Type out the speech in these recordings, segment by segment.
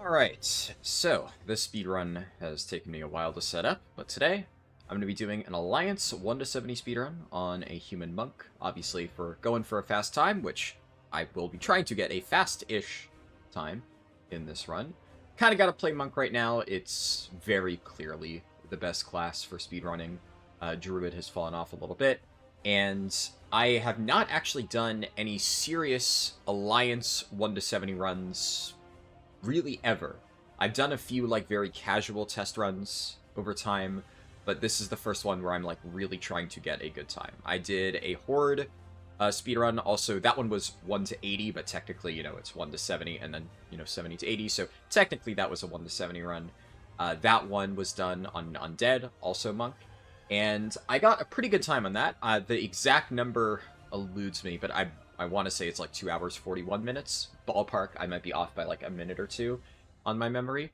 Alright, so this speedrun has taken me a while to set up, but today I'm going to be doing an Alliance 1 to 70 speedrun on a human monk, obviously for going for a fast time, which I will be trying to get a fast-ish time in this run. Kind of got to play monk right now. It's very clearly the best class for speedrunning. Druid has fallen off a little bit, and I have not actually done any serious Alliance 1 to 70 runs really ever. I've done a few like very casual test runs over time, but this is the first one where I'm like really trying to get a good time. I did a Horde speedrun. Also, that one was 1 to 80, but technically, it's 1 to 70 and then, 70 to 80. So technically that was a 1 to 70 run. That one was done on Undead, also Monk. And I got a pretty good time on that. The exact number eludes me, but I want to say it's like 2 hours, 41 minutes. Ballpark, I might be off by like a minute or two on my memory.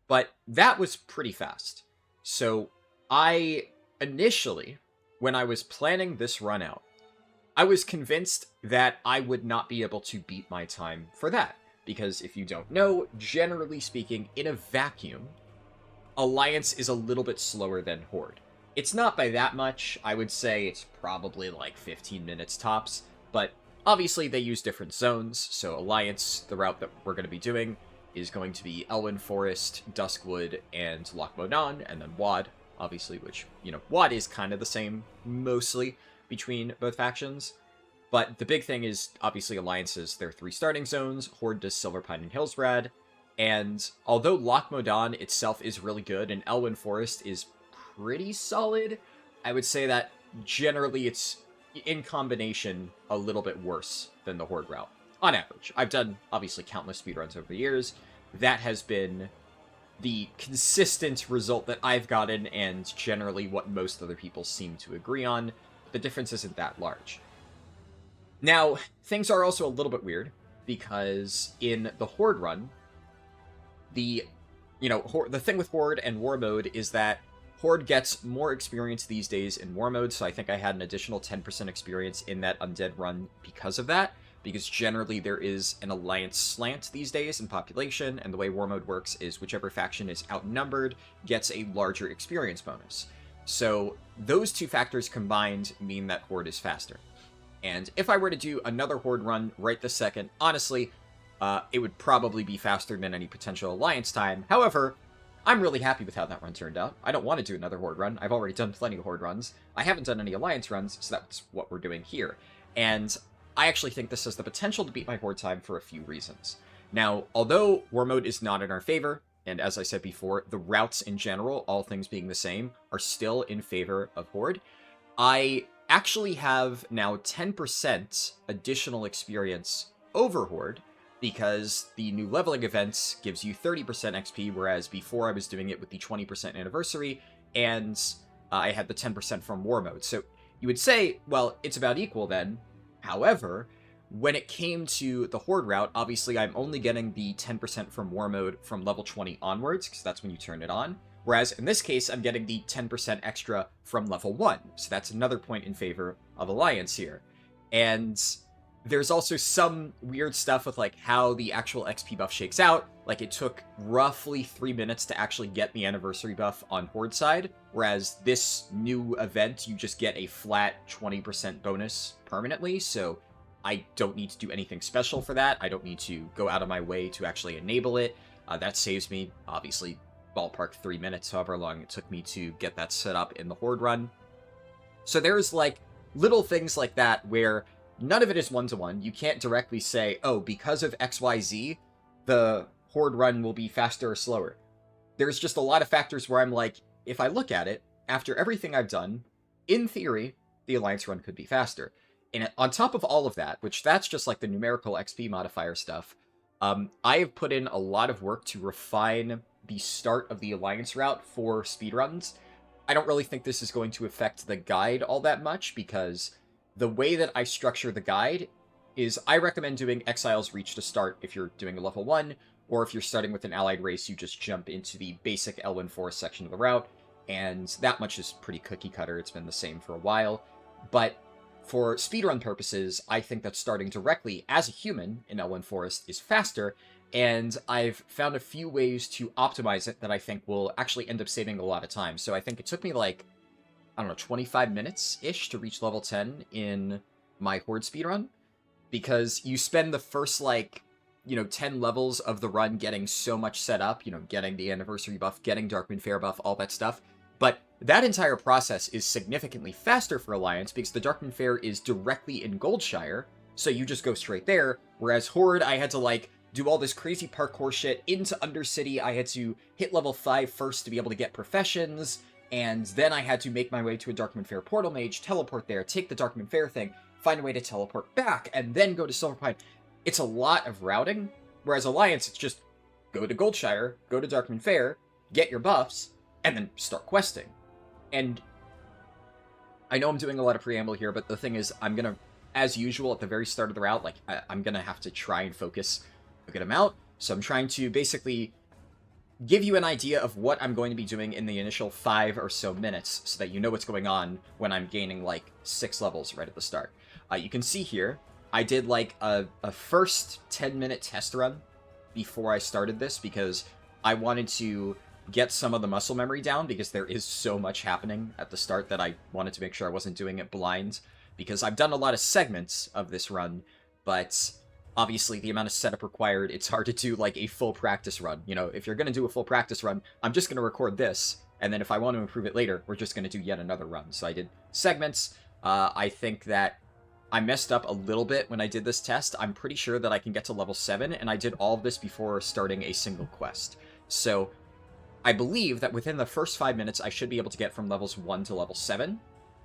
But that was pretty fast. So I initially, when I was planning this run out, I was convinced that I would not be able to beat my time for that. Because if you don't know, generally speaking, in a vacuum, Alliance is a little bit slower than Horde. It's not by that much. I would say it's probably like 15 minutes tops, but obviously they use different zones, so Alliance, the route that we're going to be doing, is going to be Elwyn Forest, Duskwood, and Loch Modan, and then Wad, obviously, which, Wad is kind of the same, mostly, between both factions. But the big thing is, obviously, Alliances, their 3 starting zones, Horde does Silverpine and Hillsbrad, and although Loch Modan itself is really good, and Elwyn Forest is pretty solid, I would say that generally it's, in combination, a little bit worse than the Horde route, on average. I've done, obviously, countless speedruns over the years. That has been the consistent result that I've gotten, and generally what most other people seem to agree on. The difference isn't that large. Now, things are also a little bit weird, because in the Horde run, the thing with Horde and War Mode is that Horde gets more experience these days in War Mode, so I think I had an additional 10% experience in that Undead run because of that, because generally there is an Alliance slant these days in population, and the way War Mode works is whichever faction is outnumbered gets a larger experience bonus. So those two factors combined mean that Horde is faster. And if I were to do another Horde run right this second, honestly, it would probably be faster than any potential Alliance time. However, I'm really happy with how that run turned out. I don't want to do another Horde run. I've already done plenty of Horde runs. I haven't done any Alliance runs, so that's what we're doing here. And I actually think this has the potential to beat my Horde time for a few reasons. Now, although War Mode is not in our favor, and as I said before, the routes in general, all things being the same, are still in favor of Horde, I actually have now 10% additional experience over Horde, because the new leveling events gives you 30% XP, whereas before I was doing it with the 20% anniversary, and I had the 10% from War Mode. So you would say, well, it's about equal then. However, when it came to the Horde route, obviously I'm only getting the 10% from War Mode from level 20 onwards, because that's when you turn it on. Whereas in this case, I'm getting the 10% extra from level 1. So that's another point in favor of Alliance here. And there's also some weird stuff with like how the actual XP buff shakes out. Like it took roughly 3 minutes to actually get the anniversary buff on Horde side, whereas this new event, you just get a flat 20% bonus permanently, so I don't need to do anything special for that. I don't need to go out of my way to actually enable it. That saves me, obviously, ballpark 3 minutes, however long it took me to get that set up in the Horde run. So there's like little things like that where none of it is one-to-one. You can't directly say, oh, because of XYZ, the Horde run will be faster or slower. There's just a lot of factors where I'm like, if I look at it, after everything I've done, in theory, the Alliance run could be faster. And on top of all of that, which that's just like the numerical XP modifier stuff, I have put in a lot of work to refine the start of the Alliance route for speedruns. I don't really think this is going to affect the guide all that much, because the way that I structure the guide is I recommend doing Exile's Reach to start if you're doing a level 1, or if you're starting with an allied race, you just jump into the basic Elwyn Forest section of the route, and that much is pretty cookie cutter. It's been the same for a while. But for speedrun purposes, I think that starting directly as a human in Elwyn Forest is faster, and I've found a few ways to optimize it that I think will actually end up saving a lot of time. So I think it took me like, I don't know, 25 minutes-ish to reach level 10 in my Horde speedrun, because you spend the first, like, 10 levels of the run getting so much set up, getting the anniversary buff, getting Darkmoon Fair buff, all that stuff. But that entire process is significantly faster for Alliance because the Darkmoon Fair is directly in Goldshire, so you just go straight there, whereas Horde, I had to, like, do all this crazy parkour shit into Undercity. I had to hit level 5 first to be able to get professions, and then I had to make my way to a Darkmoon Fair portal mage, teleport there, take the Darkmoon Fair thing, find a way to teleport back, and then go to Silverpine. It's a lot of routing, whereas Alliance, it's just go to Goldshire, go to Darkmoon Fair, get your buffs, and then start questing. And I know I'm doing a lot of preamble here, but the thing is, I'm gonna, as usual, at the very start of the route, like, I'm gonna have to try and focus a good amount. So I'm trying to basically give you an idea of what I'm going to be doing in the initial 5 or so minutes, so that you know what's going on when I'm gaining, like, 6 levels right at the start. You can see here, I did, like, a first 10-minute test run before I started this, because I wanted to get some of the muscle memory down, because there is so much happening at the start that I wanted to make sure I wasn't doing it blind, because I've done a lot of segments of this run, but obviously the amount of setup required, it's hard to do, like, a full practice run. If you're going to do a full practice run, I'm just going to record this, and then if I want to improve it later, we're just going to do yet another run. So I did segments. I think that I messed up a little bit when I did this test. I'm pretty sure that I can get to level 7, and I did all of this before starting a single quest. So I believe that within the first 5 minutes, I should be able to get from levels 1 to level 7,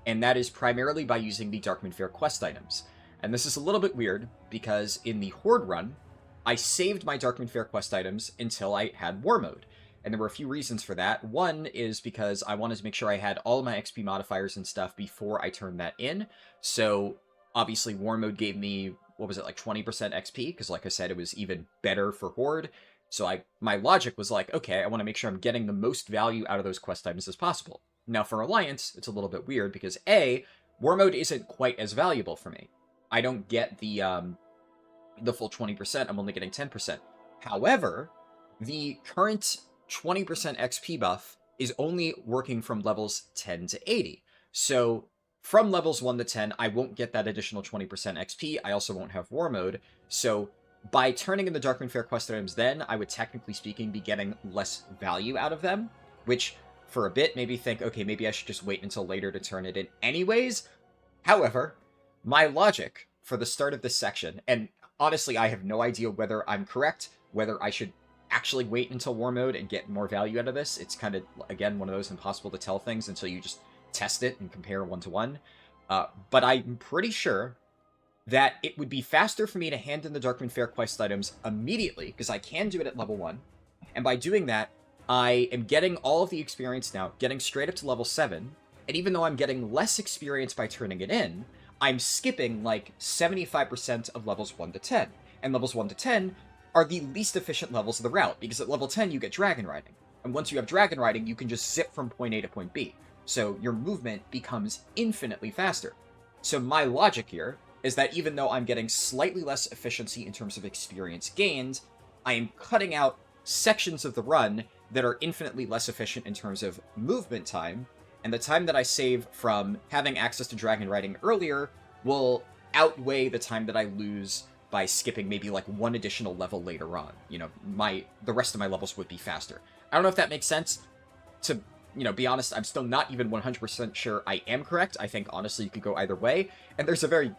and that is primarily by using the Darkmoon Fair quest items. And this is a little bit weird, because in the Horde run, I saved my Darkmoon Fair quest items until I had War Mode. And there were a few reasons for that. One is because I wanted to make sure I had all of my XP modifiers and stuff before I turned that in. So obviously War Mode gave me, what was it, like 20% XP? Because like I said, it was even better for Horde. So my logic was like, okay, I want to make sure I'm getting the most value out of those quest items as possible. Now for Alliance, it's a little bit weird, because A, War Mode isn't quite as valuable for me. I don't get the full 20%, I'm only getting 10%. However, the current 20% XP buff is only working from levels 10 to 80. So from levels 1 to 10, I won't get that additional 20% XP. I also won't have War Mode. So by turning in the Darkmoon Fair quest items then, I would technically speaking be getting less value out of them, which for a bit made me think, okay, maybe I should just wait until later to turn it in anyways. However, my logic for the start of this section, and honestly, I have no idea whether I'm correct, whether I should actually wait until War Mode and get more value out of this. It's kind of, again, one of those impossible to tell things until you just test it and compare 1-to-1. But I'm pretty sure that it would be faster for me to hand in the Darkmoon Fair quest items immediately, because I can do it at level 1. And by doing that, I am getting all of the experience now, getting straight up to level 7, and even though I'm getting less experience by turning it in, I'm skipping like 75% of levels 1 to 10. And levels 1 to 10 are the least efficient levels of the route, because at level 10 you get dragon riding. And once you have dragon riding, you can just zip from point A to point B. So your movement becomes infinitely faster. So my logic here is that even though I'm getting slightly less efficiency in terms of experience gained, I am cutting out sections of the run that are infinitely less efficient in terms of movement time, and the time that I save from having access to dragon riding earlier will outweigh the time that I lose by skipping maybe like one additional level later on. The rest of my levels would be faster. I don't know if that makes sense. To, be honest, I'm still not even 100% sure I am correct. I think, honestly, you could go either way, and there's a very,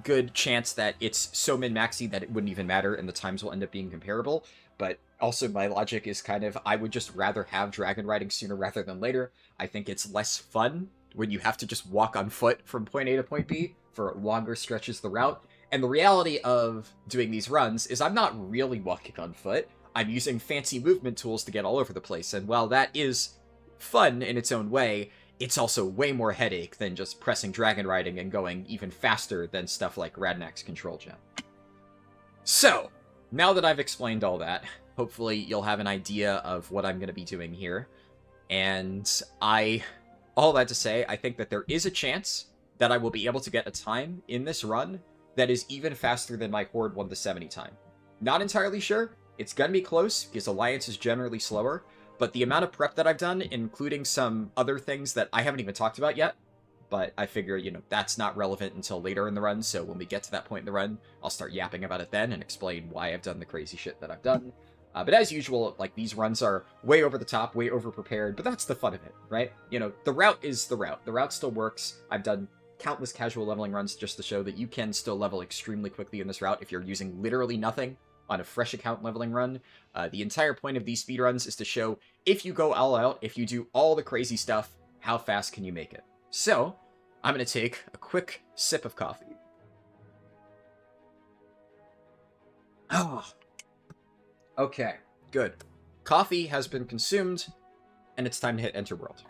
good chance that it's so min-maxy that it wouldn't even matter and the times will end up being comparable. But also my logic is kind of, I would just rather have dragon riding sooner rather than later. I think it's less fun when you have to just walk on foot from point A to point B for longer stretches of the route. And the reality of doing these runs is I'm not really walking on foot. I'm using fancy movement tools to get all over the place. And while that is fun in its own way, it's also way more headache than just pressing dragon riding and going even faster than stuff like Radnax's Control Gem. So, now that I've explained all that, hopefully you'll have an idea of what I'm going to be doing here. And all that to say, I think that there is a chance that I will be able to get a time in this run that is even faster than my Horde 1 to 70 time. Not entirely sure, It's gonna be close, because Alliance is generally slower, but the amount of prep that I've done, including some other things that I haven't even talked about yet, but I figure, you know, that's not relevant until later in the run, so when we get to that point in the run, I'll start yapping about it then and explain why I've done the crazy shit that I've done. But as usual, like, these runs are way over the top, way over-prepared, but that's the fun of it, right? You know, the route is the route. The route still works. I've done countless casual leveling runs just to show that you can still level extremely quickly in this route if you're using literally nothing on a fresh account leveling run. The entire point of these speedruns is to show, if you go all out, if you do all the crazy stuff, how fast can you make it? So, I'm going to take a quick sip of coffee. Oh. Okay, good. Coffee has been consumed, and it's time to hit Enter World.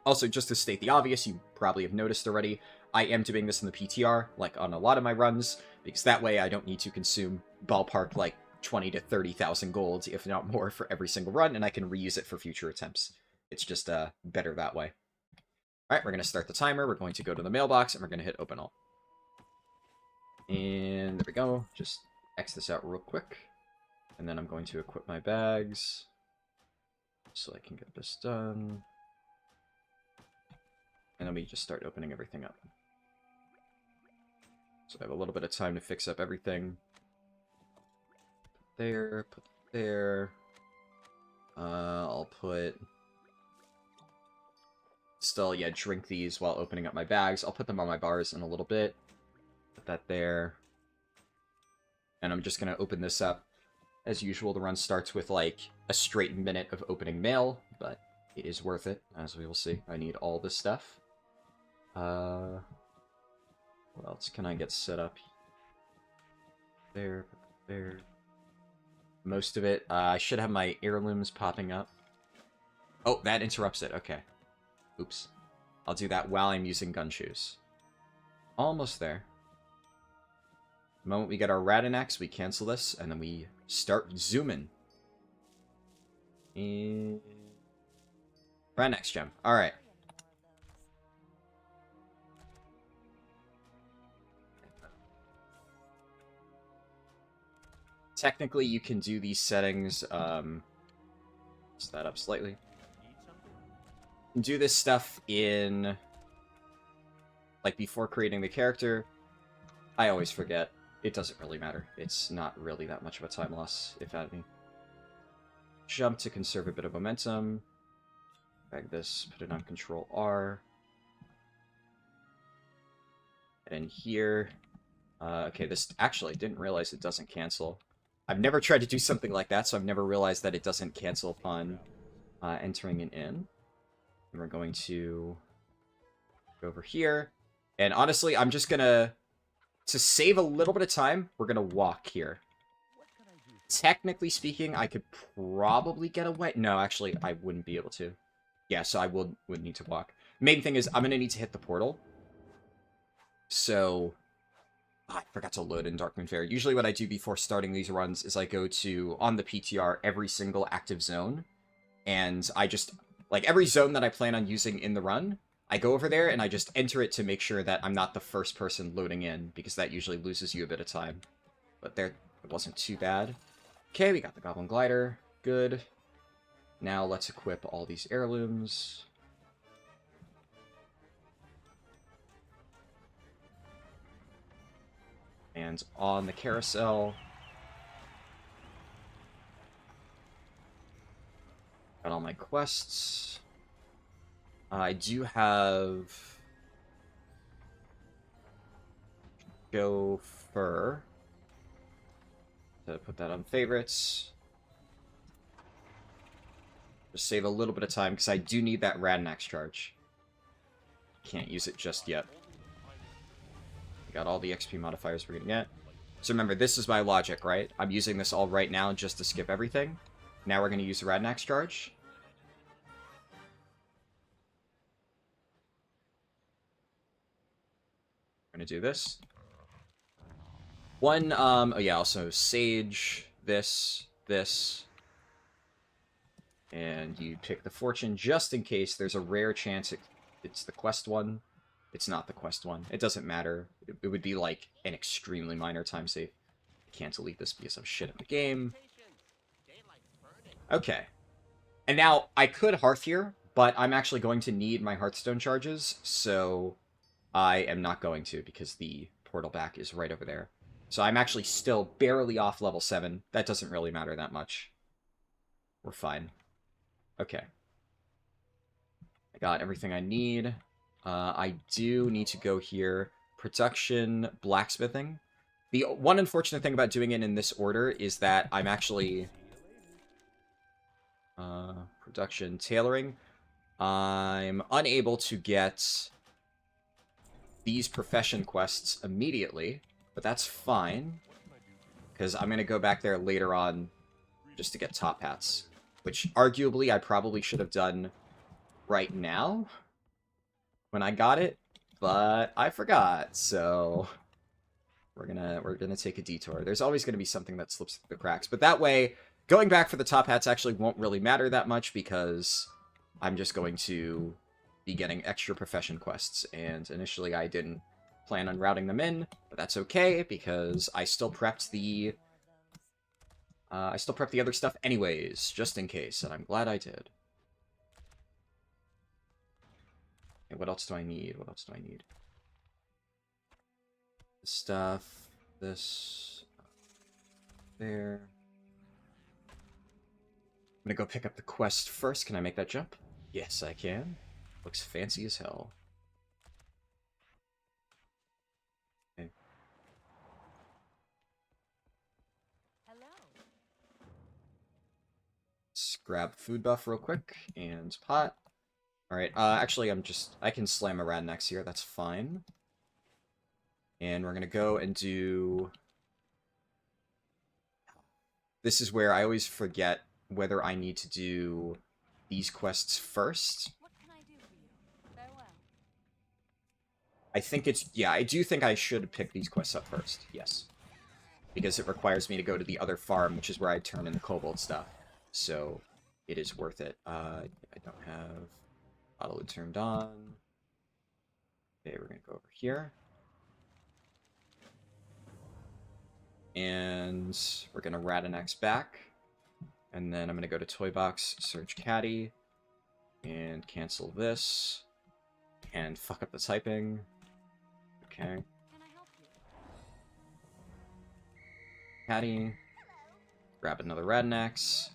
Also, just to state the obvious, you probably have noticed already, I am doing this in the PTR, like on a lot of my runs, because that way I don't need to consume ballpark like 20 to 30,000 gold, if not more, for every single run, and I can reuse it for future attempts. It's just better that way. Alright, we're going to start the timer, we're going to go to the mailbox, and we're going to hit Open All. And there we go, just X this out real quick. And then I'm going to equip my bags, so I can get this done. And then we just start opening everything up. So I have a little bit of time to fix up everything. Put there, put there. I'll put... Still, yeah, drink these while opening up my bags. I'll put them on my bars in a little bit. Put that there. And I'm just going to open this up. As usual, the run starts with, like, a straight minute of opening mail, but it is worth it, as we will see. I need all this stuff. What else can I get set up? There, there. Most of it. I should have my heirlooms popping up. Oh, that interrupts it. Okay. Oops. I'll do that while I'm using gun shoes. Almost there. The moment we get our Radinax, we cancel this, and then we start zooming. And... Radinax gem. Alright. Technically, you can do these settings, set that up slightly. You can do this stuff in, like, before creating the character. I always forget. It doesn't really matter. It's not really that much of a time loss, if any. Jump to conserve a bit of momentum. Drag this, put it on Control R. And here... okay, this actually didn't realize it doesn't cancel. I've never tried to do something like that, so I've never realized that it doesn't cancel upon entering an inn. And we're going to go over here. And honestly, I'm just gonna... To save a little bit of time, we're gonna walk here. Technically speaking, I could probably get away. No, actually, I wouldn't be able to. Yeah, so I would need to walk. Main thing is, I'm gonna need to hit the portal. So... I forgot to load in Darkmoon Fair. Usually what I do before starting these runs is I go to, on the PTR, every single active zone. And I just, like, every zone that I plan on using in the run, I go over there and I just enter it to make sure that I'm not the first person loading in, because that usually loses you a bit of time. But there, it wasn't too bad. Okay, we got the Goblin Glider. Good. Now let's equip all these heirlooms. And on the carousel, got all my quests. I do have Gopher. To put that on favorites. Just save a little bit of time, because I do need that Radinax charge. Can't use it just yet. Got all the XP modifiers we're gonna get. So remember, this is my logic, right? I'm using this all right now just to skip everything. Now we're gonna use the Radinax charge. We're gonna do this. Oh yeah, also Sage, this. And you pick the Fortune just in case there's a rare chance it's the quest one. It's not the quest one. It doesn't matter. It would be like an extremely minor time save. I can't delete this because I'm shit at the game. Okay. And now, I could Hearth here, but I'm actually going to need my Hearthstone charges, so I am not going to, because the portal back is right over there. So I'm actually still barely off level 7. That doesn't really matter that much. We're fine. Okay. I got everything I need. I do need to go here. Production, blacksmithing. The one unfortunate thing about doing it in this order is that I'm actually... production, tailoring. I'm unable to get these profession quests immediately, but that's fine, because I'm going to go back there later on just to get top hats, which arguably I probably should have done right now when I got it, but I forgot, so we're gonna take a detour. There's always gonna be something that slips through the cracks, but that way, going back for the top hats actually won't really matter that much, because I'm just going to be getting extra profession quests, and initially I didn't plan on routing them in, but that's okay, because I still prepped the other stuff anyways, just in case, and I'm glad I did. Okay, what else do I need? What else do I need? This stuff, this, there. I'm gonna go pick up the quest first. Can I make that jump? Yes, I can. Looks fancy as hell. Okay. Hello. Let's grab food buff real quick, and pot. Alright, actually, I can slam a Radnax here, that's fine. And we're gonna go and do... This is where I always forget whether I need to do these quests first. What can I do for you? Farewell. I think it's... Yeah, I do think I should pick these quests up first, yes. Because it requires me to go to the other farm, which is where I turn in the kobold stuff. So, it is worth it. I don't have auto turned on. Okay, we're gonna go over here. And we're gonna Radinax back. And then I'm gonna go to Toy Box, search Caddy, and cancel this. And fuck up the typing. Okay. Can I help you? Caddy. Grab another Radinax.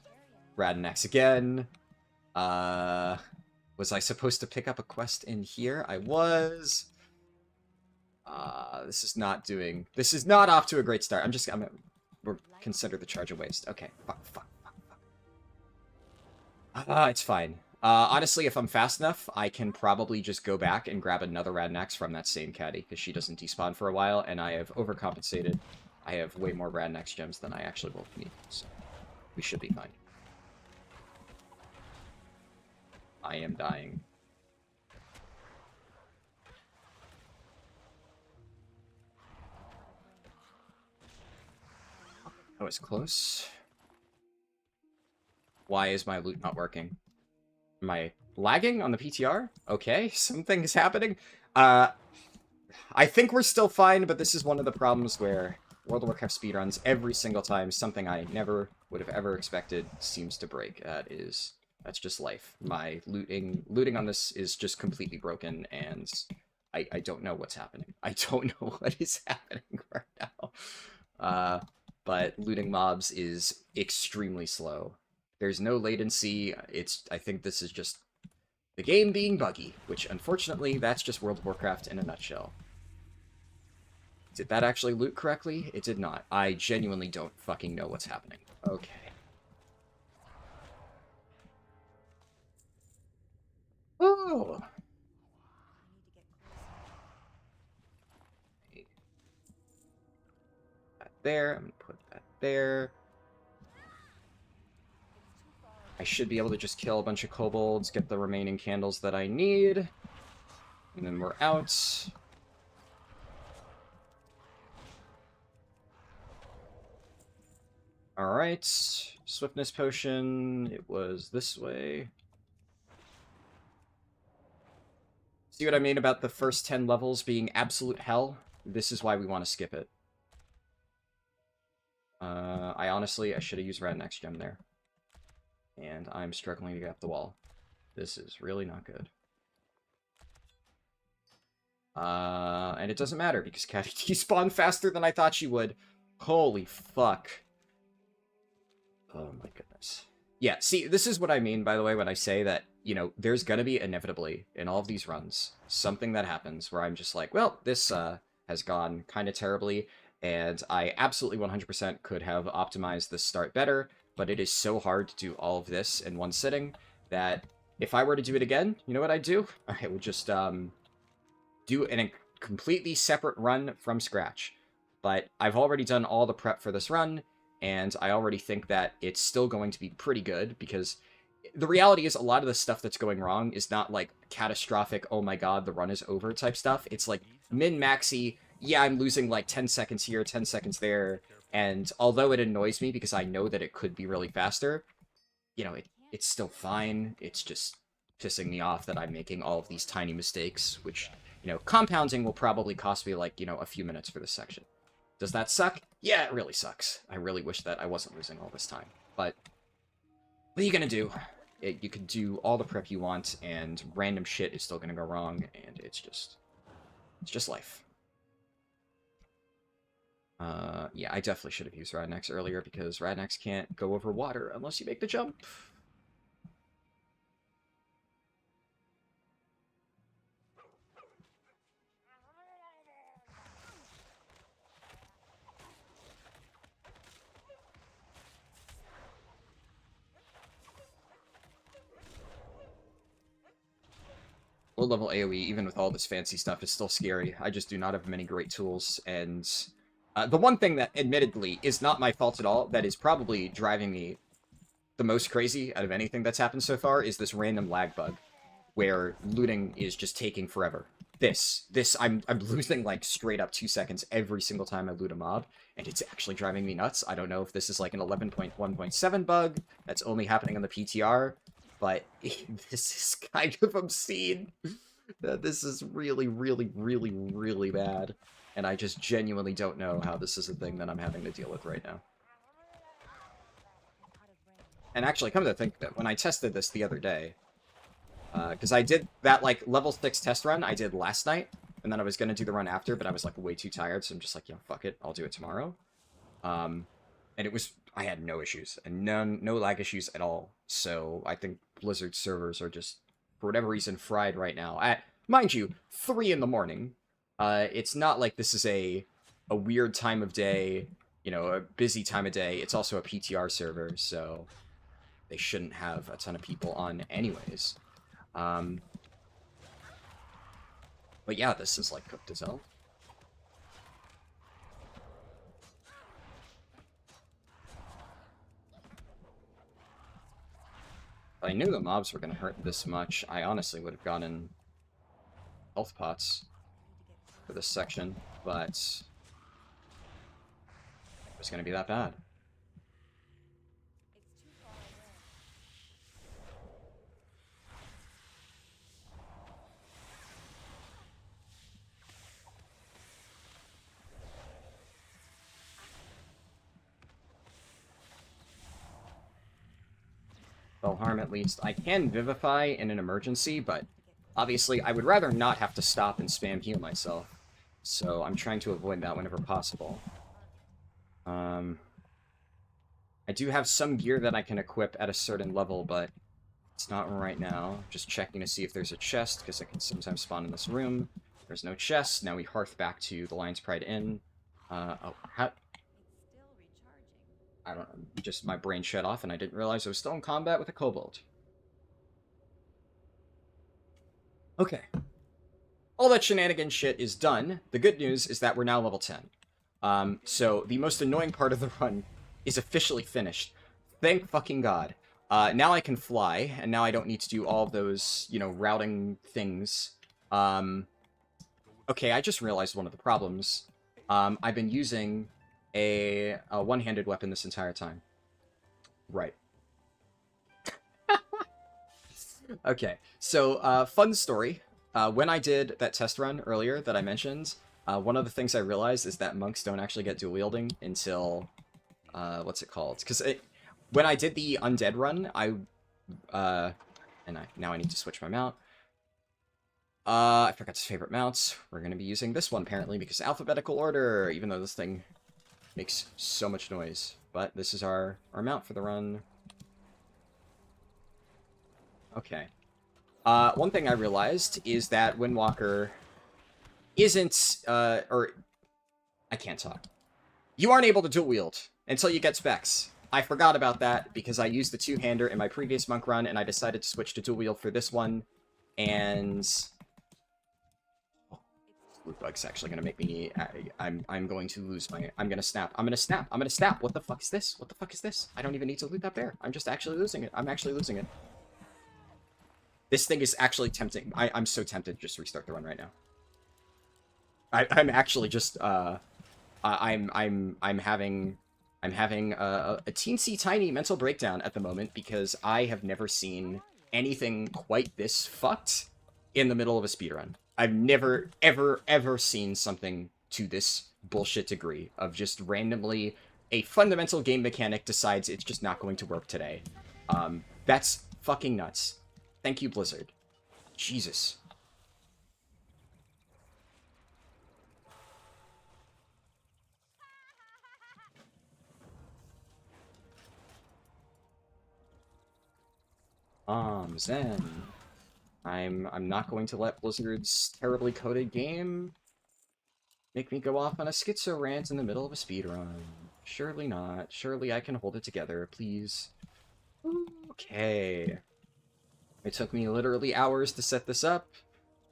Radinax again. Was I supposed to pick up a quest in here? I was. This is not off to a great start. We're consider the charge a waste. Okay, fuck. It's fine. Honestly, if I'm fast enough, I can probably just go back and grab another Radnax from that same caddy, because she doesn't despawn for a while, and I have overcompensated. I have way more Radnax gems than I actually will need, so we should be fine. I am dying. Oh, it's close. Why is my loot not working? Am I lagging on the PTR? Okay, something's happening. I think we're still fine, but this is one of the problems where World of Warcraft speedruns, every single time, something I never would have ever expected seems to break. That's just life. My looting on this is just completely broken, and I don't know what's happening. I don't know what is happening right now. But looting mobs is extremely slow. There's no latency. I think this is just the game being buggy, which unfortunately, that's just World of Warcraft in a nutshell. Did that actually loot correctly? It did not. I genuinely don't fucking know what's happening. Okay. Oh! That there. I'm gonna put that there. I should be able to just kill a bunch of kobolds, get the remaining candles that I need, and then we're out. Alright, swiftness potion, it was this way. See what I mean about the first 10 levels being absolute hell? This is why we want to skip it. I should have used Radnax Gem there. and I'm struggling to get up the wall. This is really not good. And it doesn't matter, because Catty despawned faster than I thought she would. Holy fuck. Oh my goodness. Yeah, see, this is what I mean, by the way, when I say that, you know, there's gonna be inevitably, in all of these runs, something that happens where I'm just like, well, this has gone kind of terribly, and I absolutely 100% could have optimized this start better, but it is so hard to do all of this in one sitting that if I were to do it again, you know what I'd do? I would just do a completely separate run from scratch. But I've already done all the prep for this run, and I already think that it's still going to be pretty good, because the reality is a lot of the stuff that's going wrong is not like catastrophic, oh my god, the run is over type stuff. It's like min-maxy, yeah, I'm losing like 10 seconds here, 10 seconds there, and although it annoys me because I know that it could be really faster, you know, it's still fine. It's just pissing me off that I'm making all of these tiny mistakes, which, you know, compounding will probably cost me like, you know, a few minutes for this section. Does that suck? Yeah, it really sucks. I really wish that I wasn't losing all this time. But what are you gonna do? You can do all the prep you want, and random shit is still gonna go wrong, and it's just life. Yeah, I definitely should have used Radnex earlier, because Radnex can't go over water unless you make the jump. Low-level AoE, even with all this fancy stuff, is still scary. I just do not have many great tools, and the one thing that, admittedly, is not my fault at all, that is probably driving me the most crazy out of anything that's happened so far, is this random lag bug, where looting is just taking forever. I'm losing, like, straight up 2 seconds every single time I loot a mob, and it's actually driving me nuts. I don't know if this is, like, an 11.1.7 bug that's only happening on the PTR, but this is kind of obscene. This is really, really, really, really bad. And I just genuinely don't know how this is a thing that I'm having to deal with right now. And actually, come to think of it, when I tested this the other day, because I did that, like, level 6 test run I did last night, and then I was going to do the run after, but I was, like, way too tired, so I'm just like, yeah, fuck it, I'll do it tomorrow. And it was, I had no issues, and no lag issues at all, so I think Blizzard servers are just, for whatever reason, fried right now. Mind you, 3 in the morning. It's not like this is a weird time of day, you know, a busy time of day. It's also a PTR server, so they shouldn't have a ton of people on anyways. But yeah, this is like cooked as hell. If I knew the mobs were going to hurt this much, I honestly would have gotten health pots for this section, but it was going to be that bad. Well, harm at least. I can Vivify in an emergency, but obviously I would rather not have to stop and spam heal myself. So I'm trying to avoid that whenever possible. I do have some gear that I can equip at a certain level, but it's not right now. Just checking to see if there's a chest, because it can sometimes spawn in this room. There's no chest. Now we hearth back to the Lion's Pride Inn. Oh, how... I don't know, just my brain shut off and I didn't realize I was still in combat with a kobold. Okay. All that shenanigan shit is done. The good news is that we're now level 10. So the most annoying part of the run is officially finished. Thank fucking God. Now I can fly, and now I don't need to do all of those, you know, routing things. Okay, I just realized one of the problems. I've been using a one-handed weapon this entire time. Right. Okay, so, fun story. When I did that test run earlier that I mentioned, one of the things I realized is that monks don't actually get dual wielding until, what's it called? Because when I did the undead run, now I need to switch my mount. I forgot his favorite mounts. We're gonna be using this one apparently because alphabetical order, even though this thing makes so much noise. But this is our mount for the run. Okay. One thing I realized is that Windwalker isn't, or I can't talk. You aren't able to dual wield until you get specs. I forgot about that because I used the two-hander in my previous monk run, and I decided to switch to dual wield for this one, and loot bug's actually gonna make me. I'm going to lose my. I'm gonna snap. I'm gonna snap. I'm gonna snap. What the fuck is this? What the fuck is this? I don't even need to loot that bear. I'm just actually losing it. I'm actually losing it. This thing is actually tempting. I'm so tempted to just restart the run right now. I'm actually just I'm having a teensy tiny mental breakdown at the moment because I have never seen anything quite this fucked in the middle of a speedrun. I've never ever seen something to this bullshit degree of just randomly a fundamental game mechanic decides it's just not going to work today. That's fucking nuts. Thank you, Blizzard. Jesus. Zen. I'm not going to let Blizzard's terribly coded game make me go off on a schizo rant in the middle of a speedrun. Surely not. Surely I can hold it together, please. Okay. It took me literally hours to set this up.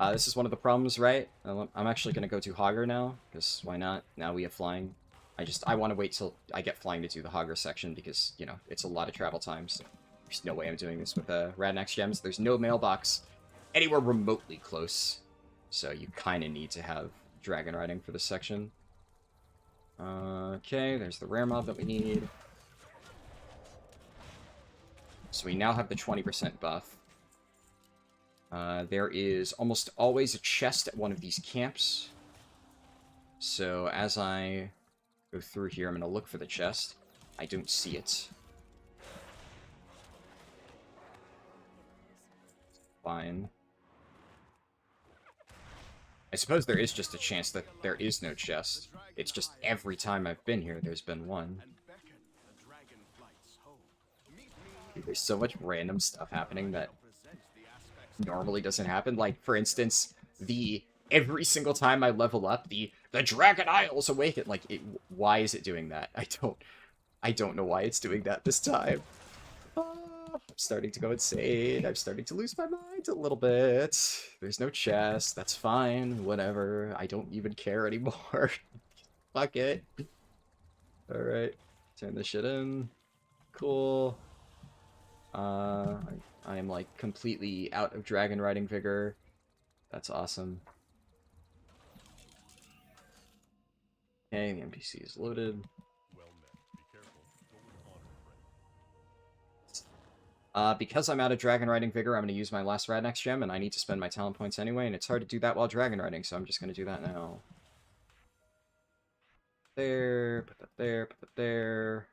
This is one of the problems, right? I'm actually going to go to Hogger now, because why not? Now we have flying. I want to wait till I get flying to do the Hogger section, because, you know, it's a lot of travel time, so there's no way I'm doing this with Radnax gems. There's no mailbox anywhere remotely close, so you kind of need to have dragon riding for this section. Okay, there's the rare mob that we need. So we now have the 20% buff. There is almost always a chest at one of these camps. So as I go through here, I'm going to look for the chest. I don't see it. Fine. I suppose there is just a chance that there is no chest. It's just every time I've been here, there's been one. Dude, there's so much random stuff happening that normally doesn't happen. Like, for instance, every single time I level up, the Dragon Isles awaken. Like, why is it doing that? I don't know why it's doing that this time. I'm starting to go insane. I'm starting to lose my mind a little bit. There's no chest. That's fine. Whatever. I don't even care anymore. Fuck it. Alright. Turn this shit in. Cool. I am, like, completely out of dragon riding vigor. That's awesome. Okay, the NPC is loaded. Because I'm out of dragon riding vigor, I'm going to use my last Radnax gem, and I need to spend my talent points anyway, and it's hard to do that while dragon riding, so I'm just going to do that now. There, put that there, put that there.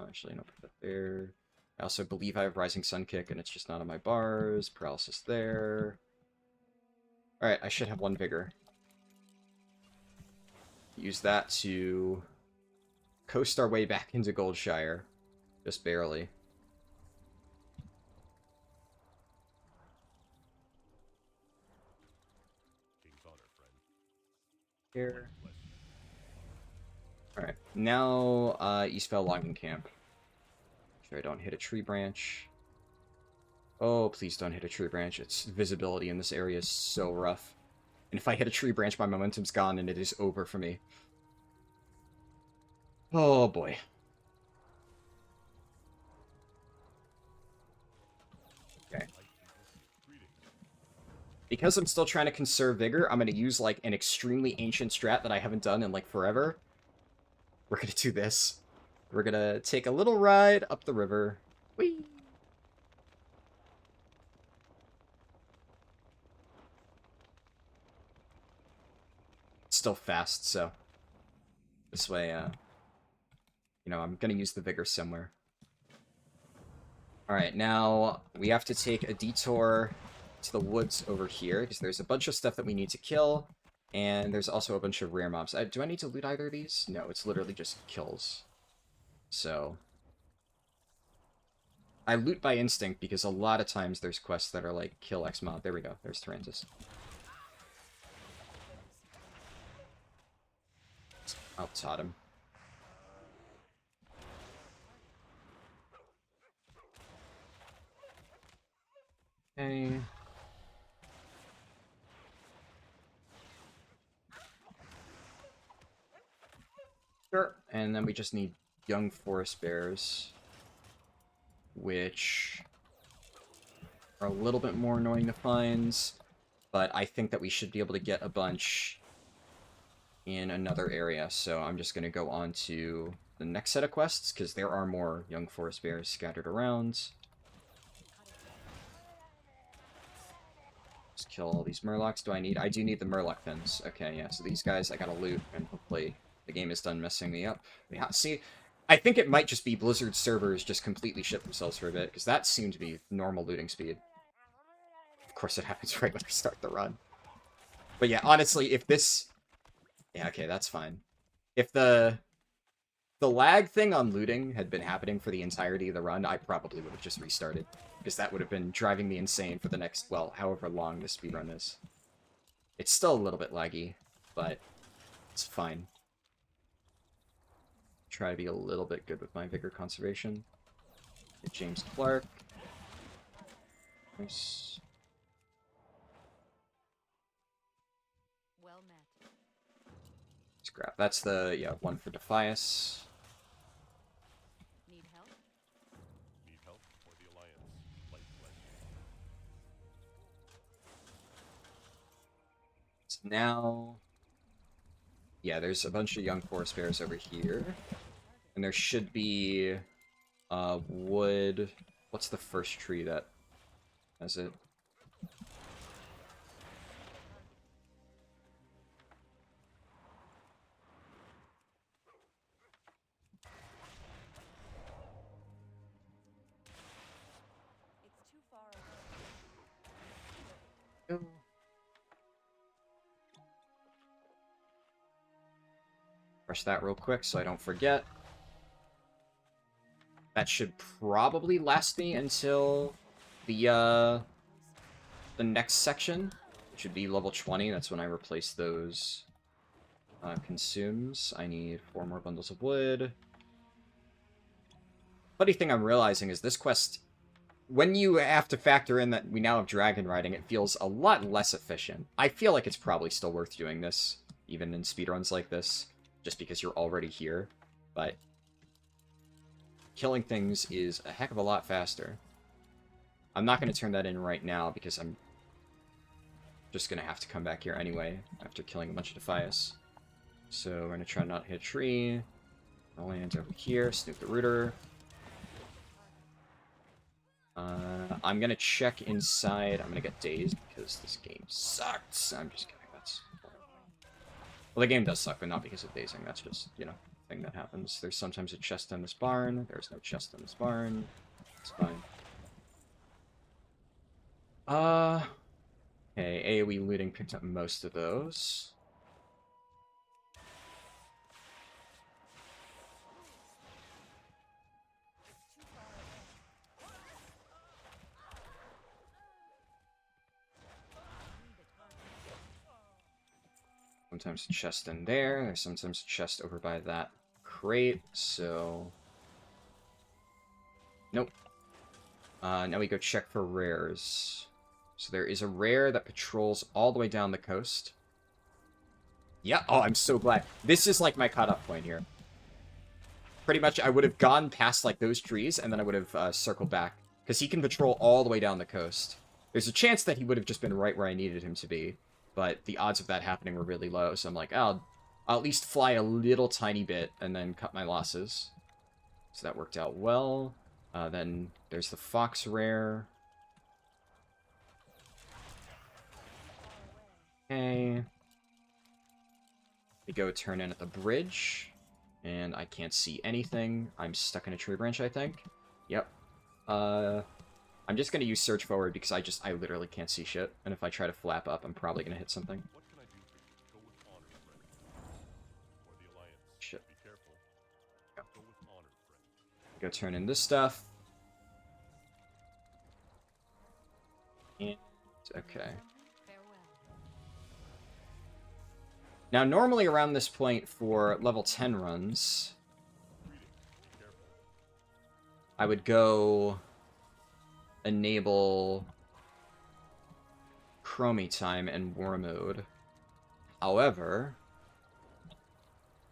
Actually, no, put that there. I also believe I have Rising Sun Kick, and it's just not on my bars. Paralysis there. Alright, I should have one vigor. Use that to coast our way back into Goldshire. Just barely. Here. Alright, now Eastvale Logging Camp. Make sure I don't hit a tree branch. Oh, please don't hit a tree branch. Its visibility in this area is so rough. And if I hit a tree branch, my momentum's gone and it is over for me. Oh boy. Okay. Because I'm still trying to conserve vigor, I'm going to use, like, an extremely ancient strat that I haven't done in, like, forever. We're going to do this. We're going to take a little ride up the river. Whee! It's still fast, so this way, you know, I'm going to use the vigor somewhere. Alright, now we have to take a detour to the woods over here, because there's a bunch of stuff that we need to kill, and there's also a bunch of rare mobs. Do I need to loot either of these? No, it's literally just kills. So, I loot by instinct, because a lot of times there's quests that are like, kill X mob. There we go, there's Tarantus. Out-taught him. Okay. Sure. And then we just need young forest bears, which are a little bit more annoying to find, but I think that we should be able to get a bunch in another area, so I'm just going to go on to the next set of quests, because there are more young forest bears scattered around. Just kill all these murlocs. I do need the murloc fins. Okay, yeah, so these guys I gotta loot, and hopefully the game is done messing me up. Yeah, see, I think it might just be Blizzard servers just completely shit themselves for a bit, because that seemed to be normal looting speed. Of course it happens right when I start the run. But yeah, honestly, if this... Yeah, okay, that's fine. If the lag thing on looting had been happening for the entirety of the run, I probably would have just restarted. Because that would have been driving me insane for the next, well, however long this speedrun is. It's still a little bit laggy, but it's fine. Try to be a little bit good with my vigor conservation. Get James Clark. Nice. Well met. Scrap. That's the, yeah, one for Defias. Need help? Need help or the Alliance? Light flesh. So now... Yeah, there's a bunch of young forest bears over here. And there should be... wood... What's the first tree that has it? It's too far away. Brush that real quick so I don't forget. That should probably last me until the next section, which should be level 20. That's when I replace those consumes. I need 4 more bundles of wood. Funny thing I'm realizing is this quest, when you have to factor in that we now have dragon riding, it feels a lot less efficient. I feel like it's probably still worth doing this, even in speedruns like this, just because you're already here, but killing things is a heck of a lot faster. I'm not going to turn that in right now, because I'm just going to have to come back here anyway, after killing a bunch of Defias. So we're going to try not to hit a tree. I'll land over here, snoop the rooter. I'm going to check inside. I'm going to get dazed, because this game sucks. I'm just kidding. That's... Well, the game does suck, but not because of dazing. That's just, you know, a thing that happens. There's sometimes a chest in this barn. There's no chest in this barn. It's fine. Okay, AoE looting picked up most of those. Sometimes a chest in there. There's sometimes a chest over by that crate, so... Nope. Now we go check for rares. So there is a rare that patrols all the way down the coast. Yeah, oh, I'm so glad. This is like my cutoff point here. Pretty much I would have gone past like those trees, and then I would have circled back. Because he can patrol all the way down the coast. There's a chance that he would have just been right where I needed him to be. But the odds of that happening were really low, so I'm like, oh, I'll at least fly a little tiny bit and then cut my losses. So that worked out well. Then there's the fox rare. Okay. We go turn in at the bridge. And I can't see anything. I'm stuck in a tree branch, I think. Yep. I'm just gonna use search forward because I literally can't see shit. And if I try to flap up, I'm probably gonna hit something. What can I do for you? Go with honor, friend. For the Alliance. Shit. Be careful. Go. Go with honor, friend. Go turn in this stuff. And, okay. Farewell. Now, normally around this point for level 10 runs, Greetings. Be careful. I would go enable Chromie time and War Mode. However,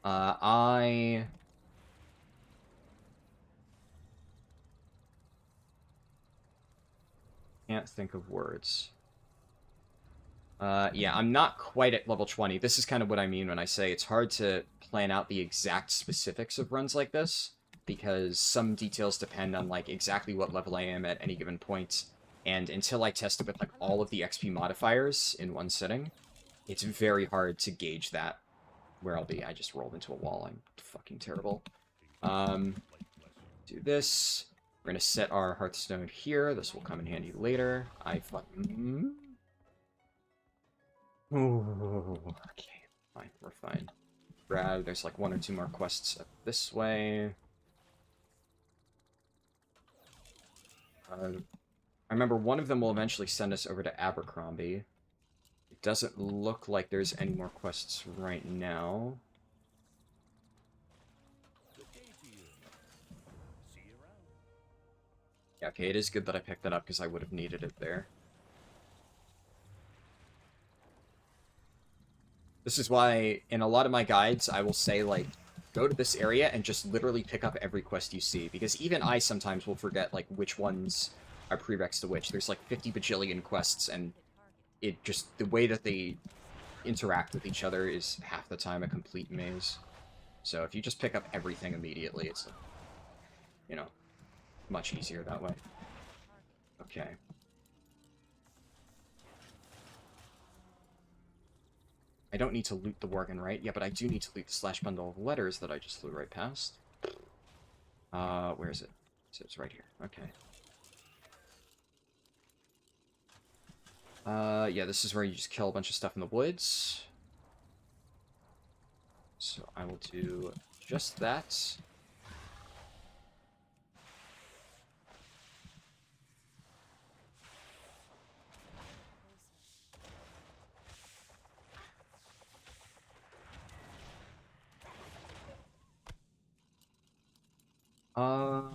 I can't think of words. Yeah, I'm not quite at level 20. This is kind of what I mean when I say it's hard to plan out the exact specifics of runs like this, because some details depend on, like, exactly what level I am at any given point, and until I test it with, like, all of the XP modifiers in one sitting, it's very hard to gauge that, where I'll be. I just rolled into a wall. I'm fucking terrible. Light bless you. Do this. We're gonna set our Hearthstone here. This will come in handy later. I fucking... Ooh, okay, fine, we're fine. Grab, there's like 1 or 2 more quests up this way. I remember one of them will eventually send us over to Abercrombie. It doesn't look like there's any more quests right now. Good day to you. See you around. Yeah, okay, it is good that I picked that up because I would have needed it there. This is why, in a lot of my guides, I will say, like, go to this area and just literally pick up every quest you see, because even I sometimes will forget, like, which ones are prereqs to which. There's, like, 50 bajillion quests, and it just, the way that they interact with each other is half the time a complete maze. So if you just pick up everything immediately, it's, you know, much easier that way. Okay. I don't need to loot the Worgen, right? Yeah, but I do need to loot the slash bundle of letters that I just flew right past. Where is it? So it's right here. Okay. Yeah, this is where you just kill a bunch of stuff in the woods. So I will do just that. Out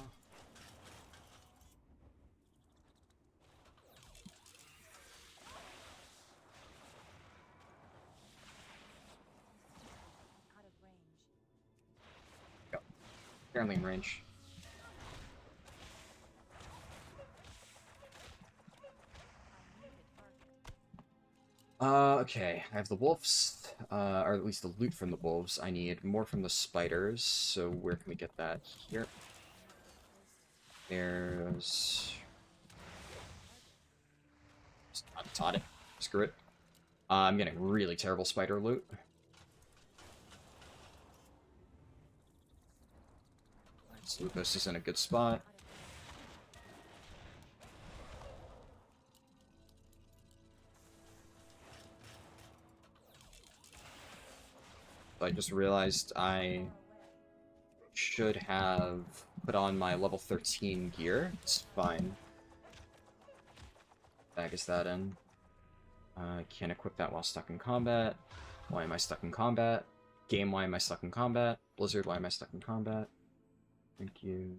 of range. Go. Apparently in range. I need a target. Okay. I have the wolves, or at least the loot from the wolves. I need more from the spiders, so where can we get that? Here. There's... Taught it. Screw it. I'm getting really terrible spider loot. Let's loot this is in a good spot. I just realized I should have put on my level 13 gear. It's fine. Bag is that in. Can't equip that while stuck in combat. Why am I stuck in combat? Game, why am I stuck in combat? Blizzard, why am I stuck in combat? Thank you.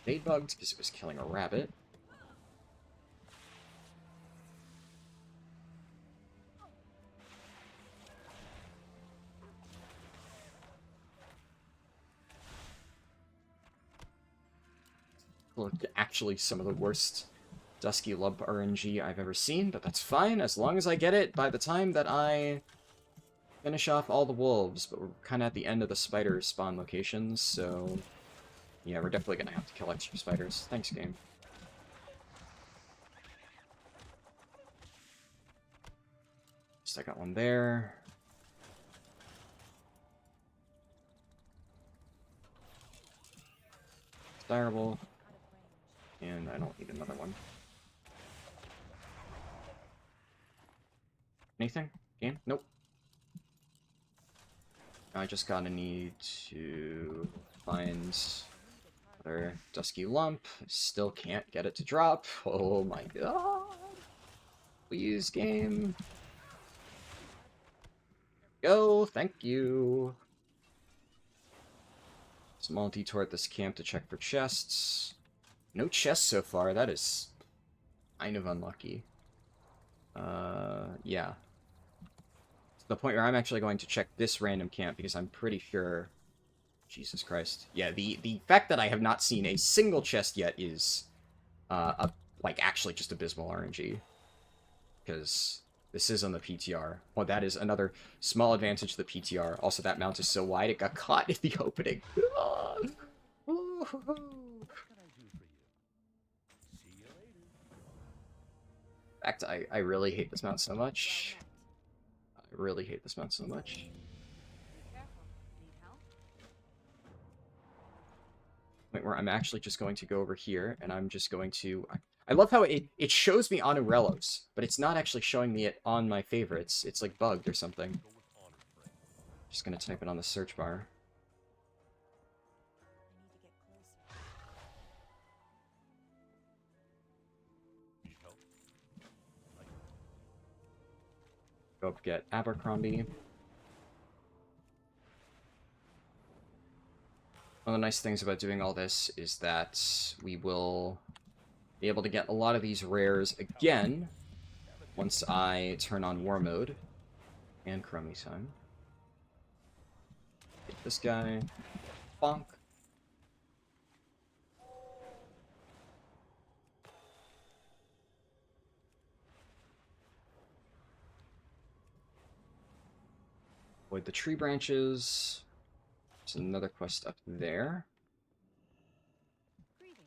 They bugged because it was killing a rabbit. Actually, some of the worst Dusky Lump RNG I've ever seen, but that's fine, as long as I get it by the time that I finish off all the wolves, but we're kind of at the end of the spider spawn locations, so... Yeah, we're definitely gonna have to kill extra spiders. Thanks, game. Just I got one there. desirable. Out of range. And I don't need another one. Anything? Game? Nope. I just gotta need to find another Dusky Lump. Still can't get it to drop. Oh my god. Please, game. Go, thank you. Small detour at this camp to check for chests. No chests so far, that is kind of unlucky. Yeah. To the point where I'm actually going to check this random camp because I'm pretty sure... Jesus Christ. Yeah, the fact that I have not seen a single chest yet is, like, actually just abysmal RNG. Because this is on the PTR. Well, that is another small advantage to the PTR. Also, that mount is so wide, it got caught in the opening. What can I do for you? See you later. In fact, I really hate this mount so Well much. met. I really hate this mount so much. Be careful. Need help? Point where I'm actually just going to go over here, and I'm just going to... I love how it shows me on Aurelos, but it's not actually showing me it on my favorites. It's like bugged or something. Go with honor, friend. Just gonna type it on the search bar. I need to get closer. Need help? Light. Go up, get Abercrombie. One of the nice things about doing all this is that we will be able to get a lot of these rares again once I turn on War Mode and Chromie Time. Get this guy. Bonk. Avoid the tree branches. There's another quest up there. Greetings.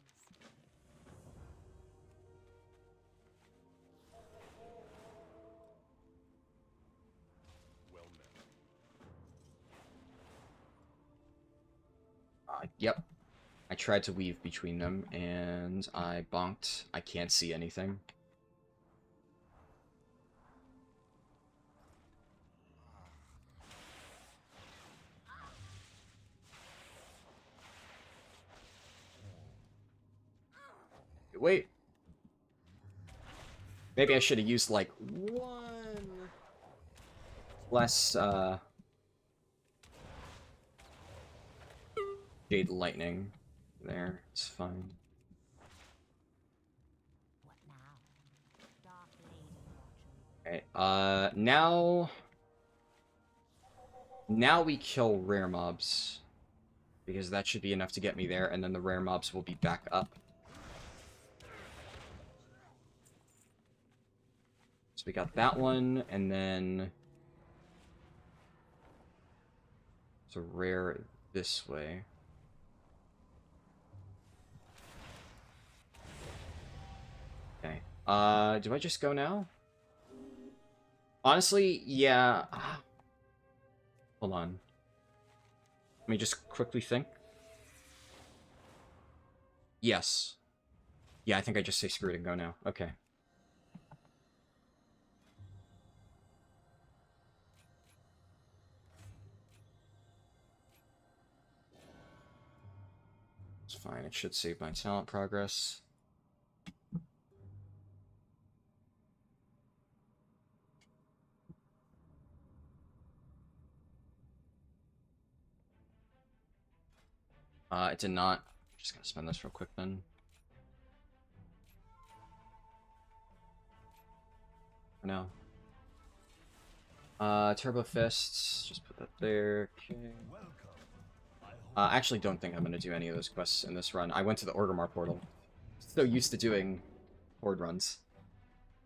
Well met. Yep. I tried to weave between them, and I bonked. I can't see anything. Wait. Maybe I should have used, like, one less, Jade Lightning. There, it's fine. What now? Dark lady watch over. Okay, now we kill rare mobs. Because that should be enough to get me there, and then the rare mobs will be back up. So we got that one, and then... It's a rare this way. Okay. Do I just go now? Honestly, yeah. Hold on. Let me just quickly think. Yes. Yeah, I think I just say screw it and go now. Okay. It's fine. It should save my talent progress. It did not. Just gonna spend this real quick then. For now. Turbo Fists. Just put that there. Okay. I actually don't think I'm gonna do any of those quests in this run. I went to the Orgrimmar portal. So used to doing Horde runs.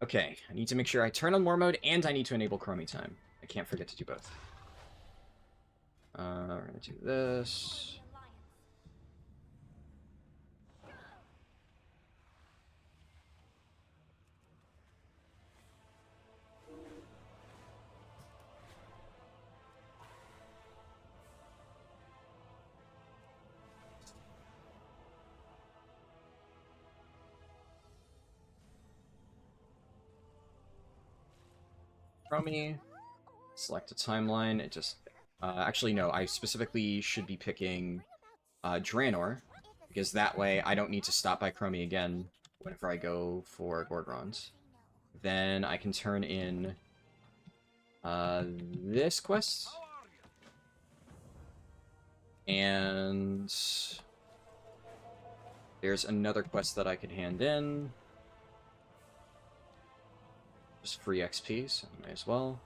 Okay, I need to make sure I turn on War Mode, and I need to enable Chromie Time. I can't forget to do both. We're gonna do this. Chromie. Select a timeline. It just... actually, no. I specifically should be picking Draenor, because that way I don't need to stop by Chromie again whenever I go for Gorgrons. Then I can turn in this quest. And there's another quest that I could hand in. Just free XP, so I may as well.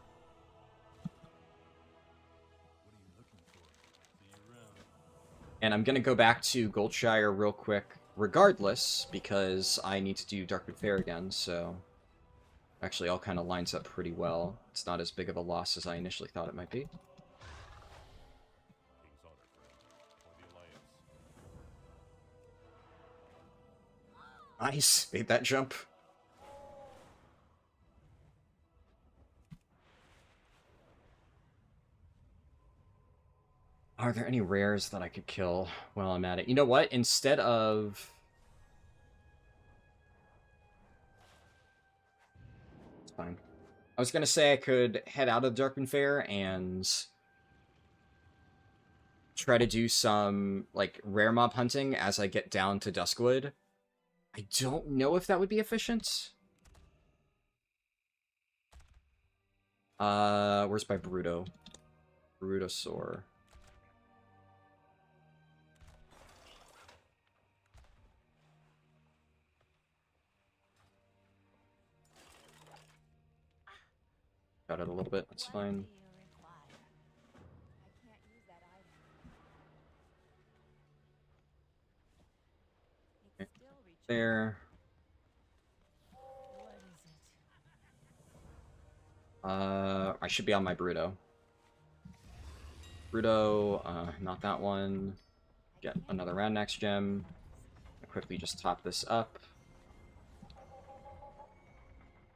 And I'm gonna go back to Goldshire real quick, regardless, because I need to do Darkwood Fair again, so... Actually, all kind of lines up pretty well. It's not as big of a loss as I initially thought it might be. Nice! Made that jump. Are there any rares that I could kill while I'm at it? You know what? Instead of... It's fine. I was gonna say I could head out of Darkwind Fair and try to do some, like, rare mob hunting as I get down to Duskwood. I don't know if that would be efficient. Where's my Bruto? Brutosaur. Got it a little bit, that's fine. Okay. There. I should be on my Bruto. Bruto, not that one. Get another Radnax gem. I'll quickly just top this up.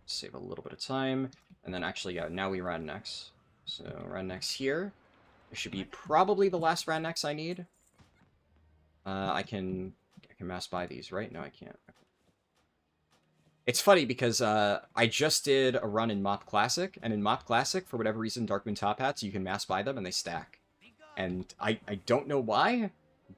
Save a little bit of time. And then actually, yeah, now we Radnax. So, Radnax here. This should be probably the last Radnax I need. I can mass buy these, right? No, I can't. It's funny because I just did a run in Mop Classic, and in Mop Classic, for whatever reason, Darkmoon Top Hats, you can mass buy them and they stack. And I don't know why,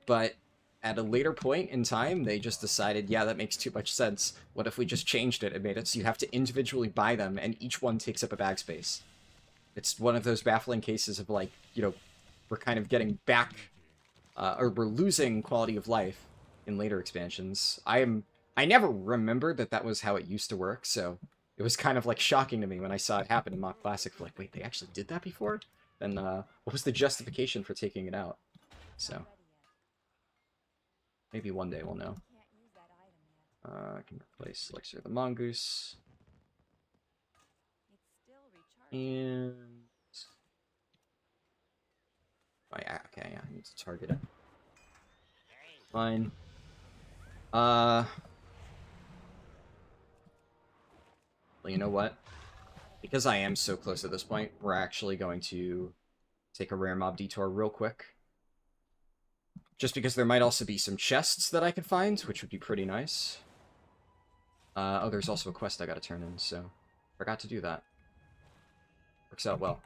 but at a later point in time, they just decided, yeah, that makes too much sense. What if we just changed it and made it so you have to individually buy them, and each one takes up a bag space? It's one of those baffling cases of, like, you know, we're kind of getting back, or we're losing quality of life in later expansions. I never remembered that that was how it used to work, so it was kind of, like, shocking to me when I saw it happen in Mock Classic. Like, wait, they actually did that before? Then, what was the justification for taking it out? So, maybe one day we'll know. I can replace Elixir of the Mongoose. And... Oh, yeah, okay, yeah, I need to target it. Fine. Well, you know what? Because I am so close at this point, we're actually going to take a rare mob detour real quick. Just because there might also be some chests that I could find, which would be pretty nice. Oh, there's also a quest I gotta turn in, so... Forgot to do that. Works out well.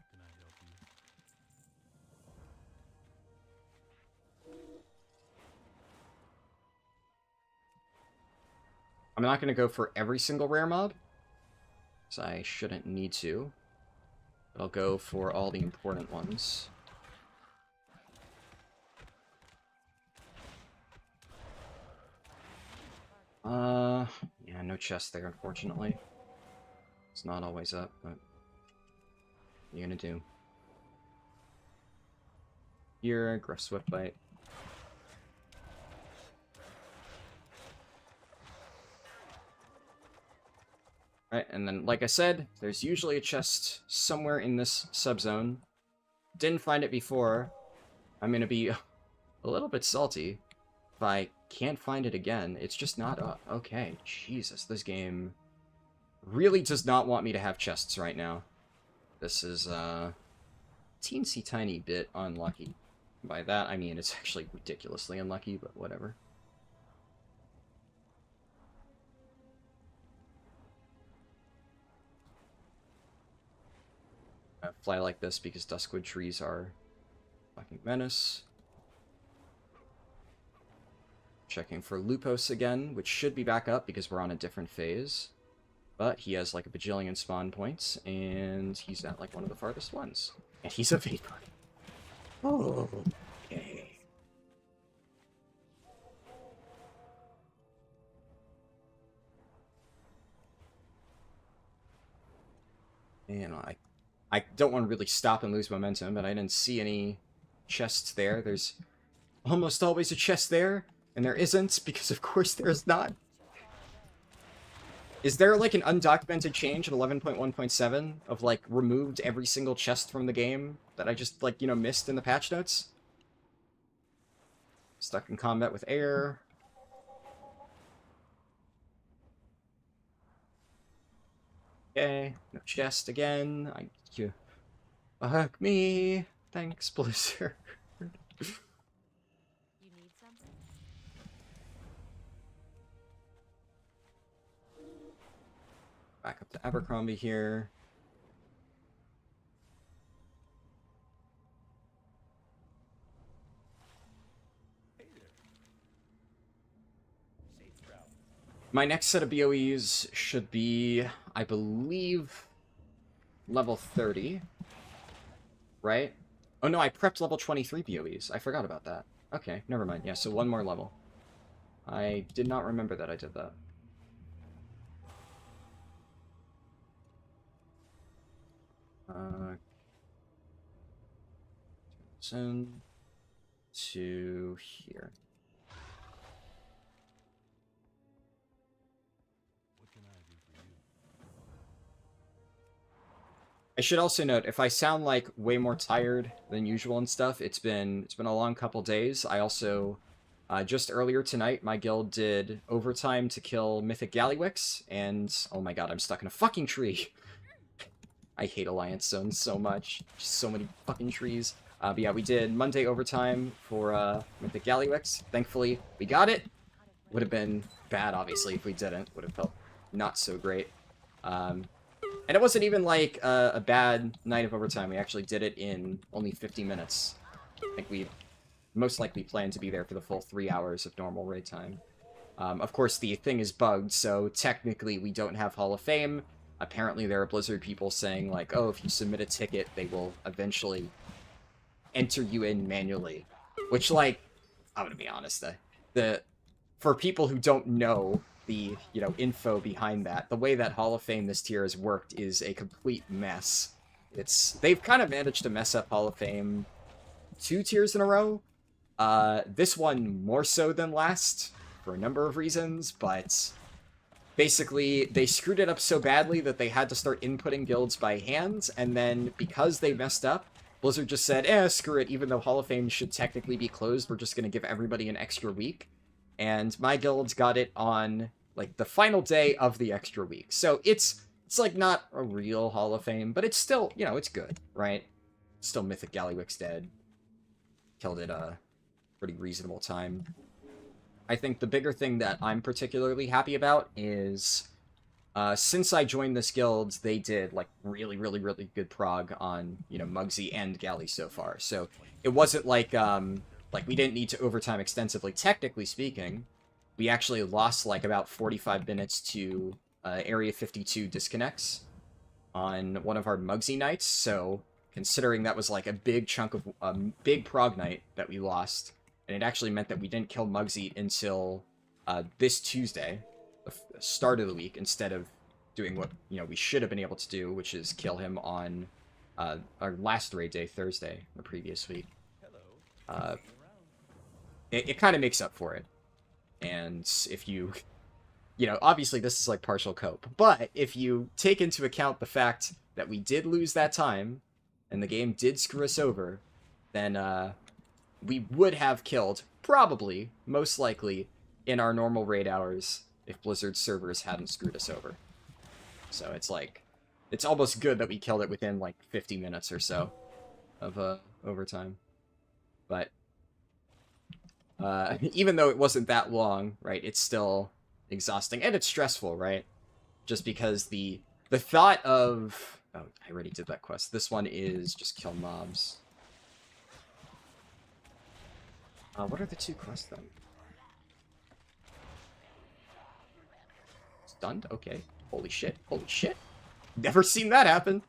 I'm not gonna go for every single rare mob, because I shouldn't need to. But I'll go for all the important ones. Yeah, no chest there, unfortunately. It's not always up, but... What are you gonna do? Here, Gruff Swift Bite. Right, and then, like I said, there's usually a chest somewhere in this subzone. Didn't find it before. I'm gonna be a little bit salty if I can't find it again. It's just not up. Okay, Jesus, this game really does not want me to have chests right now. This is, teensy tiny bit unlucky. By that, I mean it's actually ridiculously unlucky, but whatever. Fly like this because duskwood trees are fucking menace. Checking for Lupos again, which should be back up because we're on a different phase. But he has like a bajillion spawn points, and he's at like one of the farthest ones. And he's a vapor. Oh, okay. And I don't want to really stop and lose momentum, but I didn't see any chests there. There's almost always a chest there, and there isn't, because of course there's not. Is there like an undocumented change in 11.1.7 of like removed every single chest from the game that I just like, missed in the patch notes? Stuck in combat with air. Okay, no chest again. Fuck me. Thanks, Blizzard. You need something? Back up to Abercrombie here. Hey there. Safe route. My next set of BOEs should be, I believe, level 30. Right? Oh no, I prepped level 23 BOEs. I forgot about that. Okay, never mind. Yeah, so one more level. I did not remember that I did that. Turn to here. What can I do for you? I should also note, if I sound like way more tired than usual and stuff, it's been a long couple days. I also just earlier tonight, my guild did overtime to kill Mythic Gallywix, and oh my god, I'm stuck in a fucking tree. I hate Alliance zones so much. Just so many fucking trees. But yeah, we did Monday overtime for Mythic Gallywix. Thankfully, we got it. Would have been bad, obviously, if we didn't. Would have felt not so great. And it wasn't even like a bad night of overtime. We actually did it in only 50 minutes. I think we most likely plan to be there for the full 3 hours of normal raid time. Of course, the thing is bugged, so technically we don't have Hall of Fame. Apparently there are Blizzard people saying, like, oh, if you submit a ticket, they will eventually enter you in manually. Which, like, I'm gonna be honest, for people who don't know the, info behind that, the way that Hall of Fame this tier has worked is a complete mess. They've kind of managed to mess up Hall of Fame 2 tiers in a row. This one more so than last, for a number of reasons, but basically they screwed it up so badly that they had to start inputting guilds by hand, and then because they messed up, Blizzard just said, screw it, even though Hall of Fame should technically be closed, we're just going to give everybody an extra week. And my guild got it on, like, the final day of the extra week. So it's like, not a real Hall of Fame, but it's still, it's good, right? Still Mythic Gallywix dead. Killed it a pretty reasonable time. I think the bigger thing that I'm particularly happy about is, since I joined this guild, they did, like, really, really, really good prog on, Muggsy and Galley so far. So it wasn't like we didn't need to overtime extensively, technically speaking. We actually lost, like, about 45 minutes to Area 52 disconnects on one of our Muggsy nights, so considering that was, like, a big chunk of, big prog night that we lost, and it actually meant that we didn't kill Muggsy until this Tuesday, the start of the week, instead of doing what, we should have been able to do, which is kill him on our last raid day, Thursday, the previous week. Hello. It kind of makes up for it. And if you, obviously this is like partial cope, but if you take into account the fact that we did lose that time, and the game did screw us over, then we would have killed, probably, most likely, in our normal raid hours if Blizzard's servers hadn't screwed us over. So it's like, it's almost good that we killed it within like 50 minutes or so of overtime. But even though it wasn't that long, right, it's still exhausting, and it's stressful, right? Just because the thought of Oh, I already did that quest. This one is just kill mobs. What are the 2 quests then? Stunned? Okay. Holy shit. Holy shit. Never seen that happen.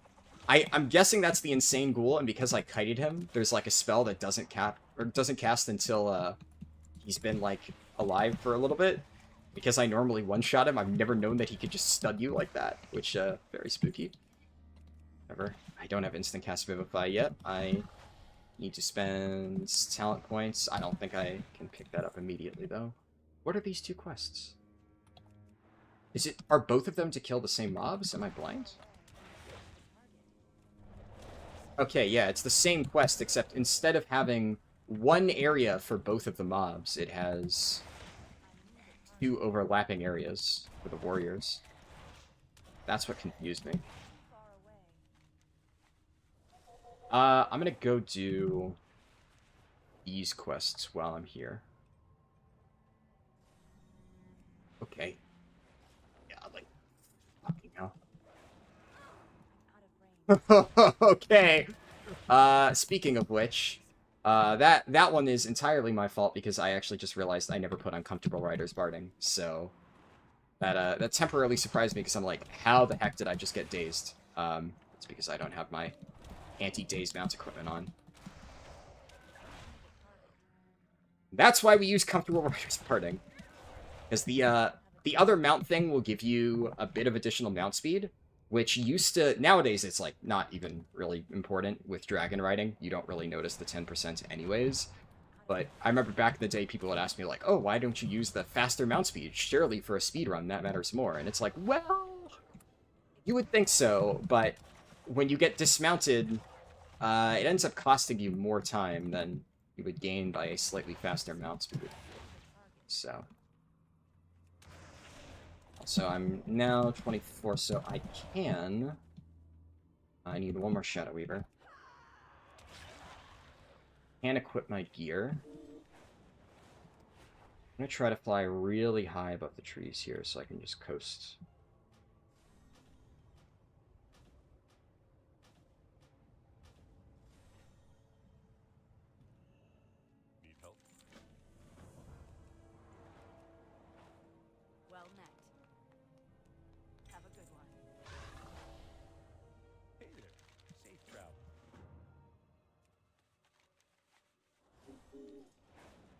I'm guessing that's the insane ghoul, and because I kited him, there's like a spell that doesn't cast until he's been like alive for a little bit. Because I normally one-shot him, I've never known that he could just stun you like that, which very spooky. However, I don't have instant cast Vivify yet. I need to spend talent points. I don't think I can pick that up immediately though. What are these 2 quests? Are both of them to kill the same mobs? Am I blind? Okay, yeah, it's the same quest, except instead of having one area for both of the mobs, it has 2 overlapping areas for the warriors. That's what confused me. I'm gonna go do these quests while I'm here. Okay. Yeah, like, fucking hell. Okay. Speaking of which, that one is entirely my fault because I actually just realized I never put on Comfortable Riders Barding, so that temporarily surprised me because I'm like, how the heck did I just get dazed? It's because I don't have my anti-daze mount equipment on. That's why we use Comfortable Riders Barding, because the other mount thing will give you a bit of additional mount speed, which used to... Nowadays, it's, like, not even really important with dragon riding. You don't really notice the 10% anyways. But I remember back in the day, people would ask me, like, oh, why don't you use the faster mount speed? Surely for a speedrun, that matters more. And it's like, well, you would think so, but when you get dismounted, it ends up costing you more time than you would gain by a slightly faster mount speed. So... So I'm now 24, so I can... I need one more Shadow Weaver. Can equip my gear. I'm gonna try to fly really high above the trees here so I can just coast. Need help? Well met. Have a good one. Hey there. Safe travel.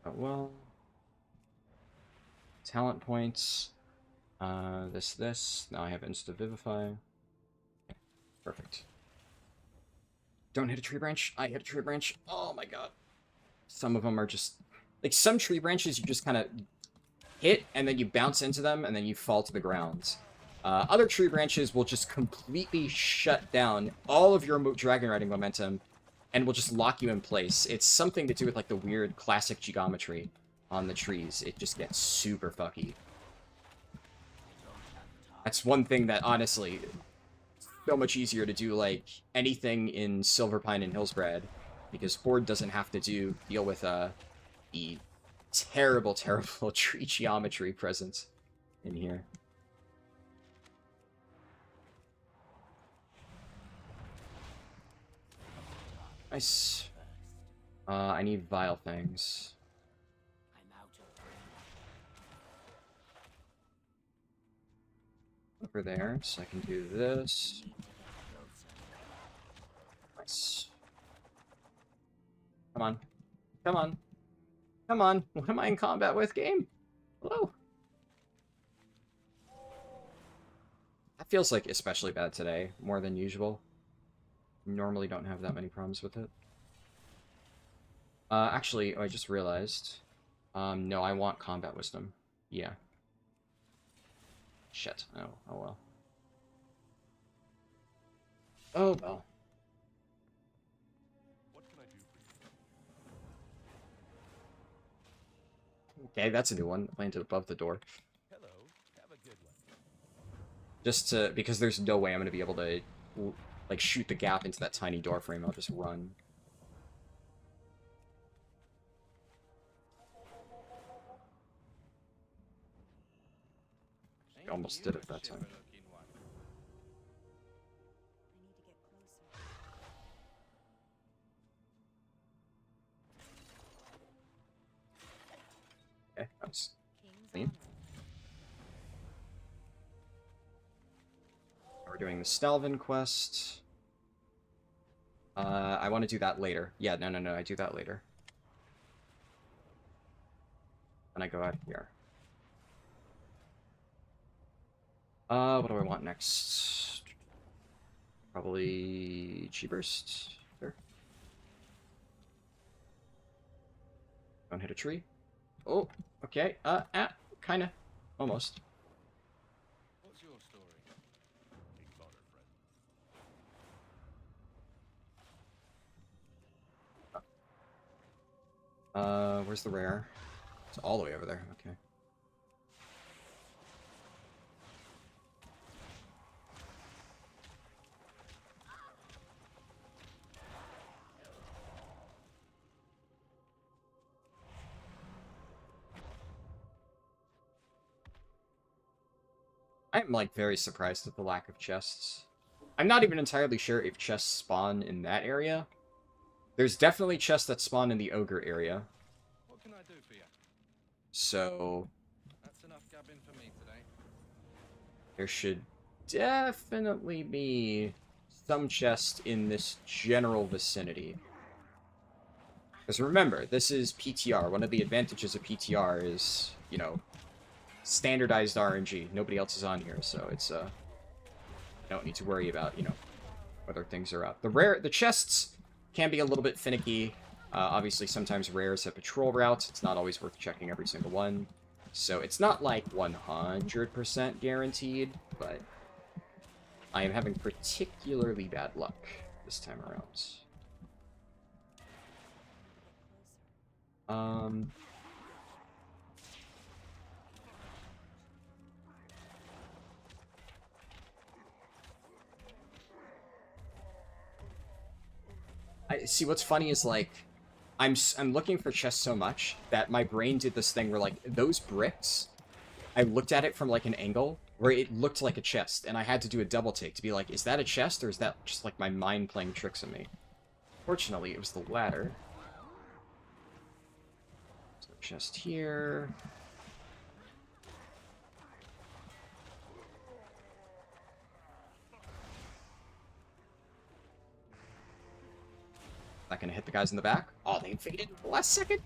Oh, well... Talent points. This. Now I have Insta Vivify. Okay, perfect. Don't hit a tree branch. I hit a tree branch. Oh my god. Some of them are just... Like, some tree branches you just kind of hit, and then you bounce into them, and then you fall to the ground. Other tree branches will just completely shut down all of your dragon riding momentum, and will just lock you in place. It's something to do with, like, the weird classic geometry on the trees. It just gets super fucky. That's one thing that, honestly, so much easier to do, like, anything in Silverpine and Hillsbrad, because Horde doesn't have to deal with, the terrible, terrible tree geometry present in here. Nice. I need Vile Things. Over there, so I can do this. Nice. Come on. Come on. Come on. What am I in combat with, game? Hello? That feels like especially bad today, more than usual. Normally don't have that many problems with it. Actually, I just realized. No, I want combat wisdom. Yeah. Shit. Oh well. Oh well. What can I do for you? Okay, that's a new one. Landed above the door. Hello. Have a good one. Just to, because there's no way I'm gonna be able to, like, shoot the gap into that tiny door frame. I'll just run. Almost did it that time. Nice. King's Clean. honor. We're doing the Stelvin quest. I want to do that later. Yeah, no, I do that later. And I go out here. What do I want next? Probably G-Burst. Sure. Don't hit a tree. Oh, okay. Kinda. Almost. What's your story? King's honor, friend. Where's the rare? It's all the way over there. Okay. I'm, like, very surprised at the lack of chests. I'm not even entirely sure if chests spawn in that area. There's definitely chests that spawn in the ogre area. What can I do for you? So That's enough gabbing for me today. there should definitely be some chest in this general vicinity. Because remember, this is PTR. One of the advantages of PTR is, you know, standardized RNG. Nobody else is on here, so it's, you don't need to worry about, you know, whether things are up. The chests can be a little bit finicky. Obviously, sometimes rares have patrol routes. It's not always worth checking every single one. So it's not like 100% guaranteed, but I am having particularly bad luck this time around. I see. What's funny is, like, I'm looking for chests so much that my brain did this thing where, like, those bricks, I looked at it from, like, an angle where it looked like a chest, and I had to do a double take to be like, is that a chest, or is that just, like, my mind playing tricks on me? Fortunately, it was the latter. So, chest here. Not gonna hit the guys in the back. Oh, they invaded at the last second.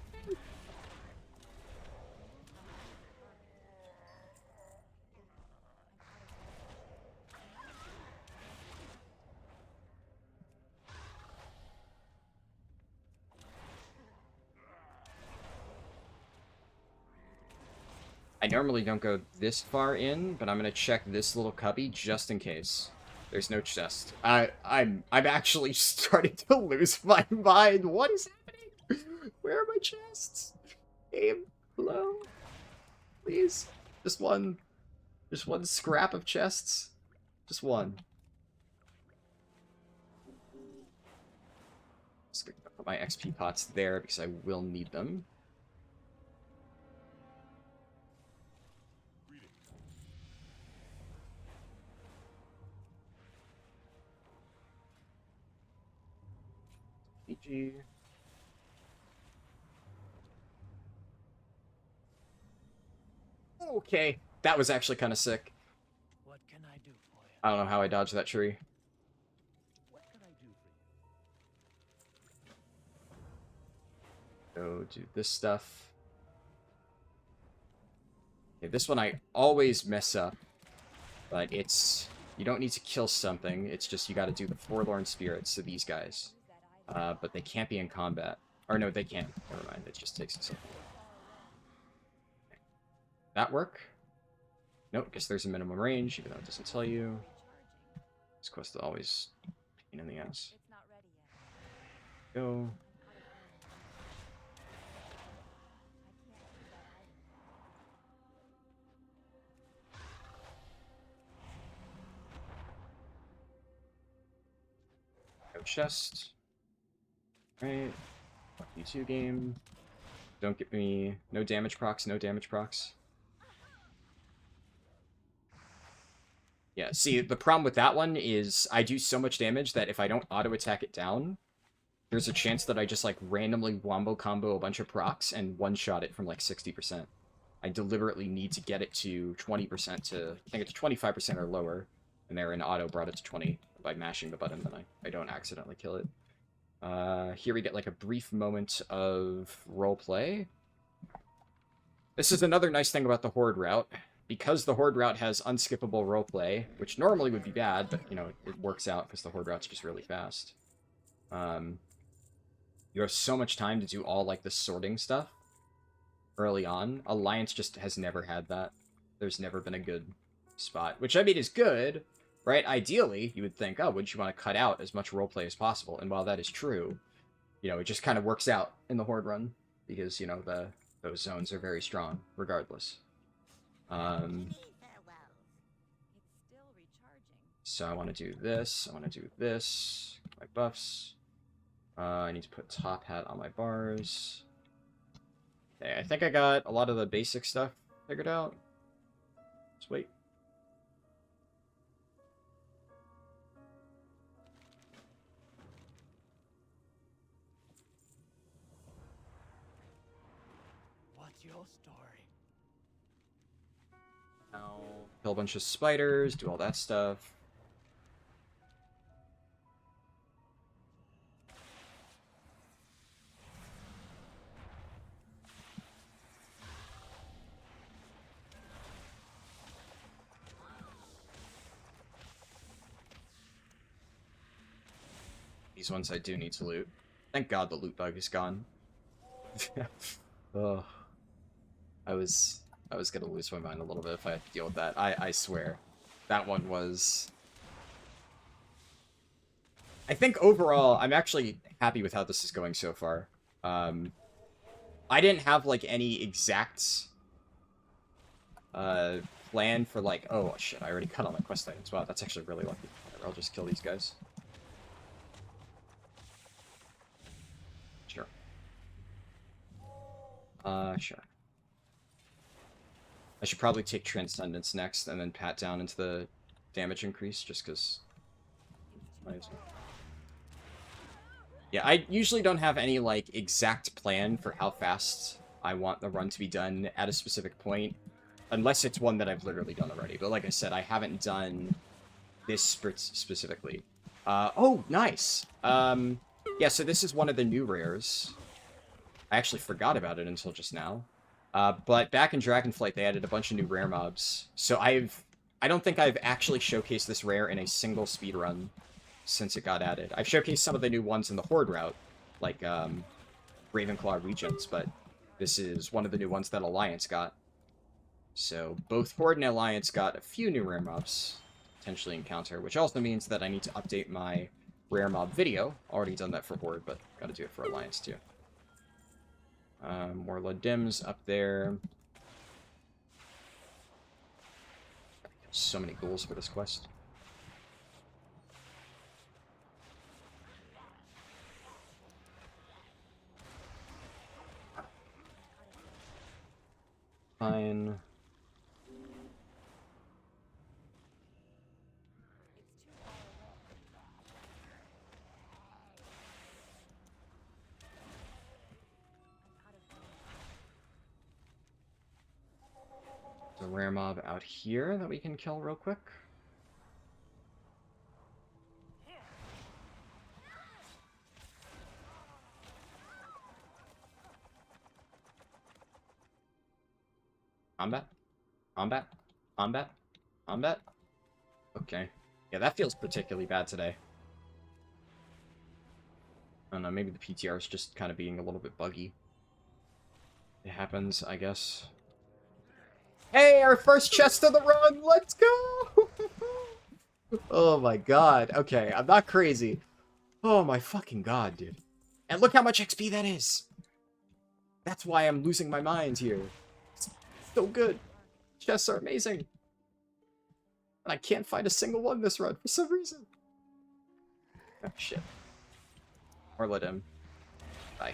I normally don't go this far in, but I'm gonna check this little cubby just in case. There's no chest. I'm actually starting to lose my mind. What is happening? Where are my chests? Game, hello? Please? Just one scrap of chests? Just one. Just gonna put my XP pots there because I will need them. GG. Okay, that was actually kind of sick. What can I do for you? I don't know how I dodged that tree. What can I do for you? Go do this stuff. Okay, this one I always mess up, but it's... You don't need to kill something, it's just you gotta do the Forlorn Spirits to these guys. But they can't be in combat. Or no, they can't. Never mind, it just takes a second. That work? Nope, guess there's a minimum range, even though it doesn't tell you. This quest is always a pain in the ass. It's not ready yet. Go. Go chest. Right. Fuck you two, game. Don't get me... No damage procs, no damage procs. Yeah, see, the problem with that one is I do so much damage that if I don't auto-attack it down, there's a chance that I just, like, randomly wombo combo a bunch of procs and one-shot it from, like, 60%. I deliberately need to get it to 20% to, I think it's 25% or lower, and there in auto brought it to 20 by mashing the button, then I don't accidentally kill it. Here we get like a brief moment of roleplay. This is another nice thing about the Horde route. Because the Horde route has unskippable roleplay, which normally would be bad, but, you know, it works out because the Horde route's just really fast. You have so much time to do all, like, the sorting stuff early on. Alliance just has never had that. There's never been a good spot, which, I mean, is good, right? Ideally, you would think, oh, wouldn't you want to cut out as much roleplay as possible? And while that is true, you know, it just kind of works out in the Horde run because, you know, those zones are very strong regardless. So I want to do this. I want to do this. My buffs. I need to put top hat on my bars. Okay, I think I got a lot of the basic stuff figured out. Just wait. What's your story? Now, kill a bunch of spiders, do all that stuff. These ones I do need to loot. Thank God the loot bug is gone. Oh, I was gonna lose my mind a little bit if I had to deal with that. I swear. That one was... I think overall, I'm actually happy with how this is going so far. I didn't have, like, any exact plan for, like... Oh, shit, I already cut all my quest items. Wow, that's actually really lucky. I'll just kill these guys. Sure. Sure. I should probably take Transcendence next, and then pat down into the damage increase, just because... Yeah, I usually don't have any, like, exact plan for how fast I want the run to be done at a specific point, unless it's one that I've literally done already. But like I said, I haven't done this specifically. Oh, nice! Yeah, so this is one of the new rares. I actually forgot about it until just now. But back in Dragonflight, they added a bunch of new rare mobs. So I don't think I've actually showcased this rare in a single speedrun since it got added. I've showcased some of the new ones in the Horde route, like Ravenclaw Regents, but this is one of the new ones that Alliance got. So both Horde and Alliance got a few new rare mobs to potentially encounter, which also means that I need to update my rare mob video. Already done that for Horde, but gotta do it for Alliance too. More Ladims up there. So many ghouls for this quest. Fine. There's a rare mob out here that we can kill real quick. Combat? Combat? Combat? Combat? Okay. Yeah, that feels particularly bad today. I don't know, maybe the PTR is just kind of being a little bit buggy. It happens, I guess. Hey, our first chest of the run! Let's go! Oh my god. Okay, I'm not crazy. Oh my fucking god, dude. And look how much XP that is! That's why I'm losing my mind here. It's so good. Chests are amazing. And I can't find a single one this run for some reason. Oh, shit. Or let him. Bye.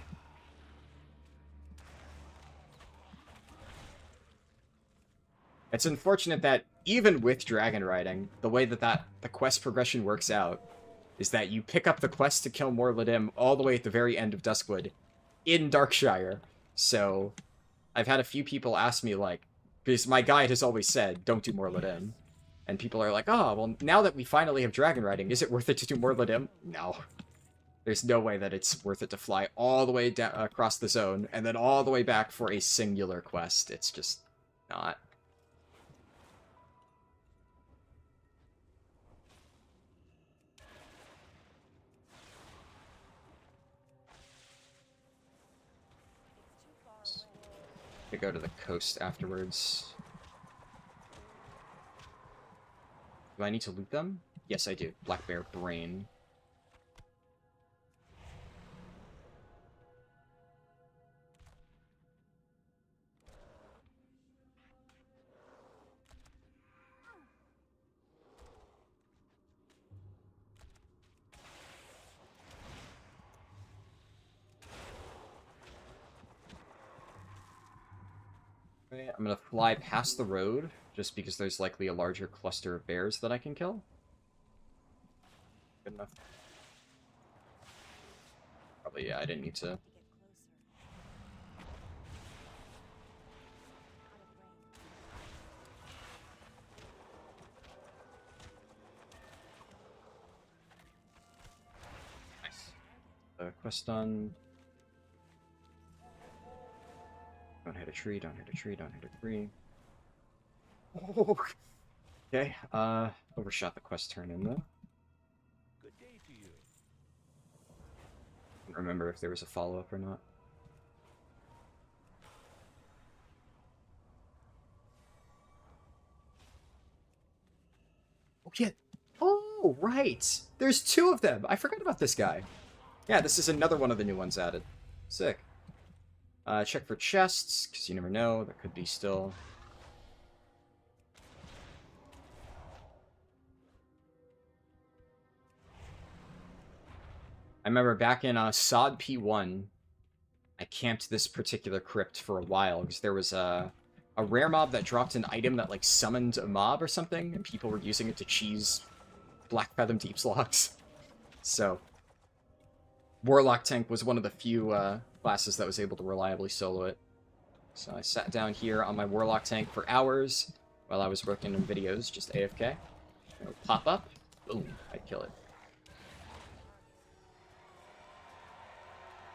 It's unfortunate that even with dragon riding, the way that the quest progression works out is that you pick up the quest to kill Morladim all the way at the very end of Duskwood in Darkshire. So I've had a few people ask me, like, Because my guide has always said, don't do more Ladim. And people are like, oh, well, now that we finally have dragon riding, is it worth it to do more Ladim? No. There's no way that it's worth it to fly all the way down across the zone and then all the way back for a singular quest. It's just not. To go to the coast afterwards. Do I need to loot them? Yes, I do. Black Bear Brain. Okay, I'm gonna fly past the road, just because there's likely a larger cluster of bears that I can kill. Good enough. Probably, yeah, I didn't need to. Nice. Quest done. Don't hit a tree, don't hit a tree, don't hit a tree. Oh. Okay, overshot the quest turn in though. Good day to you. Don't remember if there was a follow-up or not. Oh, yeah. Oh, right! There's two of them! I forgot about this guy. Yeah, this is another one of the new ones added. Sick. Check for chests, because you never know. There could be still. I remember back in SOD P1, I camped this particular crypt for a while, because there was a rare mob that dropped an item that, like, summoned a mob or something, and people were using it to cheese Black Fathom Deep Slugs. So, Warlock Tank was one of the few classes that was able to reliably solo it. So I sat down here on my Warlock Tank for hours while I was working on videos, just AFK. It'll pop up, boom, I'd kill it.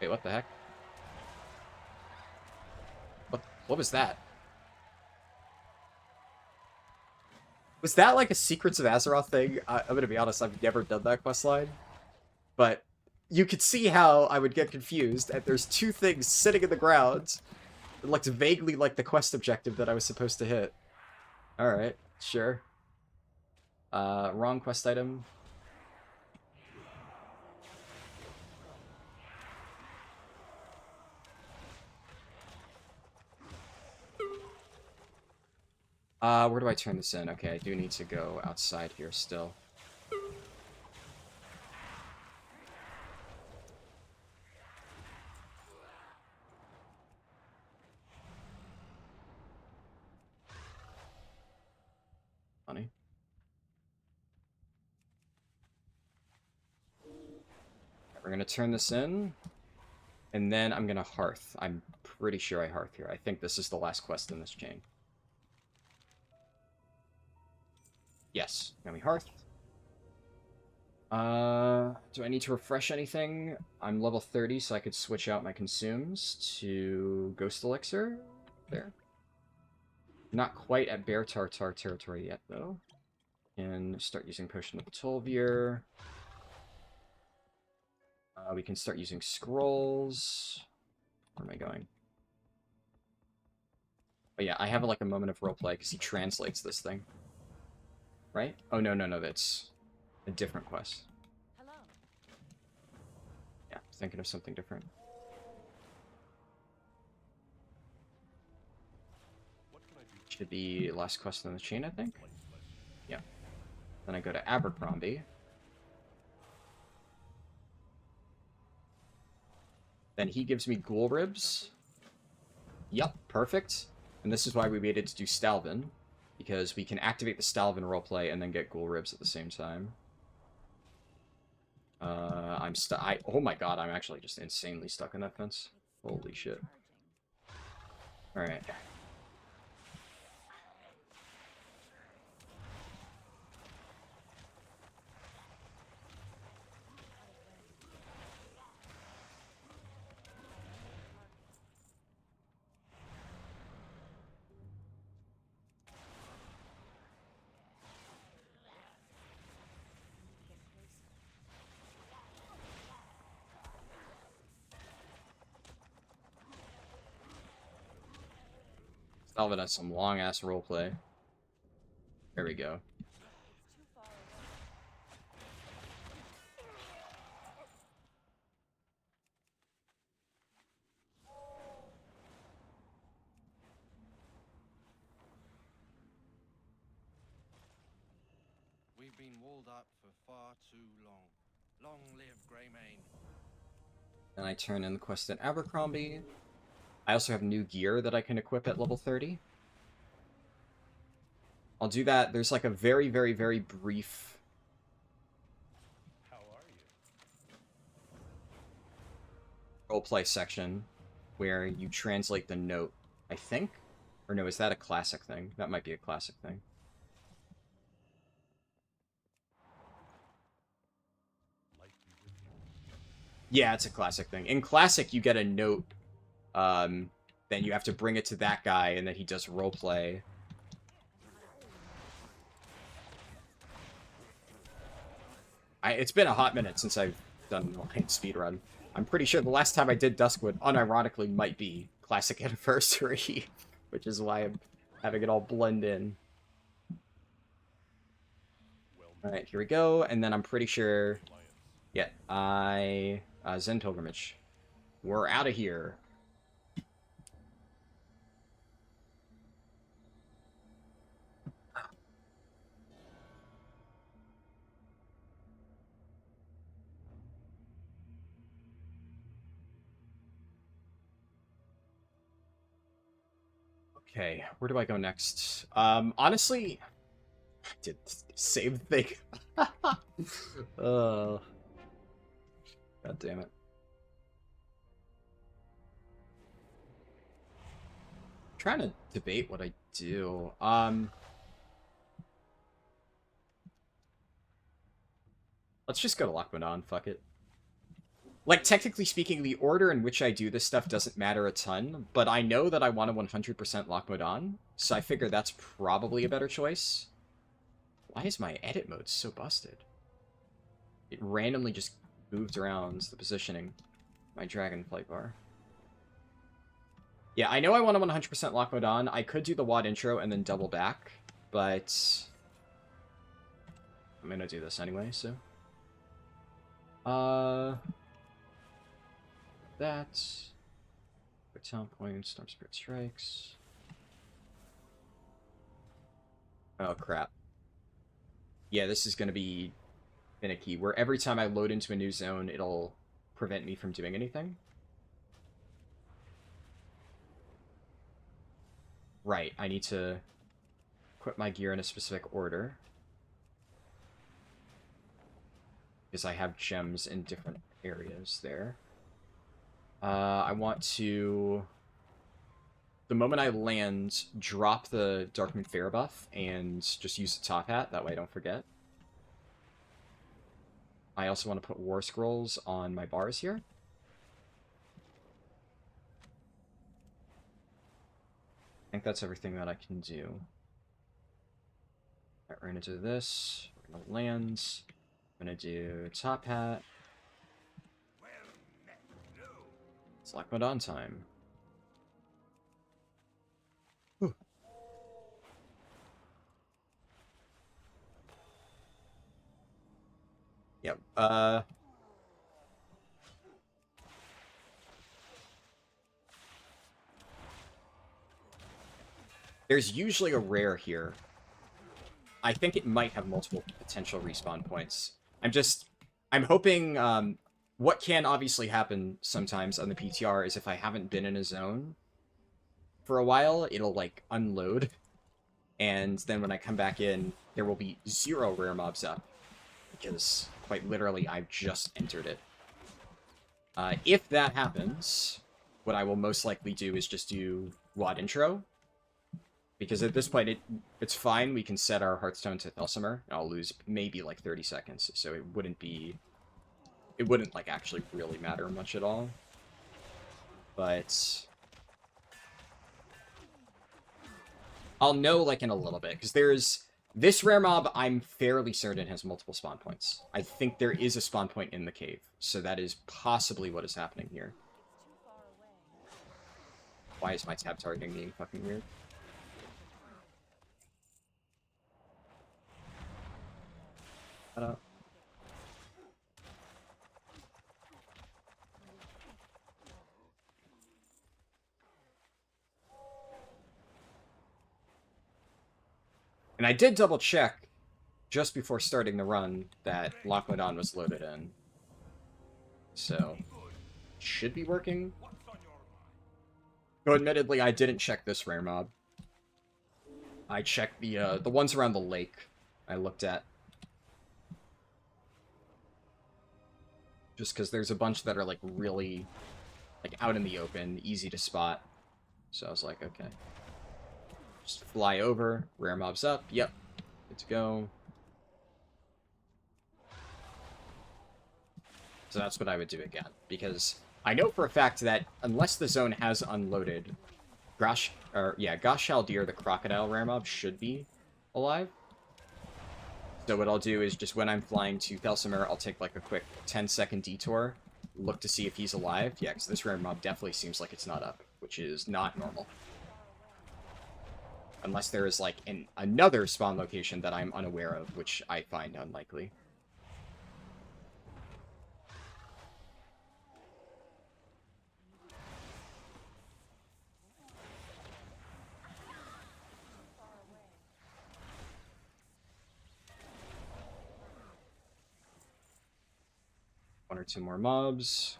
Wait, what the heck? What was that? Was that like a Secrets of Azeroth thing? I'm gonna be honest, I've never done that questline. But you could see how I would get confused, and there's two things sitting in the ground. It looked vaguely like the quest objective that I was supposed to hit. Alright, sure. Wrong quest item. Where do I turn this in? Okay, I do need to go outside here still. Funny. We're gonna turn this in, and then I'm gonna hearth. I'm pretty sure I hearth here. I think this is the last quest in this chain. Yes, now we hearth. Do I need to refresh anything? I'm level 30, so I could switch out my consumes to Ghost Elixir. There. Not quite at Bear Tartar territory yet, though. And start using Potion of Tolvir. We can start using scrolls. Where am I going? Oh yeah, I have like a moment of roleplay because he translates this thing. Right? Oh no, that's a different quest. Hello. Yeah, thinking of something different. Should be last quest in the chain, I think. Yeah. Then I go to Abercrombie. Then he gives me ghoul ribs. Yup, perfect. And this is why we waited to do Stalvin, because we can activate the Stalvin roleplay and then get ghoul ribs at the same time. Oh my god, I'm actually just insanely stuck in that fence. Holy shit. Alright. Salvin has some long-ass roleplay. There we go. Too far away. We've been walled up for far too long. Long live Greymane. And I turn in the quest at Abercrombie. I also have new gear that I can equip at level 30. I'll do that. There's like a very, very, very brief... How are you? roleplay section where you translate the note, I think? Or no, is that a classic thing? That might be a classic thing. Light be with you. Yeah, it's a classic thing. In classic, you get a note, then you have to bring it to that guy, and then he does roleplay. It's been a hot minute since I've done an Alliance speedrun. I'm pretty sure the last time I did Duskwood, unironically, might be Classic Anniversary, which is why I'm having it all blend in. Alright, here we go, and then I'm pretty sure... Yeah, Zen Pilgrimage. We're out of here. Okay, where do I go next? Honestly, I did save the thing. God damn it. I'm trying to debate what I do. Let's just go to Lockmadon, fuck it. Like, technically speaking, the order in which I do this stuff doesn't matter a ton, but I know that I want to 100% Lockmadon, so I figure that's probably a better choice. Why is my edit mode so busted? It randomly just moved around the positioning. My Dragonflight bar. Yeah, I know I want to 100% Lockmadon. I could do the WAD intro and then double back, but... I'm gonna do this anyway, so... That. Town Point, Storm Spirit Strikes. Oh, crap. Yeah, this is going to be finicky, where every time I load into a new zone, it'll prevent me from doing anything. Right, I need to equip my gear in a specific order. Because I have gems in different areas there. I want to, the moment I land, drop the Darkmoon Fair buff and just use the top hat, that way I don't forget. I also want to put War Scrolls on my bars here. I think that's everything that I can do. Alright, we're gonna do this, we're gonna land, I'm gonna do top hat. It's Lockmadon time. Whew. Yep, there's usually a rare here. I think it might have multiple potential respawn points. I'm hoping, what can obviously happen sometimes on the PTR is if I haven't been in a zone for a while, it'll, like, unload. And then when I come back in, there will be 0 rare mobs up. Because, quite literally, I've just entered it. If that happens, what I will most likely do is just do WAD intro. Because at this point, it's fine. We can set our Hearthstone to Thelsimer. I'll lose maybe, like, 30 seconds. So it wouldn't be... It wouldn't, like, actually really matter much at all. But... I'll know, like, in a little bit. Because there's... This rare mob, I'm fairly certain, has multiple spawn points. I think there is a spawn point in the cave. So that is possibly what is happening here. It's too far away. Why is my tab targeting being fucking weird? And I did double check just before starting the run that Lockmodon was loaded in. So, should be working. Though admittedly, I didn't check this rare mob. I checked the ones around the lake I looked at. Just because there's a bunch that are, like, really, like, out in the open, easy to spot. So I was like, okay. Just fly over, rare mobs up, yep, good to go. So that's what I would do again, because I know for a fact that unless the zone has unloaded, Gosh Haldir, the crocodile rare mob, should be alive. So what I'll do is just when I'm flying to Thelsamir, I'll take like a quick 10-second detour, look to see if he's alive. Yeah, because this rare mob definitely seems like it's not up, which is not normal. Unless there is like another spawn location that I'm unaware of, which I find unlikely. One or two more mobs.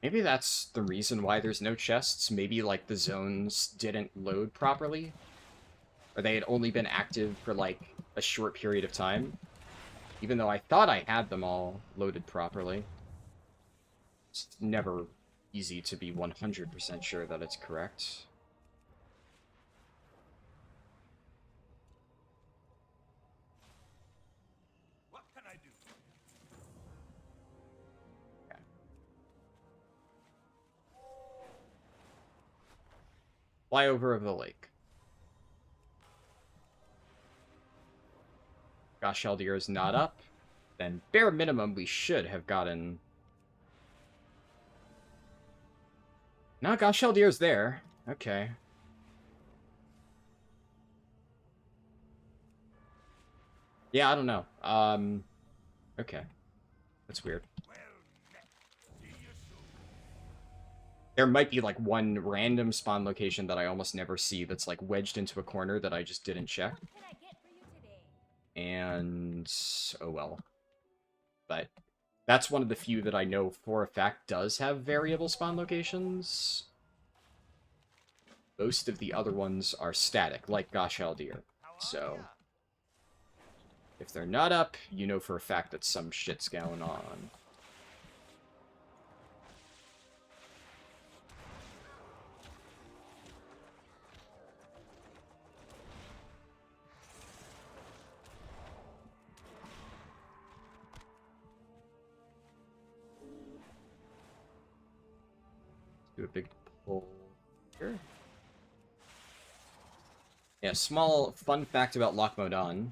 Maybe that's the reason why there's no chests. Maybe, like, the zones didn't load properly. Or they had only been active for, like, a short period of time. Even though I thought I had them all loaded properly. It's never easy to be 100% sure that it's correct. What can I do? Flyover of the lake. Gosh, Haldir is not up. Then, bare minimum, we should have gotten... No, Gosh Haldir's there. Okay. Yeah, I don't know. Okay. That's weird. There might be, like, one random spawn location that I almost never see that's, like, wedged into a corner that I just didn't check. And... oh well. But that's one of the few that I know for a fact does have variable spawn locations. Most of the other ones are static, like Gosh Haldir. So, if they're not up, you know for a fact that some shit's going on. Do a big pull here. Yeah, small fun fact about Lockmodon.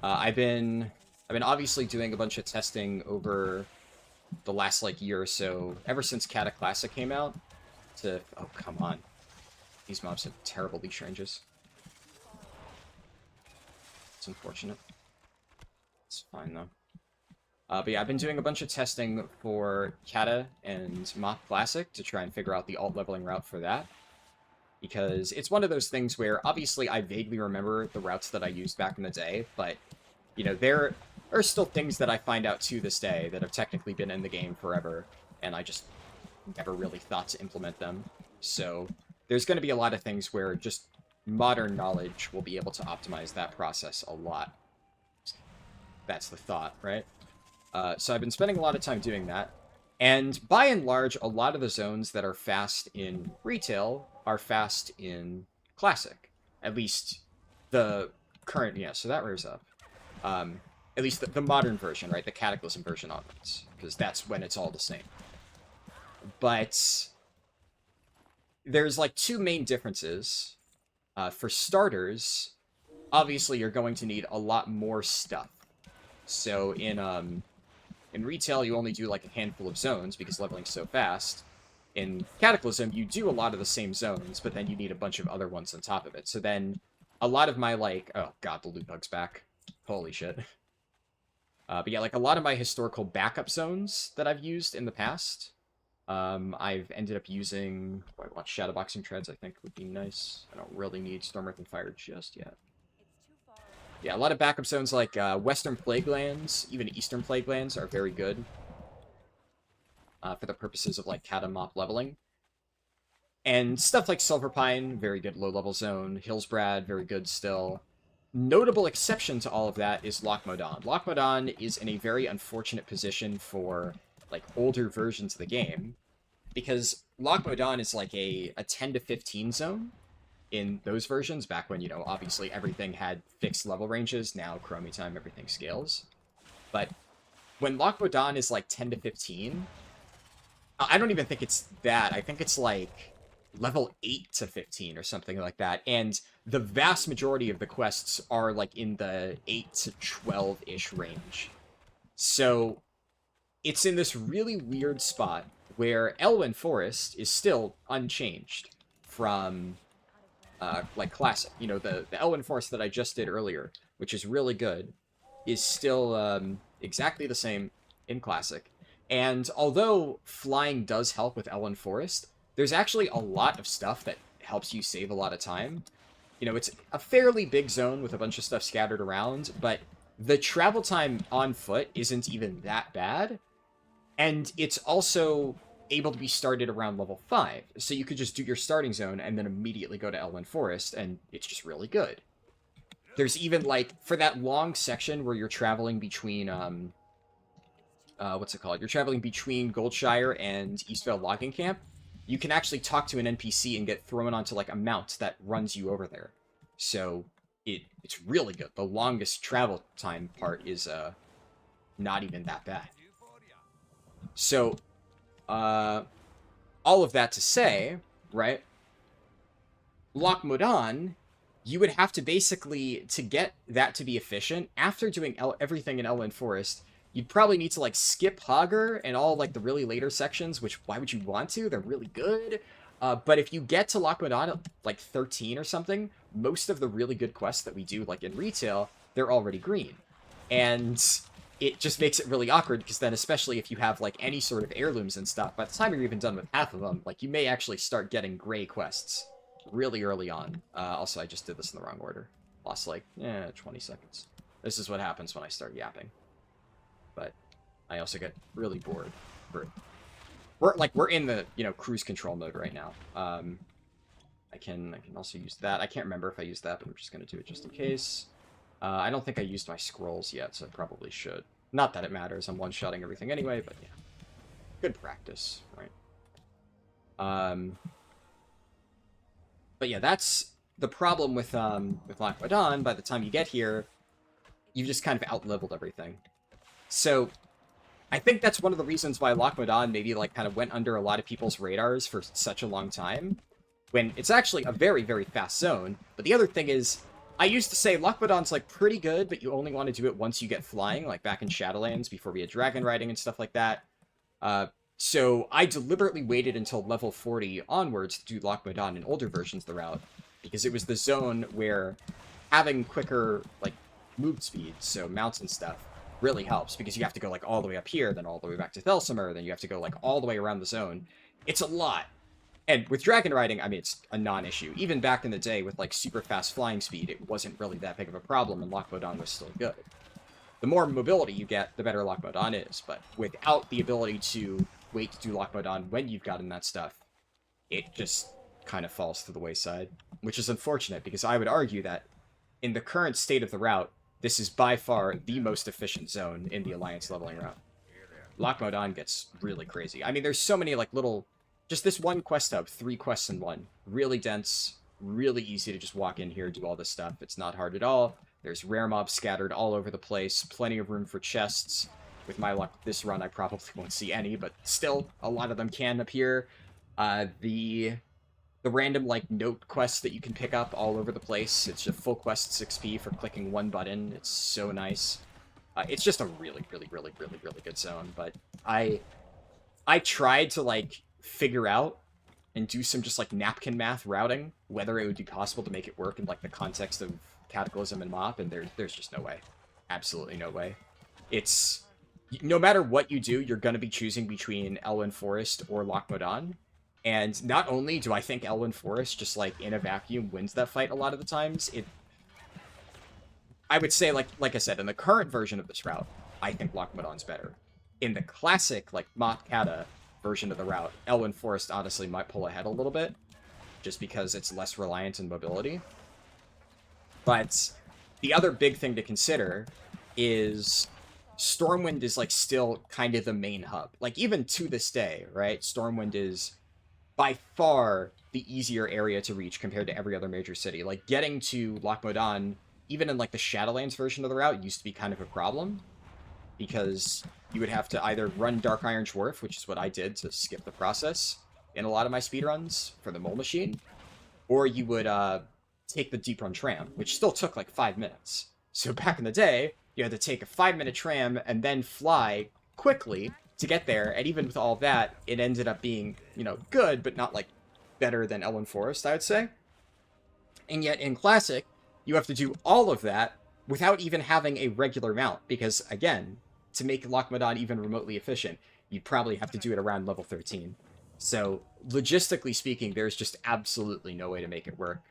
I've been obviously doing a bunch of testing over the last like year or so, ever since Cataclassic came out. Oh come on, these mobs have terrible leash ranges. It's unfortunate. It's fine though. But yeah, I've been doing a bunch of testing for Kata and Mach Classic to try and figure out the alt leveling route for that. Because it's one of those things where, obviously, I vaguely remember the routes that I used back in the day, but, you know, there are still things that I find out to this day that have technically been in the game forever, and I just never really thought to implement them. So, there's going to be a lot of things where just modern knowledge will be able to optimize that process a lot. That's the thought, right? So I've been spending a lot of time doing that. And by and large, a lot of the zones that are fast in retail are fast in classic. At least the current, yeah, so that rears up. At least the modern version, right? The Cataclysm version onwards. Because that's when it's all the same. But there's like two main differences. For starters, obviously you're going to need a lot more stuff. So in retail, you only do like a handful of zones because leveling's so fast. In Cataclysm, you do a lot of the same zones, but then you need a bunch of other ones on top of it. So then, a lot of my, like... oh god, the loot bug's back. Holy shit. But yeah, like a lot of my historical backup zones that I've used in the past, I've ended up using... I want Shadowboxing Treads, I think would be nice. I don't really need Stormwrath and Fire just yet. Yeah, a lot of backup zones like Western Plaguelands, even Eastern Plaguelands are very good for the purposes of like cat and mop leveling. And stuff like Silverpine, very good low-level zone. Hillsbrad, very good still. Notable exception to all of that is Loch Modan. Loch Modan is in a very unfortunate position for like older versions of the game, because Loch Modan is like a 10 to 15 zone in those versions, back when, you know, obviously everything had fixed level ranges. Now, Chromie time, everything scales. But when Loch Modan is like 10 to 15, I don't even think it's that. I think it's like level 8 to 15 or something like that. And the vast majority of the quests are like in the 8 to 12-ish range. So it's in this really weird spot where Elwyn Forest is still unchanged from like classic. You know, the Elwyn Forest that I just did earlier, which is really good, is still exactly the same in classic. And although flying does help with Elwyn Forest, there's actually a lot of stuff that helps you save a lot of time. You know, it's a fairly big zone with a bunch of stuff scattered around, but the travel time on foot isn't even that bad. And it's also able to be started around level 5. So you could just do your starting zone and then immediately go to Elwyn Forest, and it's just really good. There's even, like, for that long section where you're traveling between, what's it called? You're traveling between Goldshire and Eastvale Logging Camp. You can actually talk to an NPC and get thrown onto, like, a mount that runs you over there. So it's really good. The longest travel time part is not even that bad. So, all of that to say, right, Loch Modan, you would have to basically, to get that to be efficient, after doing everything in Elwyn Forest, you'd probably need to, like, skip Hogger and all, like, the really later sections, which, why would you want to? They're really good. But if you get to Loch Modan at, like, 13 or something, most of the really good quests that we do, like, in retail, they're already green. And it just makes it really awkward, because then, especially if you have, like, any sort of heirlooms and stuff, by the time you're even done with half of them, like, you may actually start getting gray quests really early on. Also, I just did this in the wrong order. Lost, like, 20 seconds. This is what happens when I start yapping. But I also get really bored. We're in the, you know, cruise control mode right now. I can also use that. I can't remember if I used that, but I'm just going to do it just in case. I don't think I used my scrolls yet, so I probably should. Not that it matters. I'm one-shotting everything anyway, but yeah. Good practice, right? But yeah, that's the problem with Loch Modan. By the time you get here, you've just kind of out-leveled everything. So I think that's one of the reasons why Loch Modan maybe, like, kind of went under a lot of people's radars for such a long time, when it's actually a very, very fast zone. But the other thing is, I used to say Loch Modan's, like, pretty good, but you only want to do it once you get flying, like back in Shadowlands before we had dragon riding and stuff like that. So I deliberately waited until level 40 onwards to do Loch Modan in older versions of the route, because it was the zone where having quicker, like, move speed, so mounts and stuff, really helps, because you have to go, like, all the way up here, then all the way back to Thelsimer, then you have to go, like, all the way around the zone. It's a lot. And with dragon riding, I mean, it's a non-issue. Even back in the day with, like, super fast flying speed, it wasn't really that big of a problem, and Loch Modan was still good. The more mobility you get, the better Loch Modan is, but without the ability to wait to do Loch Modan when you've gotten that stuff, it just kind of falls to the wayside, which is unfortunate, because I would argue that in the current state of the route, this is by far the most efficient zone in the Alliance leveling route. Loch Modan gets really crazy. I mean, there's so many, like, little... Just this one quest hub, 3 quests in one. Really dense, really easy to just walk in here, do all this stuff. It's not hard at all. There's rare mobs scattered all over the place. Plenty of room for chests. With my luck this run, I probably won't see any, but still, a lot of them can appear. The random, like, note quests that you can pick up all over the place. It's just full quests XP for clicking one button. It's so nice. It's just a really, really, really, really, really good zone, but I tried to, like, figure out and do some just, like, napkin math routing, whether it would be possible to make it work in, like, the context of Cataclysm and Mop, and there's just no way. Absolutely no way. it's no matter what you do, you're going to be choosing between Elwyn Forest or Loch Modan. And not only do I think Elwyn Forest, just like in a vacuum, wins that fight a lot of the times, I would say, like I said, in the current version of this route, I think Loch Modan's better. In the classic, like, Mott Kata version of the route, Elwyn Forest honestly might pull ahead a little bit, just because it's less reliant on mobility. But the other big thing to consider is Stormwind is, like, still kind of the main hub. Like, even to this day, right, Stormwind is by far the easier area to reach compared to every other major city. Like, getting to Loch Modan, even in, like, the Shadowlands version of the route, used to be kind of a problem, because you would have to either run Dark Iron Dwarf, which is what I did to skip the process in a lot of my speedruns for the Mole Machine, or you would take the Deep Run Tram, which still took like 5 minutes. So back in the day, you had to take a 5-minute tram and then fly quickly to get there, and even with all that, it ended up being, you know, good, but not like better than Elwyn Forest, I would say. And yet in Classic, you have to do all of that without even having a regular mount, because again, to make Loch Modan even remotely efficient, you'd probably have to do it around level 13. So, logistically speaking, there's just absolutely no way to make it work.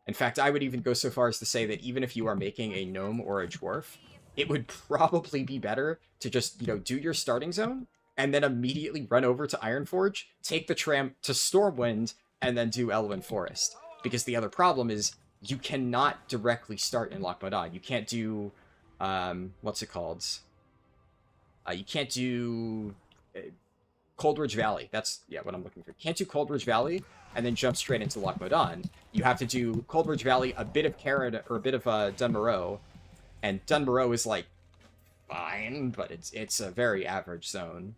In fact, I would even go so far as to say that even if you are making a gnome or a dwarf, it would probably be better to just, you know, do your starting zone, and then immediately run over to Ironforge, take the tram to Stormwind, and then do Elwyn Forest. Because the other problem is, you cannot directly start in Loch Modan. You can't do, what's it called? You can't do Coldridge Valley. That's, yeah, what I'm looking for. Can't do Coldridge Valley and then jump straight into Loch Modan. You have to do Coldridge Valley, a bit of Carrot, or a bit of Dunmoreau. And Dunmoreau is, like, fine, but it's a very average zone.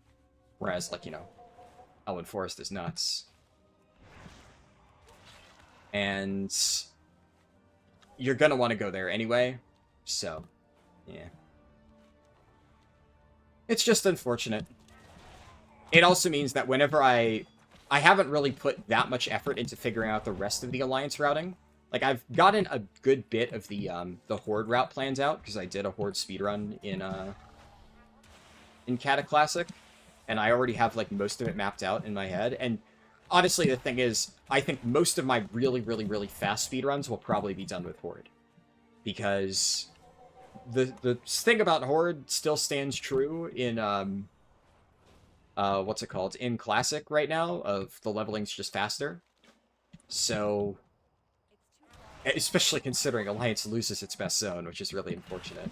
Whereas, like, you know, Elwyn Forest is nuts. And you're gonna want to go there anyway, so, yeah. It's just unfortunate. It also means that whenever I haven't really put that much effort into figuring out the rest of the Alliance routing. Like, I've gotten a good bit of the Horde route planned out, because I did a Horde speedrun in Cata Classic, and I already have, like, most of it mapped out in my head, and honestly, the thing is, I think most of my really, really, really fast speedruns will probably be done with Horde. Because the thing about Horde still stands true in, what's it called? In Classic right now, of the leveling's just faster. So, especially considering Alliance loses its best zone, which is really unfortunate.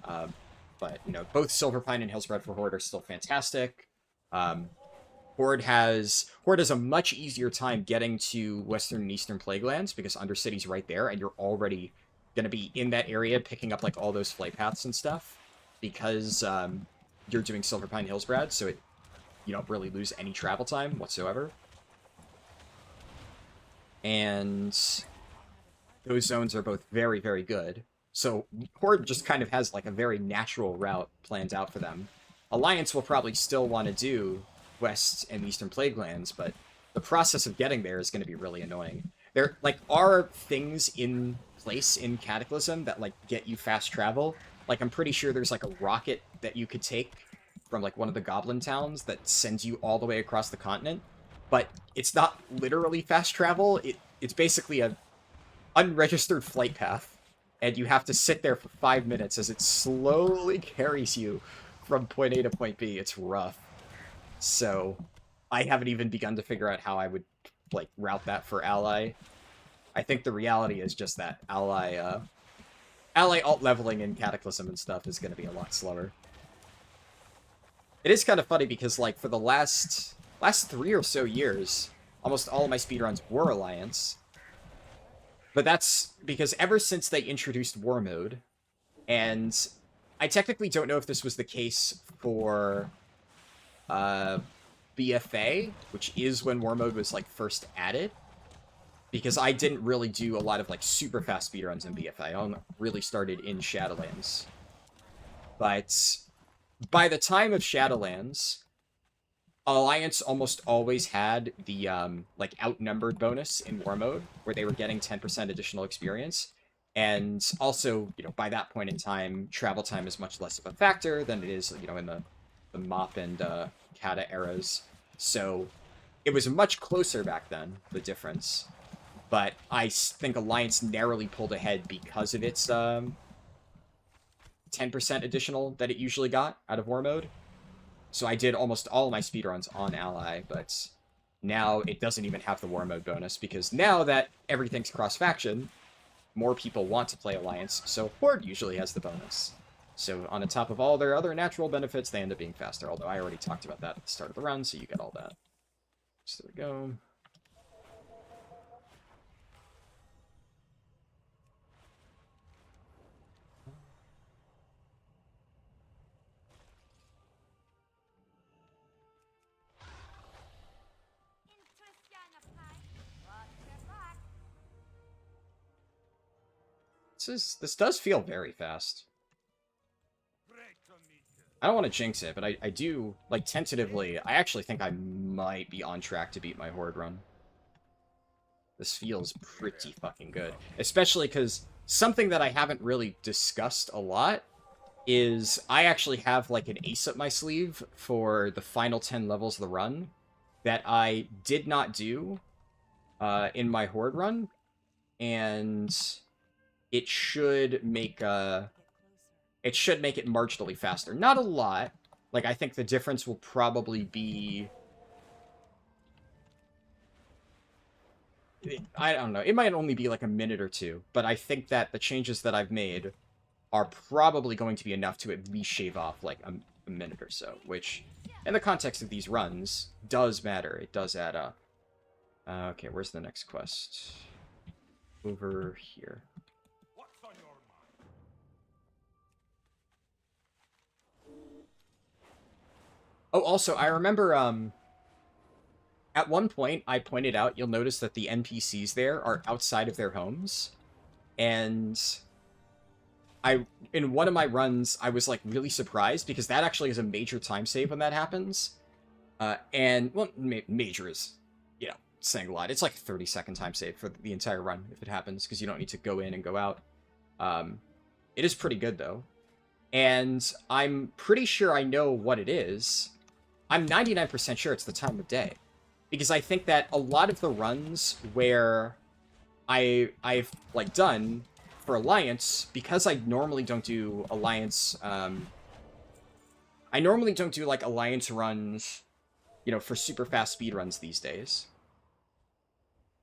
But, you know, both Silverpine and Hillspread for Horde are still fantastic. Horde has a much easier time getting to Western and Eastern Plaguelands, because Undercity's right there, and you're already going to be in that area picking up, like, all those flight paths and stuff, because you're doing Silverpine Hillsbrad, so you don't really lose any travel time whatsoever. And those zones are both very, very good. So Horde just kind of has, like, a very natural route planned out for them. Alliance will probably still want to do West and Eastern Plaguelands, but the process of getting there is going to be really annoying. There, like, are things in place in Cataclysm that, like, get you fast travel. Like, I'm pretty sure there's, like, a rocket that you could take from, like, one of the goblin towns that sends you all the way across the continent. But it's not literally fast travel. It's basically a unregistered flight path, and you have to sit there for 5 minutes as it slowly carries you from point A to point B. It's rough. So, I haven't even begun to figure out how I would, like, route that for Ally. I think the reality is just that Ally alt leveling in Cataclysm and stuff is going to be a lot slower. It is kind of funny because, like, for the last 3 or so years, almost all of my speedruns were Alliance. But that's because ever since they introduced War Mode, and I technically don't know if this was the case for BFA, which is when War Mode was, like, first added, because I didn't really do a lot of, like, super fast speedruns in BFA. I only really started in Shadowlands. But by the time of Shadowlands, Alliance almost always had the, like, outnumbered bonus in War Mode, where they were getting 10% additional experience. And also, by that point in time, travel time is much less of a factor than it is, in the MOP and Kata eras. So it was much closer back then, the difference. But I think Alliance narrowly pulled ahead because of its 10% additional that it usually got out of War Mode. So I did almost all my speedruns on Ally, but now it doesn't even have the War Mode bonus, because now that everything's cross-faction, more people want to play Alliance, so Horde usually has the bonus. So on the top of all their other natural benefits, they end up being faster, although I already talked about that at the start of the run, so you get all that. So there we go. This does feel very fast. I don't want to jinx it, but I do, like, tentatively, I actually think I might be on track to beat my Horde run. This feels pretty fucking good. Especially because something that I haven't really discussed a lot is I actually have, like, an ace up my sleeve for the final 10 levels of the run that I did not do in my Horde run, and it should make it marginally faster. Not a lot. Like, I think the difference will probably be... I don't know. It might only be like a minute or two, but I think that the changes that I've made are probably going to be enough to at least shave off, like, a minute or so, which, in the context of these runs, does matter. It does add up. Okay, where's the next quest? Over here. Oh, also, I remember, at one point, I pointed out, you'll notice that the NPCs there are outside of their homes, and in one of my runs, I was, like, really surprised, because that actually is a major time save when that happens, and, well, major is, saying a lot. It's like a 30-second time save for the entire run, if it happens, because you don't need to go in and go out. It is pretty good, though, and I'm pretty sure I know what it is. I'm 99% sure it's the time of day. Because I think that a lot of the runs where I've, like, done for Alliance, because I normally don't do Alliance, I normally don't do, like, Alliance runs, for super fast speedruns these days.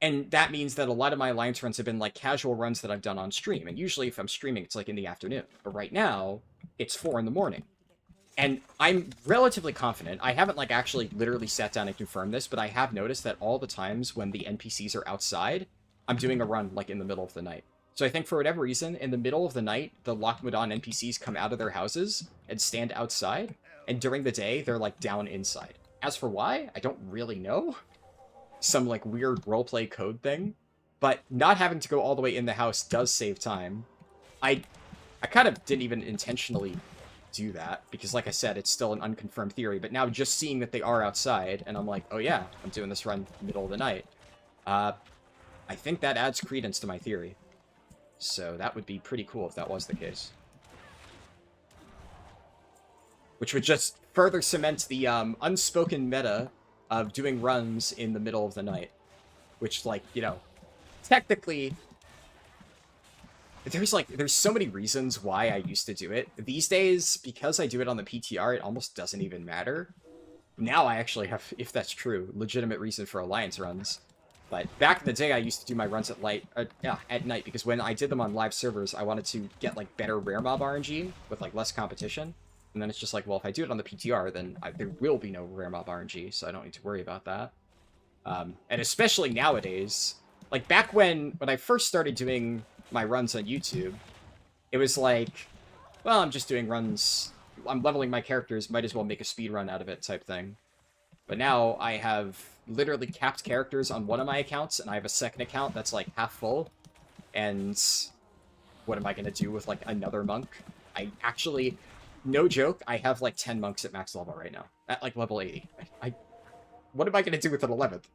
And that means that a lot of my Alliance runs have been, like, casual runs that I've done on stream. And usually if I'm streaming, it's, like, in the afternoon. But right now, it's 4 in the morning. And I'm relatively confident, I haven't, like, actually literally sat down and confirmed this, but I have noticed that all the times when the NPCs are outside, I'm doing a run, like, in the middle of the night. So I think for whatever reason, in the middle of the night, the Lockmadon NPCs come out of their houses and stand outside, and during the day, they're, like, down inside. As for why, I don't really know. Some, like, weird roleplay code thing. But not having to go all the way in the house does save time. I kind of didn't even intentionally do that, because like I said, it's still an unconfirmed theory, but now just seeing that they are outside, and I'm like, oh yeah, I'm doing this run middle of the night, I think that adds credence to my theory. So that would be pretty cool if that was the case. Which would just further cement the unspoken meta of doing runs in the middle of the night. Which, like, technically... There's so many reasons why I used to do it. These days, because I do it on the PTR, it almost doesn't even matter. Now I actually have, if that's true, legitimate reason for Alliance runs. But back in the day, I used to do my runs at night, because when I did them on live servers, I wanted to get, like, better rare mob RNG with, like, less competition. And then it's just like, well, if I do it on the PTR, then there will be no rare mob RNG, so I don't need to worry about that. And especially nowadays, like, back when I first started doing my runs on YouTube, it was like, well, I'm just doing runs, I'm leveling my characters, might as well make a speed run out of it type thing. But now I have literally capped characters on one of my accounts, and I have a second account that's, like, half full. And what am I going to do with, like, another monk? I actually, no joke, I have, like, 10 monks at max level right now. At, like, level 80. What am I going to do with an 11th?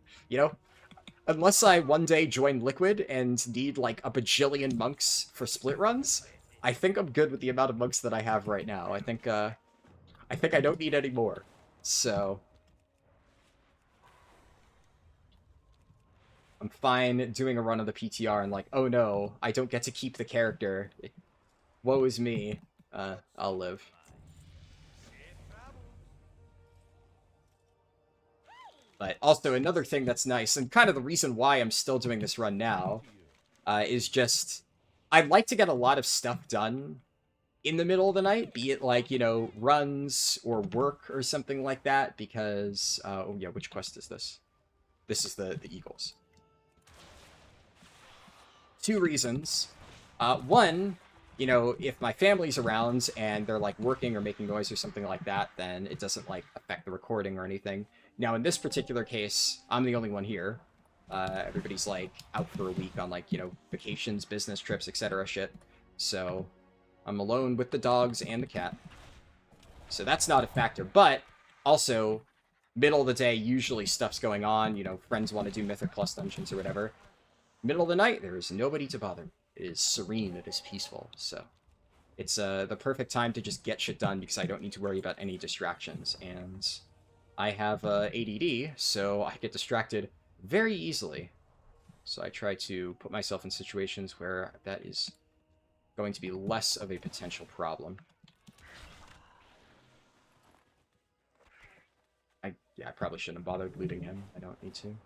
unless I one day join Liquid and need like a bajillion monks for split runs, I think I'm good with the amount of monks that I have right now. I think I don't need any more. So I'm fine doing a run of the PTR and like, oh no, I don't get to keep the character. Woe is me. I'll live. But also another thing that's nice, and kind of the reason why I'm still doing this run now, is just I'd like to get a lot of stuff done in the middle of the night, be it like, you know, runs or work or something like that, because, oh yeah, which quest is this? This is the Eagles. Two reasons. One, you know, if my family's around and they're like working or making noise or something like that, then it doesn't like affect the recording or anything. Now, in this particular case, I'm the only one here. Everybody's like out for a week on like, you know, vacations, business trips, etc. shit. So I'm alone with the dogs and the cat. So that's not a factor. But also, middle of the day, usually stuff's going on. You know, friends want to do Mythic Plus dungeons or whatever. Middle of the night, there is nobody to bother. It is serene, it is peaceful, so it's the perfect time to just get shit done because I don't need to worry about any distractions, and I have ADD, so I get distracted very easily. So I try to put myself in situations where that is going to be less of a potential problem. Yeah, I probably shouldn't have bothered looting him. I don't need to.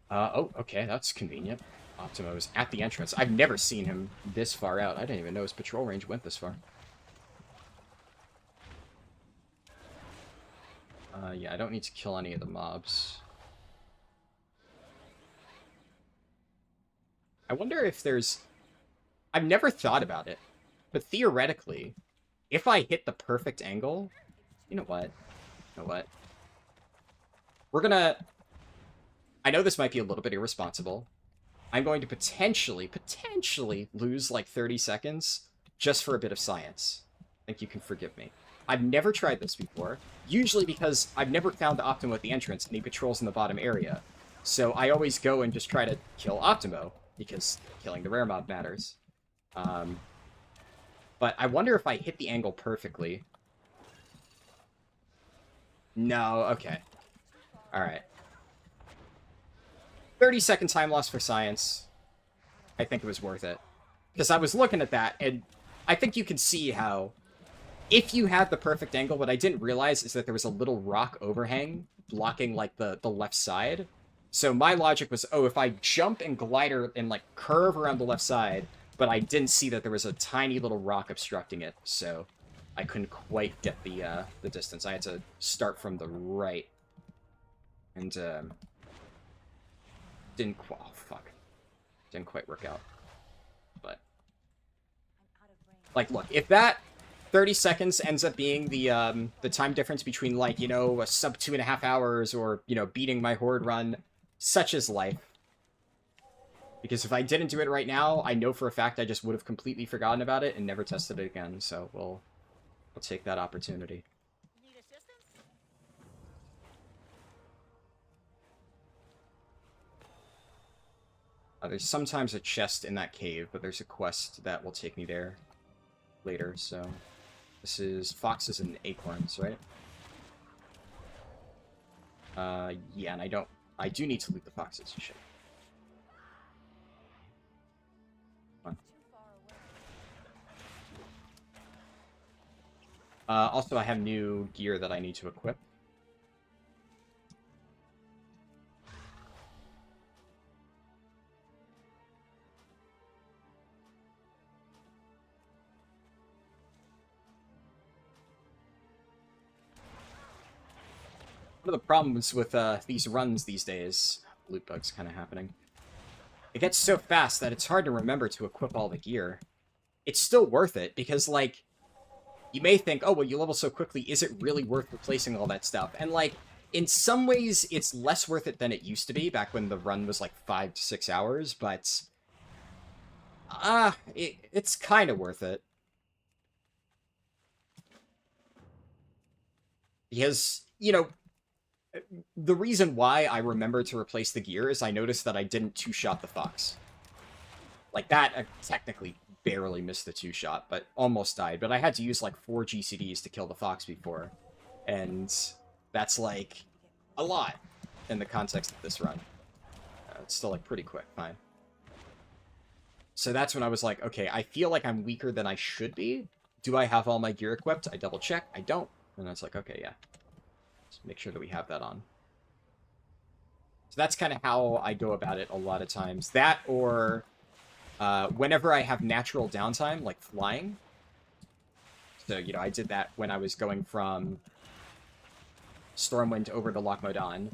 Oh, okay, that's convenient. Optimo is at the entrance. I've never seen him this far out. I didn't even know his patrol range went this far. Yeah, I don't need to kill any of the mobs. I wonder if there's... I've never thought about it, but theoretically, if I hit the perfect angle... You know what? You know what? We're gonna... I know this might be a little bit irresponsible. I'm going to potentially lose like 30 seconds just for a bit of science. I think you can forgive me. I've never tried this before, usually because I've never found Optimo at the entrance and he patrols in the bottom area. So I always go and just try to kill Optimo, because killing the rare mob matters. But I wonder if I hit the angle perfectly. No, okay. Alright. 30-second time loss for science. I think it was worth it. Because I was looking at that, and I think you can see how, if you had the perfect angle, what I didn't realize is that there was a little rock overhang blocking, like, the left side. So my logic was, oh, if I jump and glider and, like, curve around the left side, but I didn't see that there was a tiny little rock obstructing it, so I couldn't quite get the distance. I had to start from the right. And, didn't quite work out. But like, look, if that 30 seconds ends up being the time difference between, like, you know, a sub 2.5 hours or, you know, beating my Horde run, such is life. Because if I didn't do it right now, I know for a fact I just would have completely forgotten about it and never tested it again. So we'll take that opportunity. There's sometimes a chest in that cave, but there's a quest that will take me there later, so... This is foxes and acorns, right? Yeah, and I do need to loot the foxes. Shit. Come on. Also, I have new gear that I need to equip. One of the problems with these runs these days, loot bugs kind of happening, it gets so fast that it's hard to remember to equip all the gear. It's still worth it, because, like, you may think, oh, well, you level so quickly, is it really worth replacing all that stuff? And, like, in some ways, it's less worth it than it used to be, back when the run was, like, 5 to 6 hours, but... it's kind of worth it. Because, you know, the reason why I remember to replace the gear is I noticed that I didn't two-shot the fox. Like that, I technically barely missed the two-shot, but almost died. But I had to use like 4 GCDs to kill the fox before, and that's like a lot in the context of this run. It's still like pretty quick, fine. So that's when I was like, okay, I feel like I'm weaker than I should be. Do I have all my gear equipped? I double check. I don't. And that's like, okay, yeah. Let's make sure that we have that on. So that's kind of how I go about it a lot of times. That or whenever I have natural downtime, like flying. So, you know, I did that when I was going from Stormwind over to Loch Modan.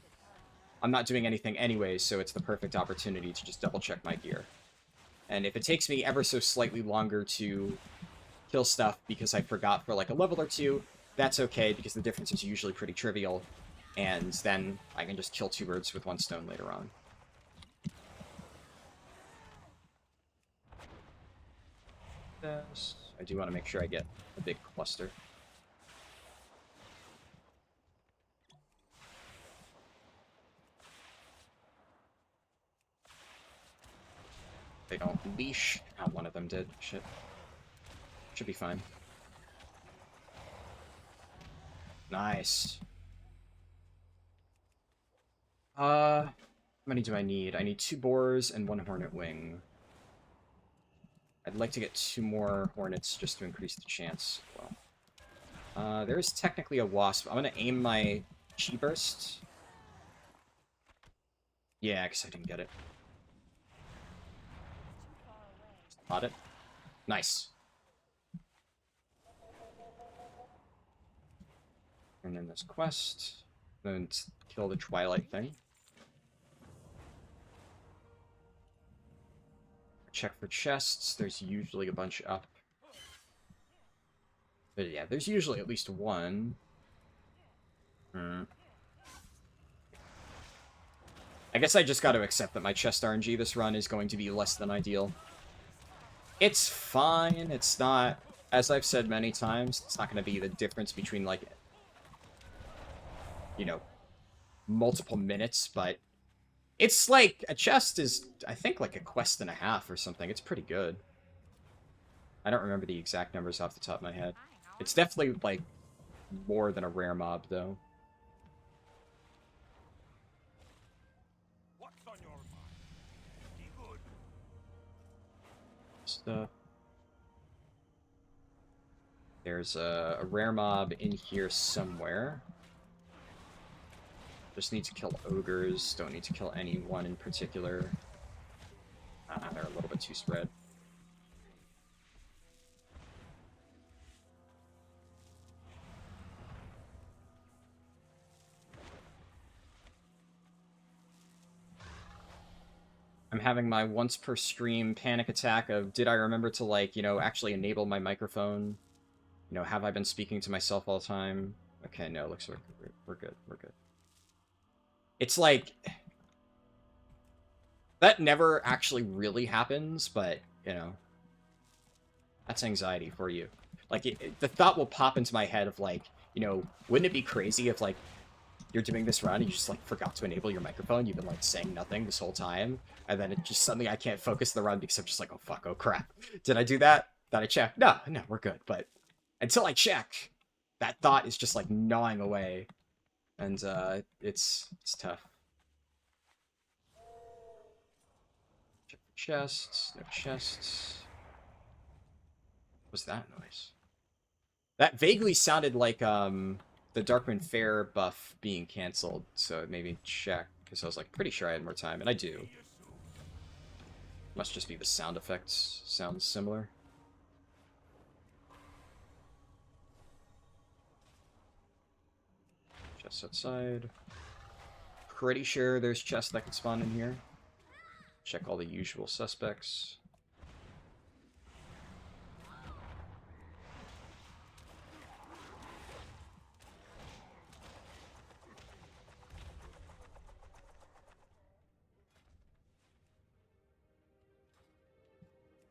I'm not doing anything anyways, so it's the perfect opportunity to just double check my gear. And if it takes me ever so slightly longer to kill stuff because I forgot for like a level or two, that's okay because the difference is usually pretty trivial. And then I can just kill 2 birds with 1 stone later on. Yes. I do want to make sure I get a big cluster. They don't leash. Ah, one of them did. Shit. Should be fine. Nice. How many do I need? I need 2 boars and 1 hornet wing. I'd like to get 2 more hornets just to increase the chance. Well, there is technically a wasp. I'm gonna aim my chi burst. Yeah, because I didn't get it. Spot it. Nice. And then this quest. Then kill the Twilight thing. Check for chests. There's usually a bunch up. But yeah, there's usually at least one. I guess I just got to accept that my chest RNG this run is going to be less than ideal. It's fine. It's not, as I've said many times, it's not going to be the difference between, like, you know, multiple minutes, but it's like, a chest is, I think, like a quest and a half or something. It's pretty good. I don't remember the exact numbers off the top of my head. It's definitely, like, more than a rare mob, though. What's on your mind? Be good. Stuff. There's a rare mob in here somewhere. Just need to kill ogres. Don't need to kill anyone in particular. They're a little bit too spread. I'm having my once per stream panic attack of, did I remember to, like, you know, actually enable my microphone? You know, have I been speaking to myself all the time? Okay, no, looks like we're good, we're good. It's like, that never actually really happens, but, you know, that's anxiety for you. Like, the thought will pop into my head of, like, you know, wouldn't it be crazy if, like, you're doing this run and you just, like, forgot to enable your microphone, you've been, like, saying nothing this whole time, and then it just suddenly I can't focus the run because I'm just like, oh fuck, oh crap. Did I do that? Did I check? No, we're good, but until I check, that thought is just, like, gnawing away, and, it's tough. Check the chests, no chests. What's that noise? That vaguely sounded like, the Darkwind Fair buff being cancelled, so it made me check, because I was, like, pretty sure I had more time, and I do. Must just be the sound effects sound similar. Chests outside. Pretty sure there's chests that can spawn in here. Check all the usual suspects.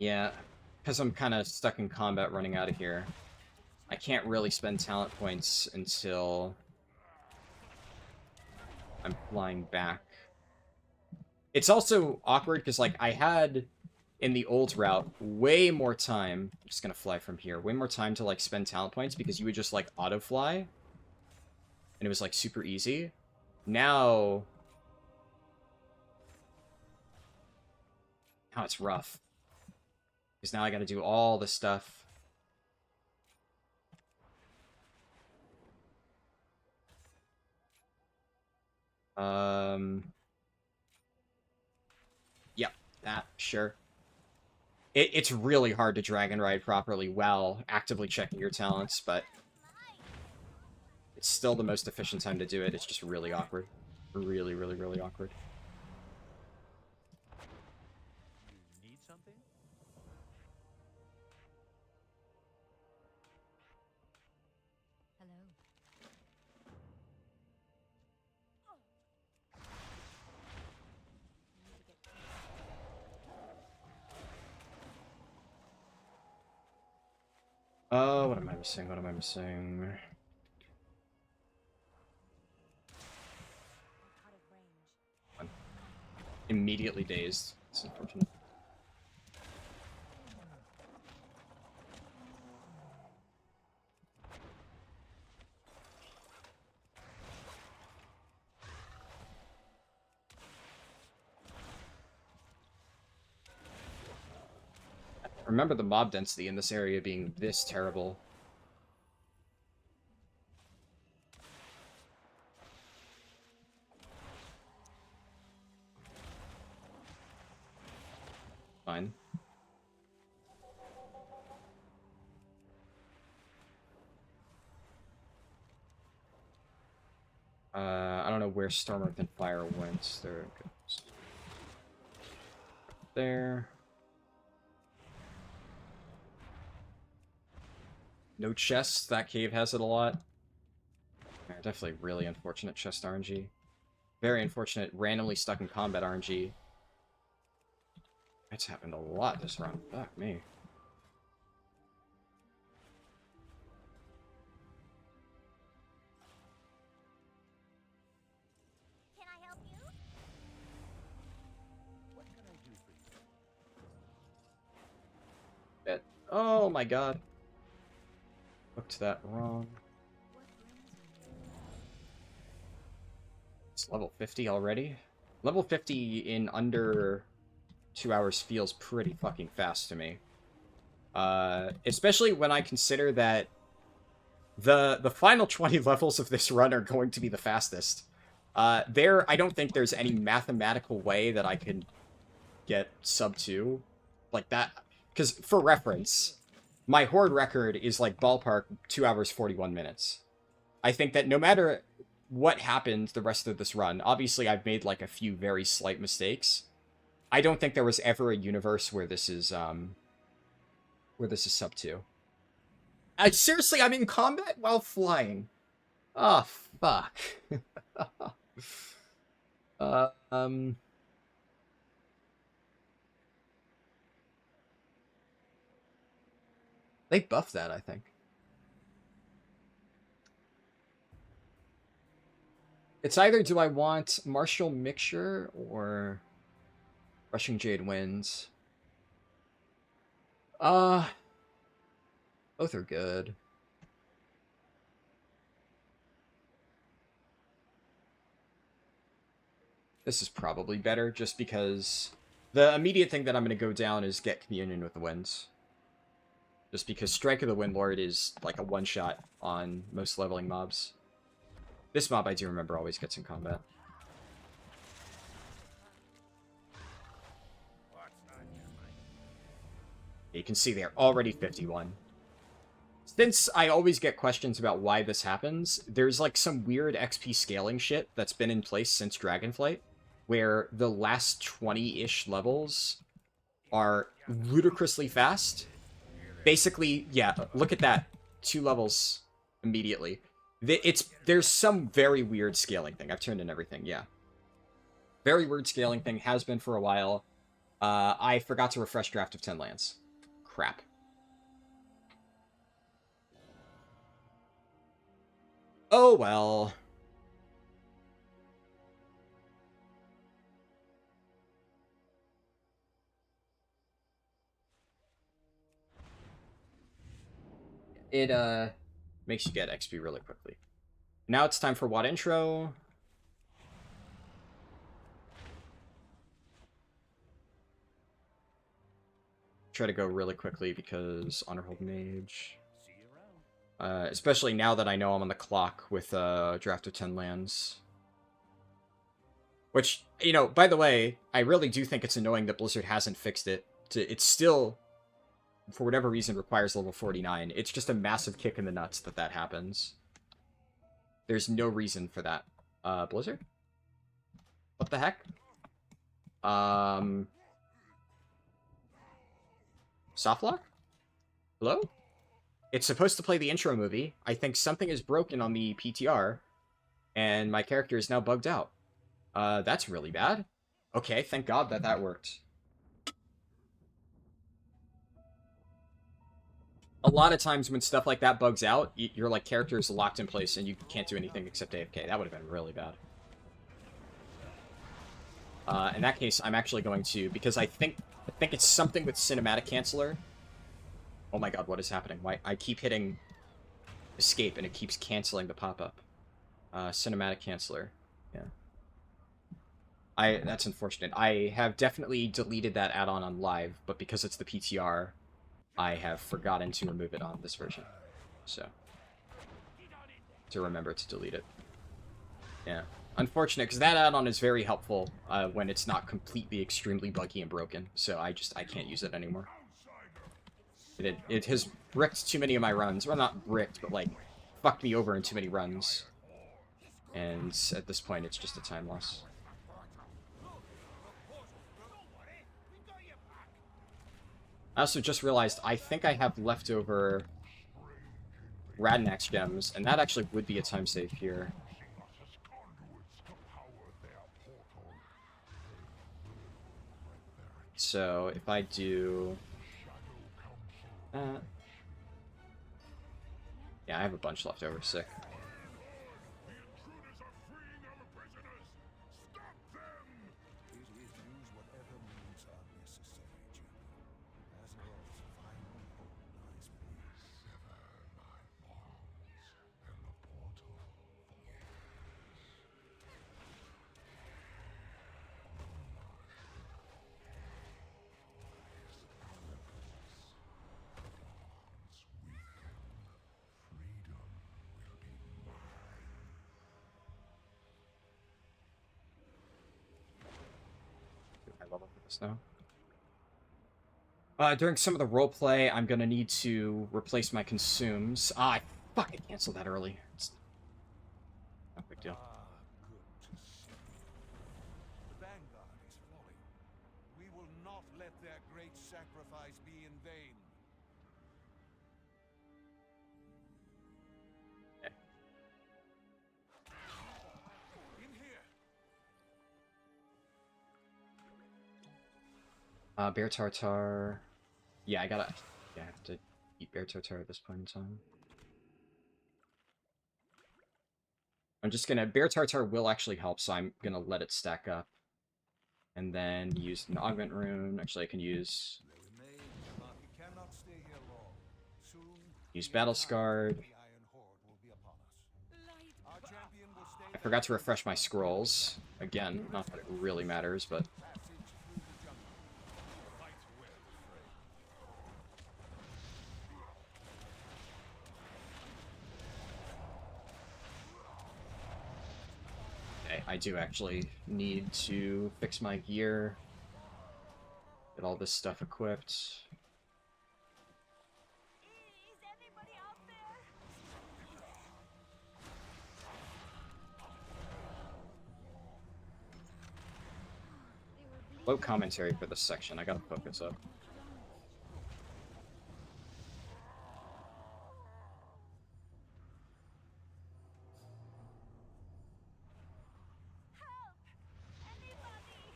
Yeah, because I'm kind of stuck in combat running out of here. I can't really spend talent points until I'm flying back. It's also awkward because, like, I had, in the old route, way more time. I'm just gonna fly from here. Way more time to, like, spend talent points because you would just, like, auto-fly. And it was, like, super easy. Now it's rough. Because now I gotta do all this stuff. Yep, that, sure. It's really hard to dragon ride properly while actively checking your talents, but it's still the most efficient time to do it. It's just really awkward. Really, really, really awkward. You need something? Hello. Need to get Oh, what am I missing? What am I missing? out of range. I'm immediately dazed. It's unfortunate. Remember the mob density in this area being this terrible. Fine. I don't know where Storm Earth and Fire went. There it goes. There. No chests. That cave has it a lot. Yeah, definitely really unfortunate chest RNG. Very unfortunate randomly stuck in combat RNG. That's happened a lot this run. Fuck me. Can I help you? What can I do for you? Oh my god. Hooked that wrong. What brings you here? It's level 50 already? Level 50 in under 2 hours feels pretty fucking fast to me. Especially when I consider that the final 20 levels of this run are going to be the fastest. I don't think there's any mathematical way that I can get sub 2 like that. Because, for reference, my Horde record is like ballpark 2 hours 41 minutes. I think that no matter what happened the rest of this run, obviously I've made like a few very slight mistakes. I don't think there was ever a universe where this is sub 2. Seriously, I'm in combat while flying. Oh, fuck. uh, um... They buffed that, I think. It's either do I want Martial Mixture or Rushing Jade Winds. Both are good. This is probably better just because the immediate thing that I'm going to go down is get Communion with the Winds. Just because Strike of the Windlord is like a one-shot on most leveling mobs. This mob, I do remember, always gets in combat. What's on your mind? You can see they're already 51. Since I always get questions about why this happens, there's like some weird XP scaling shit that's been in place since Dragonflight, where the last 20-ish levels are ludicrously fast. Basically, yeah, look at that. 2 levels immediately. There's some very weird scaling thing. I've turned in everything, yeah. Very weird scaling thing, has been for a while. I forgot to refresh Draft of 10 lands. Crap. Oh well. it makes you get XP really quickly. Now it's time for WOD intro. Try to go really quickly because Honor Hold Mage. See you around. Especially now that I know I'm on the clock with Draft of 10 lands. Which, you know, by the way, I really do think it's annoying that Blizzard hasn't fixed it. It's still, for whatever reason, requires level 49. It's just a massive kick in the nuts that that happens. There's no reason for that. Blizzard? What the heck? Softlock? Hello? It's supposed to play the intro movie. I think something is broken on the PTR, and my character is now bugged out. That's really bad. Okay, thank God that that worked. A lot of times when stuff like that bugs out, your like character is locked in place and you can't do anything except AFK. That would have been really bad. In that case, I'm actually going to, because I think it's something with Cinematic Canceller. Oh my god, what is happening? Why I keep hitting escape and it keeps canceling the pop-up. Cinematic Canceller. Yeah. That's unfortunate. I have definitely deleted that add-on on live, but because it's the PTR, I have forgotten to remove it on this version. So, to remember to delete it. Yeah. Unfortunate, because that add-on is very helpful when it's not completely extremely buggy and broken. So I can't use it anymore. It has bricked too many of my runs. Well, not bricked, but like, fucked me over in too many runs. And at this point, it's just a time loss. I also just realized I think I have leftover Radnax gems, and that actually would be a time save here. So if I do that, yeah, I have a bunch left over. Sick. Level for this now. During some of the roleplay, I'm gonna need to replace my consumes. I fucking canceled that early. It's no big deal. Good to see. The vanguard is falling. We will not let their great sacrifice be in vain. Okay. In here. Bear Tartar. Yeah, I have to eat Bear Tartar at this point in time. I'm just gonna... Bear Tartar will actually help, so I'm gonna let it stack up. And then use an Augment Rune. Actually, I can use... He cannot stay here long. Soon, use Battle Scarred. the Iron Horde will be upon us. Our champion will stay I forgot to refresh my scrolls. Again, not that it really matters, but... passage through the jungle. Fight well, Frey. Okay, I do actually need to fix my gear. Get all this stuff equipped. Is anybody out there? They were bleeding. Low commentary for this section. I gotta focus up. Help! Anybody!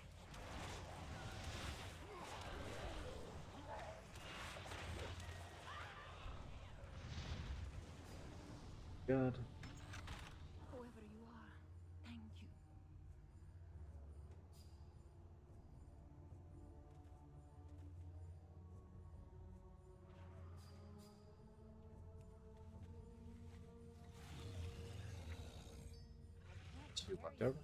Good. Whoever you are, thank you. We walked over.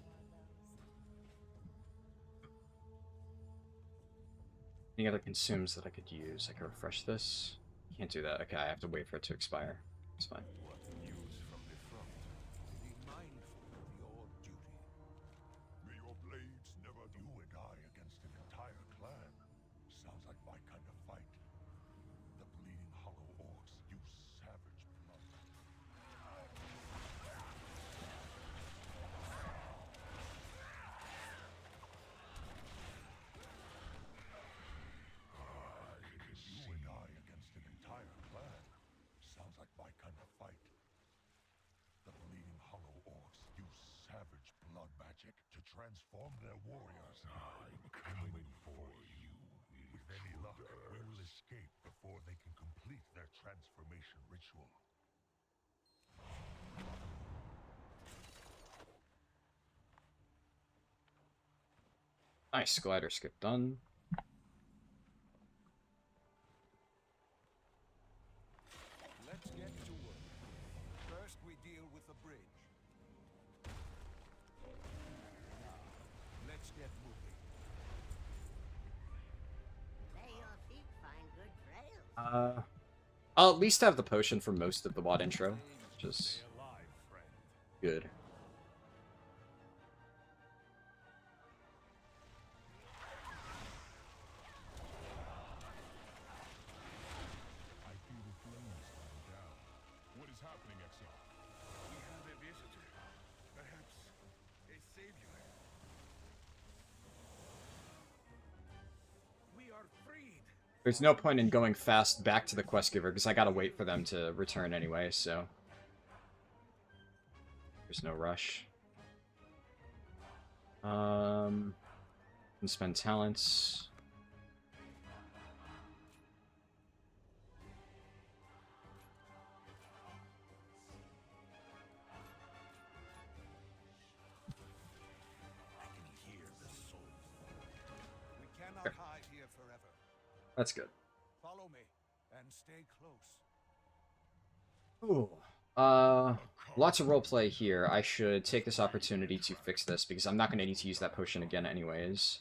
Any other consumes that I could use? I can refresh this. Can't do that. Okay, I have to wait for it to expire. It's fine. What news from the front? Be mindful of your duty. May your blades never do a guy against an entire clan. Sounds like my kind of fight. The bleeding hollow orcs use savage blood. You and I against an entire clan. Sounds like my kind of fight. The bleeding hollow orcs use savage blood magic to transform their warriors. I'm coming for you. With any luck, we will escape before they can complete their transformation ritual. Nice, glider skip done. Let's get to work. First, we deal with the bridge. Let's get moving. May your feet find good trails. I'll at least have the potion for most of the WoD intro, which is Stay alive, friend. good. I feel the flames dying down. What is happening, Exile? We have a visitor. Perhaps a savior. We are freed. There's no point in going fast back to the quest giver because I gotta wait for them to return anyway, so there's no rush. Can spend talents. I can hear the soul. We cannot hide here forever. That's good. Follow me and stay close. Ooh. Lots of roleplay here. I should take this opportunity to fix this because I'm not going to need to use that potion again anyways.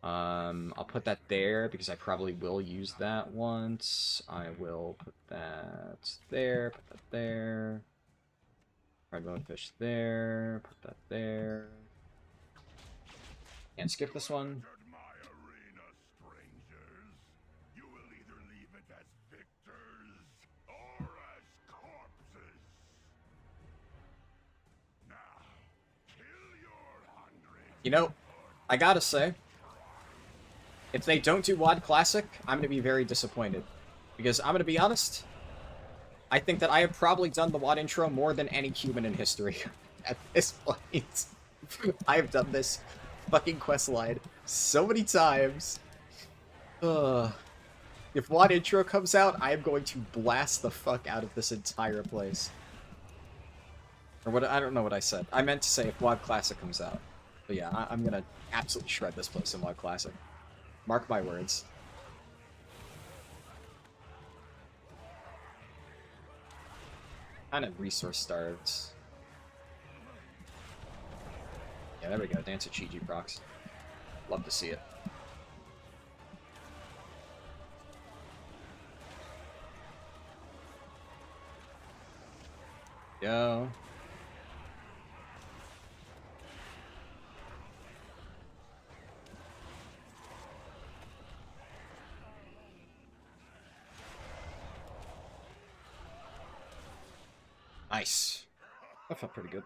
I'll put that there because I probably will use that once. I will put that there, put that there. Red bonefish there, put that there. Can't skip this one. Entered my arena, strangers. You will either leave it as victors or as corpses. Now, kill your hungry. You know, I gotta say, if they don't do WoD Classic, I'm gonna be very disappointed. Because I'm gonna be honest, I think that I have probably done the WoD intro more than any human in history at this point. I have done this fucking quest line so many times. If WoD intro comes out, I am going to blast the fuck out of this entire place. Or what? I don't know what I said. I meant to say if WoD Classic comes out. But yeah, I'm gonna absolutely shred this place in WoD Classic. Mark my words. Kind of resource starved. Yeah, there we go. Dance at Chi-Ji procs. Love to see it. Go. Nice. That felt pretty good.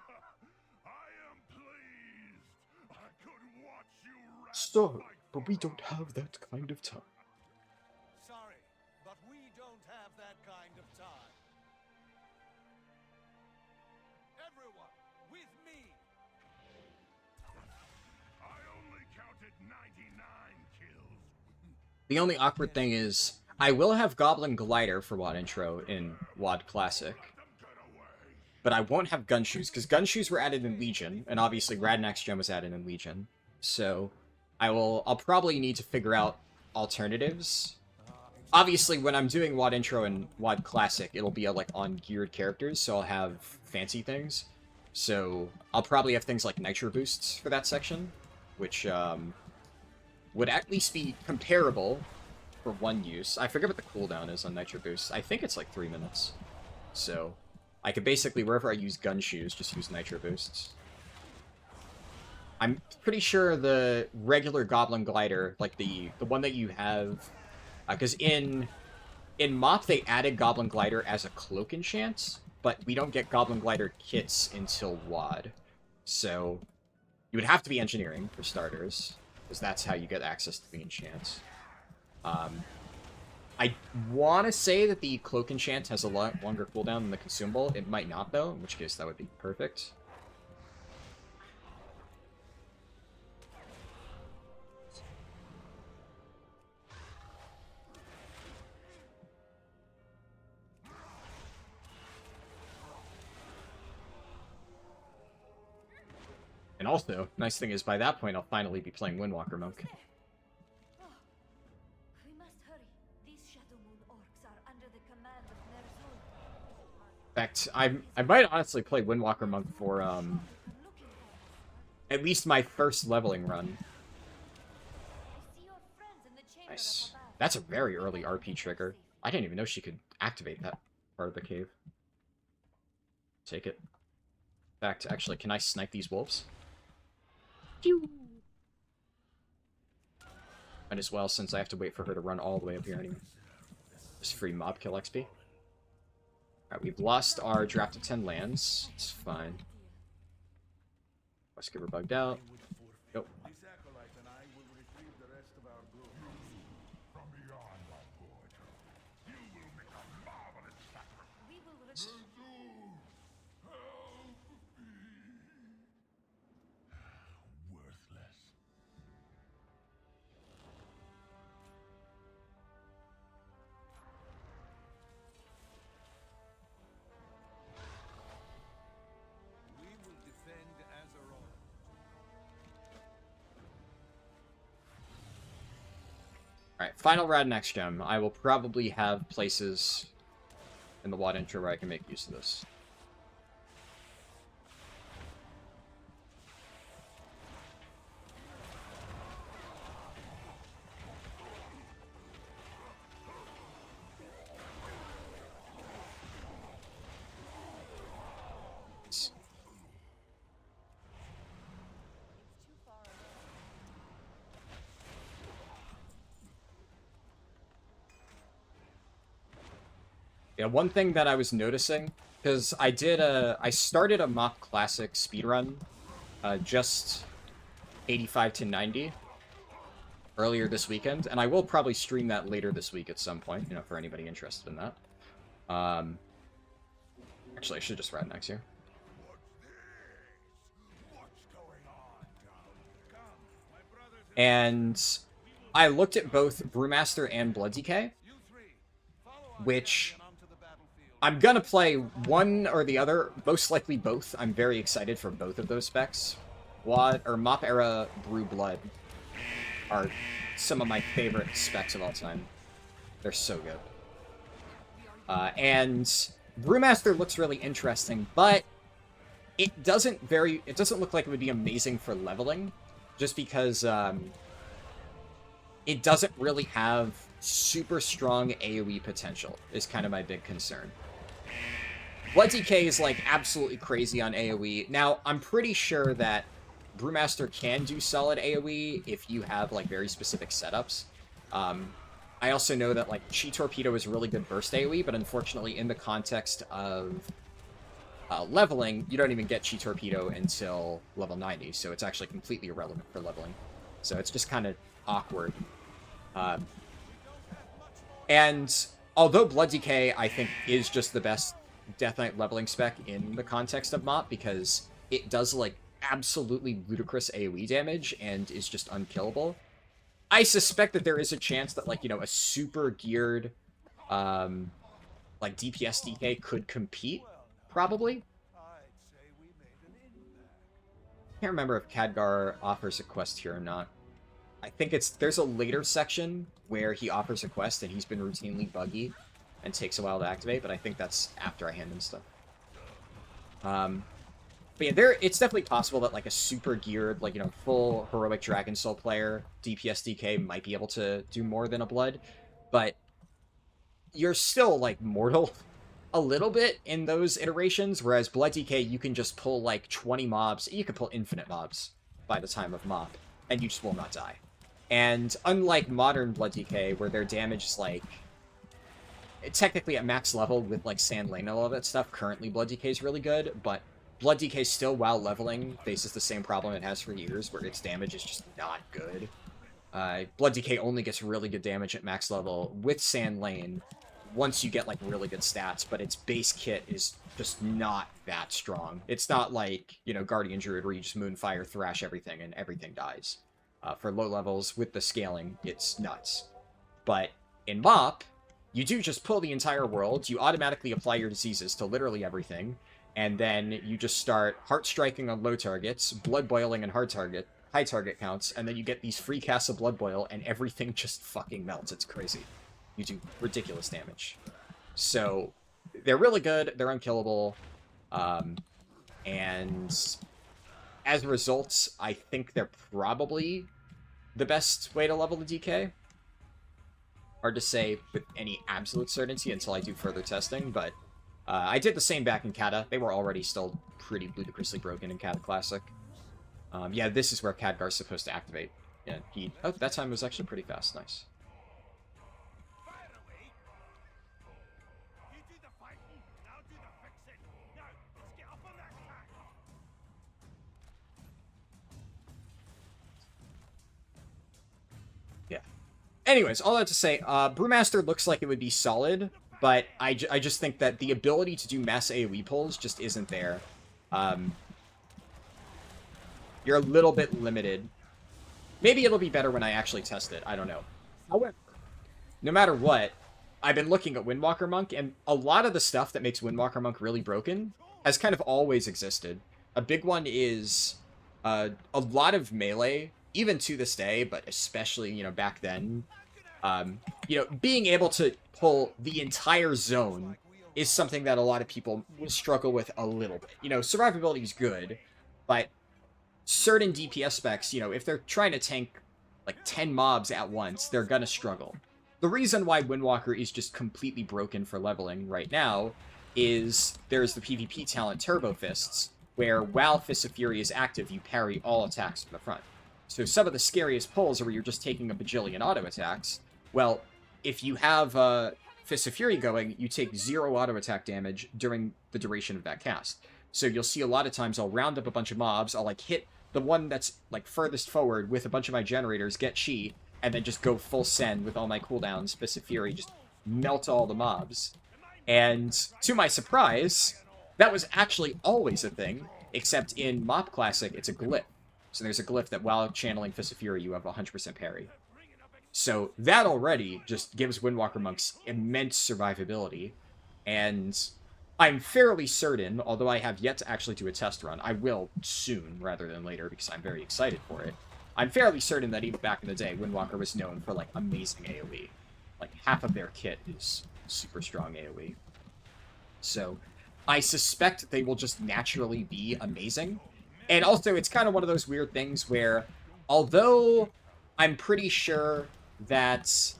I am pleased. I could watch you rats So, fight but we don't have that kind of time. Sorry, but we don't have that kind of time. Everyone, with me. I only counted 99 kills. The only awkward thing is, I will have Goblin Glider for WoD Intro in WoD Classic, but I won't have Gunshoes, because Gunshoes were added in Legion, and obviously Radnax Gem was added in Legion, so I'll probably need to figure out alternatives. Obviously, when I'm doing WoD Intro and WoD Classic, it'll be like on geared characters, so I'll have fancy things. So I'll probably have things like nitro boosts for that section, which would at least be comparable for one use. I forget what the cooldown is on nitro boosts. I think it's like 3 minutes. So I could basically, wherever I use gun shoes, just use nitro boosts. I'm pretty sure the regular Goblin Glider, like the one that you have, because in MoP they added Goblin Glider as a cloak enchant, but we don't get Goblin Glider kits until WoD. So you would have to be engineering for starters, because that's how you get access to the enchant. I want to say that the cloak enchant has a lot longer cooldown than the consumable. It might not, though, in which case that would be perfect. And also, nice thing is, by that point, I'll finally be playing Windwalker Monk. Oh, we must hurry. These Shadow Moon orcs are under the command of Nerzul. In fact, I might honestly play Windwalker Monk for, at least my first leveling run. I see your friends in the chamber Nice. up above. That's a very early RP trigger. I didn't even know she could activate that part of the cave. Take it. In fact, actually, can I snipe these wolves? Might as well, since I have to wait for her to run all the way up here anyway. Just free mob kill XP. Alright, we've lost our draft of 10 lands. It's fine. Let's get her bugged out. Go. This acolyte and I will retrieve the rest of our goods. From beyond, my boy. You will make a marvelous sacrifice. We will Worthless. We will defend Azeroth. Alright, final rad next gem. I will probably have places in the WoD intro where I can make use of this. Yeah, one thing that I was noticing, because I started a MoP Classic speedrun, just 85 to 90, earlier this weekend, and I will probably stream that later this week at some point, you know, for anybody interested in that. Actually, I should just ride next here. And I looked at both Brewmaster and Blood Decay, which I'm gonna play one or the other, most likely both. I'm very excited for both of those specs. WoD or MoP era Brew Blood are some of my favorite specs of all time. They're so good. And Brewmaster looks really interesting, but it doesn't look like it would be amazing for leveling, just because it doesn't really have super strong AoE potential, is kind of my big concern. Blood DK is, like, absolutely crazy on AoE. Now, I'm pretty sure that Brewmaster can do solid AoE if you have, like, very specific setups. I also know that, like, Chi Torpedo is really good burst AoE, but unfortunately, in the context of leveling, you don't even get Chi Torpedo until level 90, so it's actually completely irrelevant for leveling. So it's just kind of awkward. And although Blood Decay, I think, is just the best Death Knight leveling spec in the context of MoP, because it does, like, absolutely ludicrous AoE damage and is just unkillable, I suspect that there is a chance that, like, you know, a super geared, like, DPS DK could compete, probably. Can't remember if Khadgar offers a quest here or not. I think there's a later section where he offers a quest and he's been routinely buggy and takes a while to activate, but I think that's after I hand him stuff. But yeah, it's definitely possible that like a super geared, like, full heroic Dragon Soul player, DPS DK might be able to do more than a Blood, but you're still like mortal a little bit in those iterations, whereas Blood DK you can just pull like 20 mobs, you can pull infinite mobs by the time of Mop, and you just will not die. And unlike modern Blood DK, where their damage is like technically at max level with like Sand Lane and all of that stuff, currently Blood DK is really good, but Blood DK still, while leveling, faces the same problem it has for years, where its damage is just not good. Blood DK only gets really good damage at max level with Sand Lane once you get like really good stats, but its base kit is just not that strong. It's not like, Guardian Druid where you just Moonfire, Thrash everything, and everything dies. For low levels, with the scaling, it's nuts. But in Mop, you do just pull the entire world, you automatically apply your diseases to literally everything, and then you just start Heart Striking on low targets, Blood Boiling on high target counts, and then you get these free casts of Blood Boil, and everything just fucking melts. It's crazy. You do ridiculous damage. So, they're really good, they're unkillable, and as a result, I think they're probably the best way to level the DK. Hard to say with any absolute certainty until I do further testing, but I did the same back in Kata. They were already still pretty ludicrously broken in Kata Classic. Yeah, this is where Khadgar's supposed to activate. Yeah, oh, that time was actually pretty fast. Nice. Yeah. Anyways, all that to say, Brewmaster looks like it would be solid, but I just think that the ability to do mass AoE pulls just isn't there. You're a little bit limited. Maybe it'll be better when I actually test it. I don't know. However, no matter what, I've been looking at Windwalker Monk, and a lot of the stuff that makes Windwalker Monk really broken has kind of always existed. A big one is a lot of melee, even to this day, but especially, back then. Being able to pull the entire zone is something that a lot of people will struggle with a little bit. Survivability is good, but certain DPS specs, if they're trying to tank like 10 mobs at once, they're gonna struggle. The reason why Windwalker is just completely broken for leveling right now is there's the PvP talent Turbo Fists, where while Fist of Fury is active, you parry all attacks from the front. So some of the scariest pulls are where you're just taking a bajillion auto attacks. Well, if you have Fist of Fury going, you take 0 auto attack damage during the duration of that cast. So you'll see a lot of times I'll round up a bunch of mobs, I'll hit the one that's furthest forward with a bunch of my generators, get chi, and then just go full send with all my cooldowns, Fist of Fury, just melt all the mobs. And to my surprise, that was actually always a thing, except in Mop Classic, it's a glyph. So there's a glyph that while channeling Fist of Fury, you have 100% parry. So that already just gives Windwalker Monks immense survivability, and I'm fairly certain, although I have yet to actually do a test run, I will soon rather than later because I'm very excited for it. I'm fairly certain that even back in the day, Windwalker was known for amazing AoE. Half of their kit is super strong AoE. So I suspect they will just naturally be amazing. And also, it's kind of one of those weird things where, although I'm pretty sure that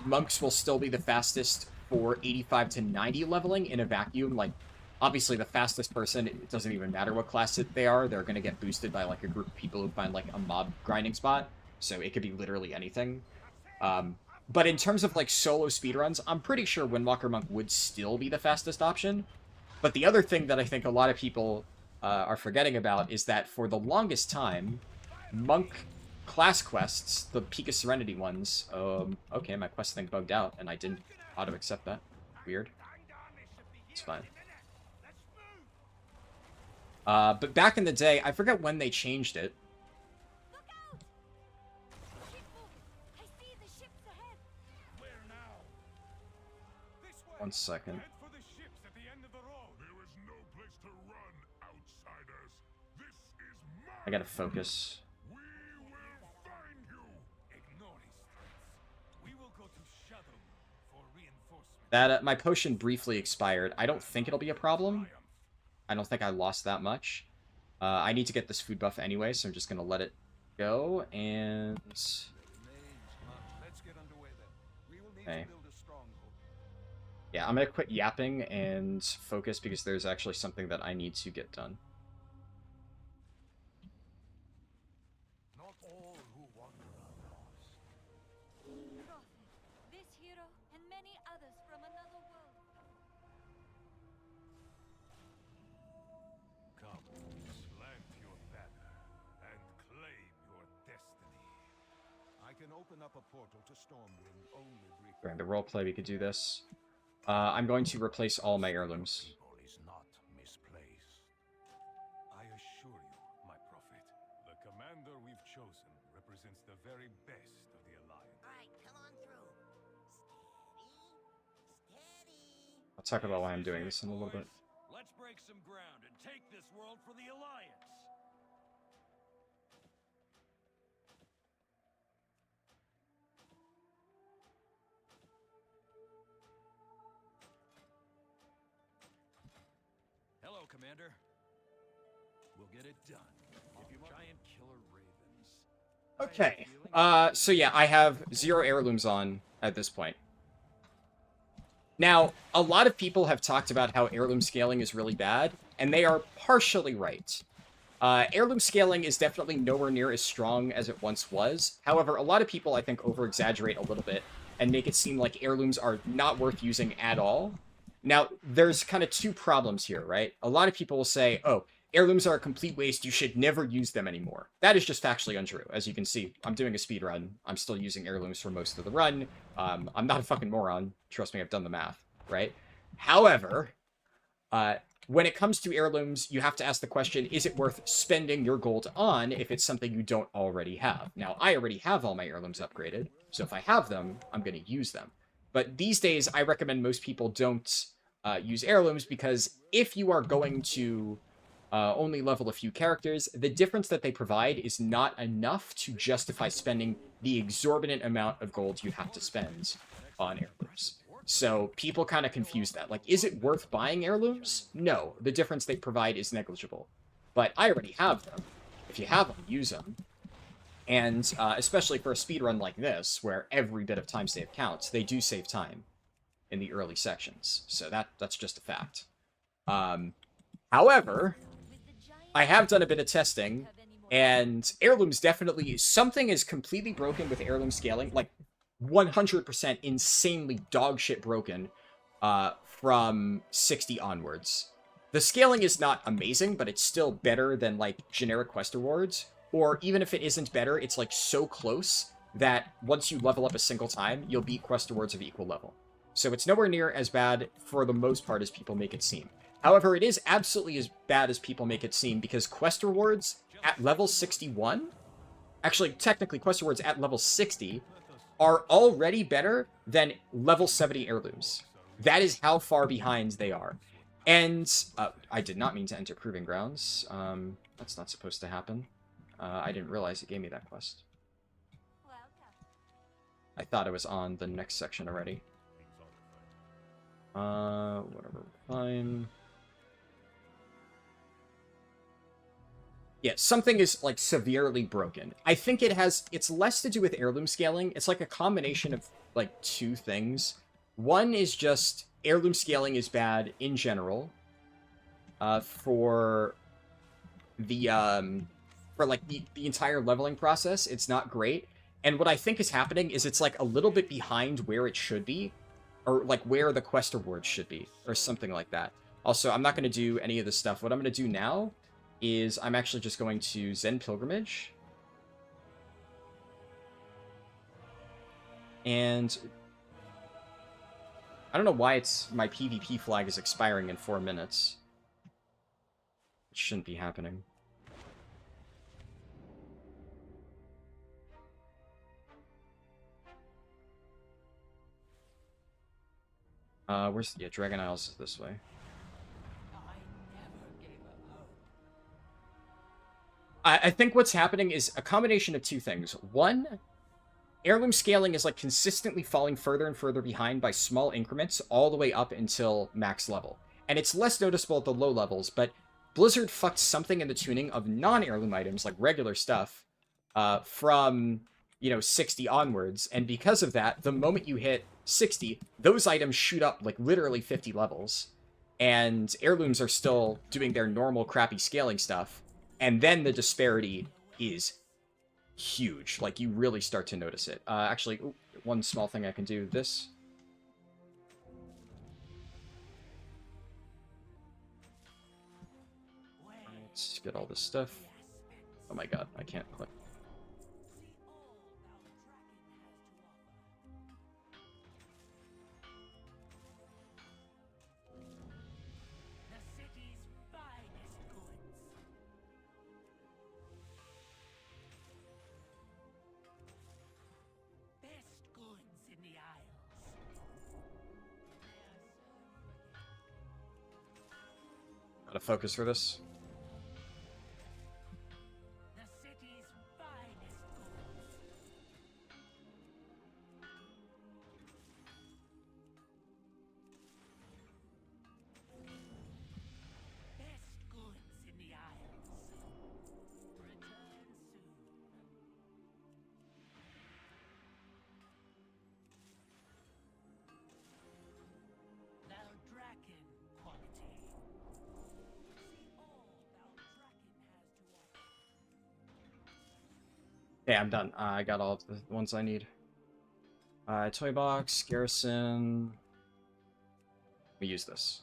monks will still be the fastest for 85 to 90 leveling in a vacuum, obviously the fastest person, it doesn't even matter what class they are, they're going to get boosted by a group of people who find a mob grinding spot, so it could be literally anything. But in terms of solo speedruns, I'm pretty sure Windwalker Monk would still be the fastest option. But the other thing that I think a lot of people are forgetting about is that for the longest time, monk class quests, the Peak of Serenity ones, okay, my quest thing bugged out and I didn't auto-accept that. Weird. It's fine. But back in the day, I forget when they changed it. Look out! Ship moving. I see the ships ahead. Where now? This way. 1 second. Head for the ships at the end of the road. There is no place to run, outsiders. This is mine. I gotta focus. We will find you. Ignore his threats. We will go to Shadow for reinforcement. That my potion briefly expired. I don't think it'll be a problem. I don't think I lost that much. I need to get this food buff anyway, so I'm just going to let it go, and... Okay. Yeah, I'm going to quit yapping and focus because there's actually something that I need to get done. Not all who wander are lost. Prophet, this hero and many others from another world. Come, slant your banner and claim your destiny. I can open up a portal to Stormwind only briefly. During the roleplay, we could do this. I'm going to replace all my heirlooms. Is not misplaced. I assure you, my prophet, the commander we've chosen represents the very best of the Alliance. All right, come on through. Steady. I'll talk about why I'm doing this in a little bit. Let's break some ground and take this world for the Alliance. Hello, Commander. We'll get it done. Giant killer ravens. Okay. So yeah, I have 0 heirlooms on at this point. Now, a lot of people have talked about how heirloom scaling is really bad, and they are partially right. Heirloom scaling is definitely nowhere near as strong as it once was. However, a lot of people, I think, over-exaggerate a little bit and make it seem like heirlooms are not worth using at all. Now, there's kind of 2 problems here, right? A lot of people will say, oh, heirlooms are a complete waste, you should never use them anymore. That is just factually untrue. As you can see, I'm doing a speed run. I'm still using heirlooms for most of the run. I'm not a fucking moron. Trust me, I've done the math, right? However, when it comes to heirlooms, you have to ask the question, is it worth spending your gold on if it's something you don't already have? Now, I already have all my heirlooms upgraded, so if I have them, I'm going to use them. But these days, I recommend most people don't use heirlooms because if you are going to only level a few characters, the difference that they provide is not enough to justify spending the exorbitant amount of gold you have to spend on heirlooms. So people kind of confuse that. Like, is it worth buying heirlooms? No, the difference they provide is negligible. But I already have them. If you have them, use them. And especially for a speedrun like this, where every bit of time save counts, they do save time in the early sections. So that's just a fact. However, I have done a bit of testing, and heirlooms definitely... Something is completely broken with heirloom scaling, like 100% insanely dogshit broken from 60 onwards. The scaling is not amazing, but it's still better than, like, generic quest rewards. Or even if it isn't better, it's, like, so close that once you level up a single time, you'll beat quest rewards of equal level. So it's nowhere near as bad, for the most part, as people make it seem. However, it is absolutely as bad as people make it seem, because quest rewards at level 61... Actually, technically, quest rewards at level 60 are already better than level 70 heirlooms. That is how far behind they are. And I did not mean to enter Proving Grounds. That's not supposed to happen. I didn't realize it gave me that quest. I thought it was on the next section already. Whatever, fine. Yeah, something is, like, severely broken. I think it's less to do with heirloom scaling. It's like a combination of, like, 2 things. One is just heirloom scaling is bad in general. For the entire leveling process, it's not great. And what I think is happening is it's, like, a little bit behind where it should be. Or, like, where the quest rewards should be. Or something like that. Also, I'm not going to do any of this stuff. What I'm going to do now is I'm actually just going to Zen Pilgrimage. And I don't know why my PvP flag is expiring in 4 minutes. It shouldn't be happening. Yeah, Dragon Isles is this way. I think what's happening is a combination of 2 things. One, heirloom scaling is, like, consistently falling further and further behind by small increments all the way up until max level. And it's less noticeable at the low levels, but Blizzard fucked something in the tuning of non-heirloom items, like regular stuff, from, 60 onwards. And because of that, the moment you hit 60, those items shoot up, like, literally 50 levels. And heirlooms are still doing their normal crappy scaling stuff. And then the disparity is huge. Like, you really start to notice it. Actually, one small thing I can do. This. Let's get all this stuff. Oh my god, I can't click. Gotta focus for this. Okay, I'm done. I got all of the ones I need. Toy box, garrison. We use this.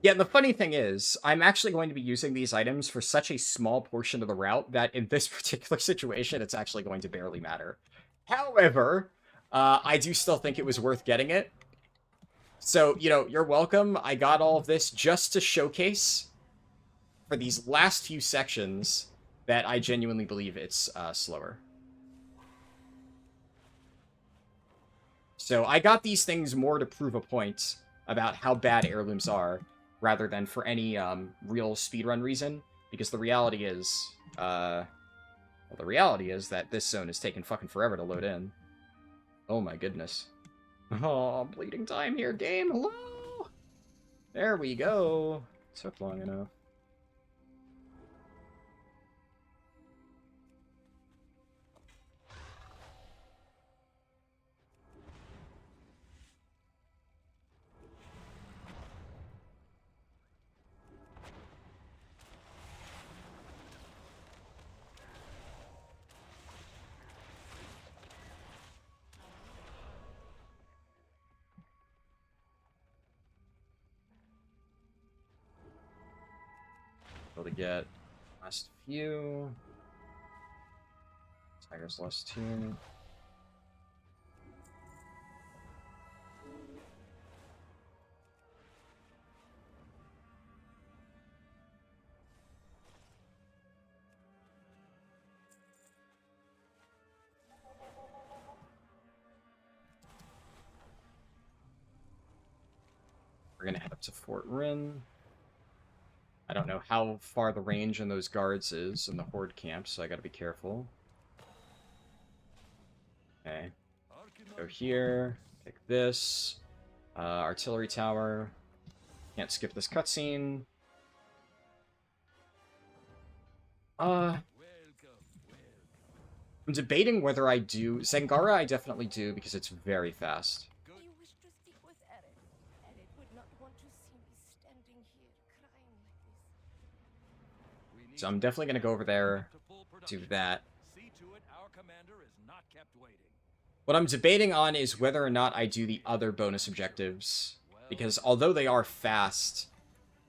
Yeah, the funny thing is, I'm actually going to be using these items for such a small portion of the route that in this particular situation, it's actually going to barely matter. However, I do still think it was worth getting it. So, you're welcome. I got all of this just to showcase for these last few sections that I genuinely believe it's slower. So I got these things more to prove a point about how bad heirlooms are, rather than for any real speedrun reason, because the reality is, that this zone is taking fucking forever to load in. Oh my goodness. Oh, bleeding time here, game, hello! There we go. Took long enough. Able to get last few. Tiger's last two. We're gonna head up to Fort Rin. I don't know how far the range in those guards is in the Horde camp, so I gotta be careful. Okay. Go here. Pick this. Artillery tower. Can't skip this cutscene. I'm debating whether I do... Zangara I definitely do, because it's very fast. I wish to speak with Eric. Eric would not want to see me standing here crying like this. So I'm definitely going to go over there, do that. What I'm debating on is whether or not I do the other bonus objectives, because although they are fast,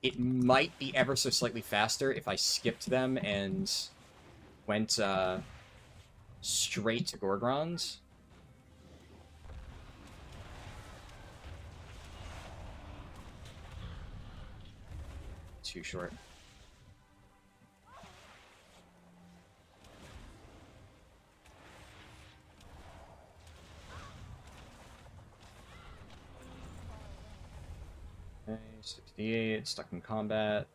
it might be ever so slightly faster if I skipped them and went straight to Gorgrons. Too short. Okay, 68, stuck in combat.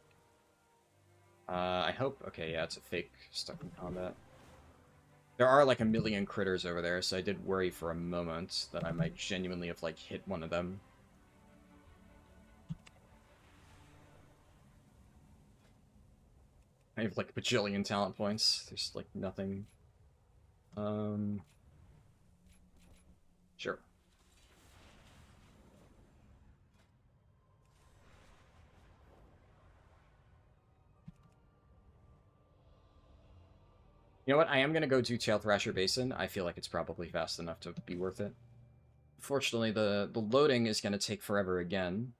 I hope... Okay, yeah, it's a fake stuck in combat. There are like a million critters over there, so I did worry for a moment that I might genuinely have like hit one of them. I have like a bajillion talent points. There's like nothing. Sure. You know what? I am gonna go do Tail Thrasher Basin. I feel like it's probably fast enough to be worth it. Fortunately, the loading is gonna take forever again.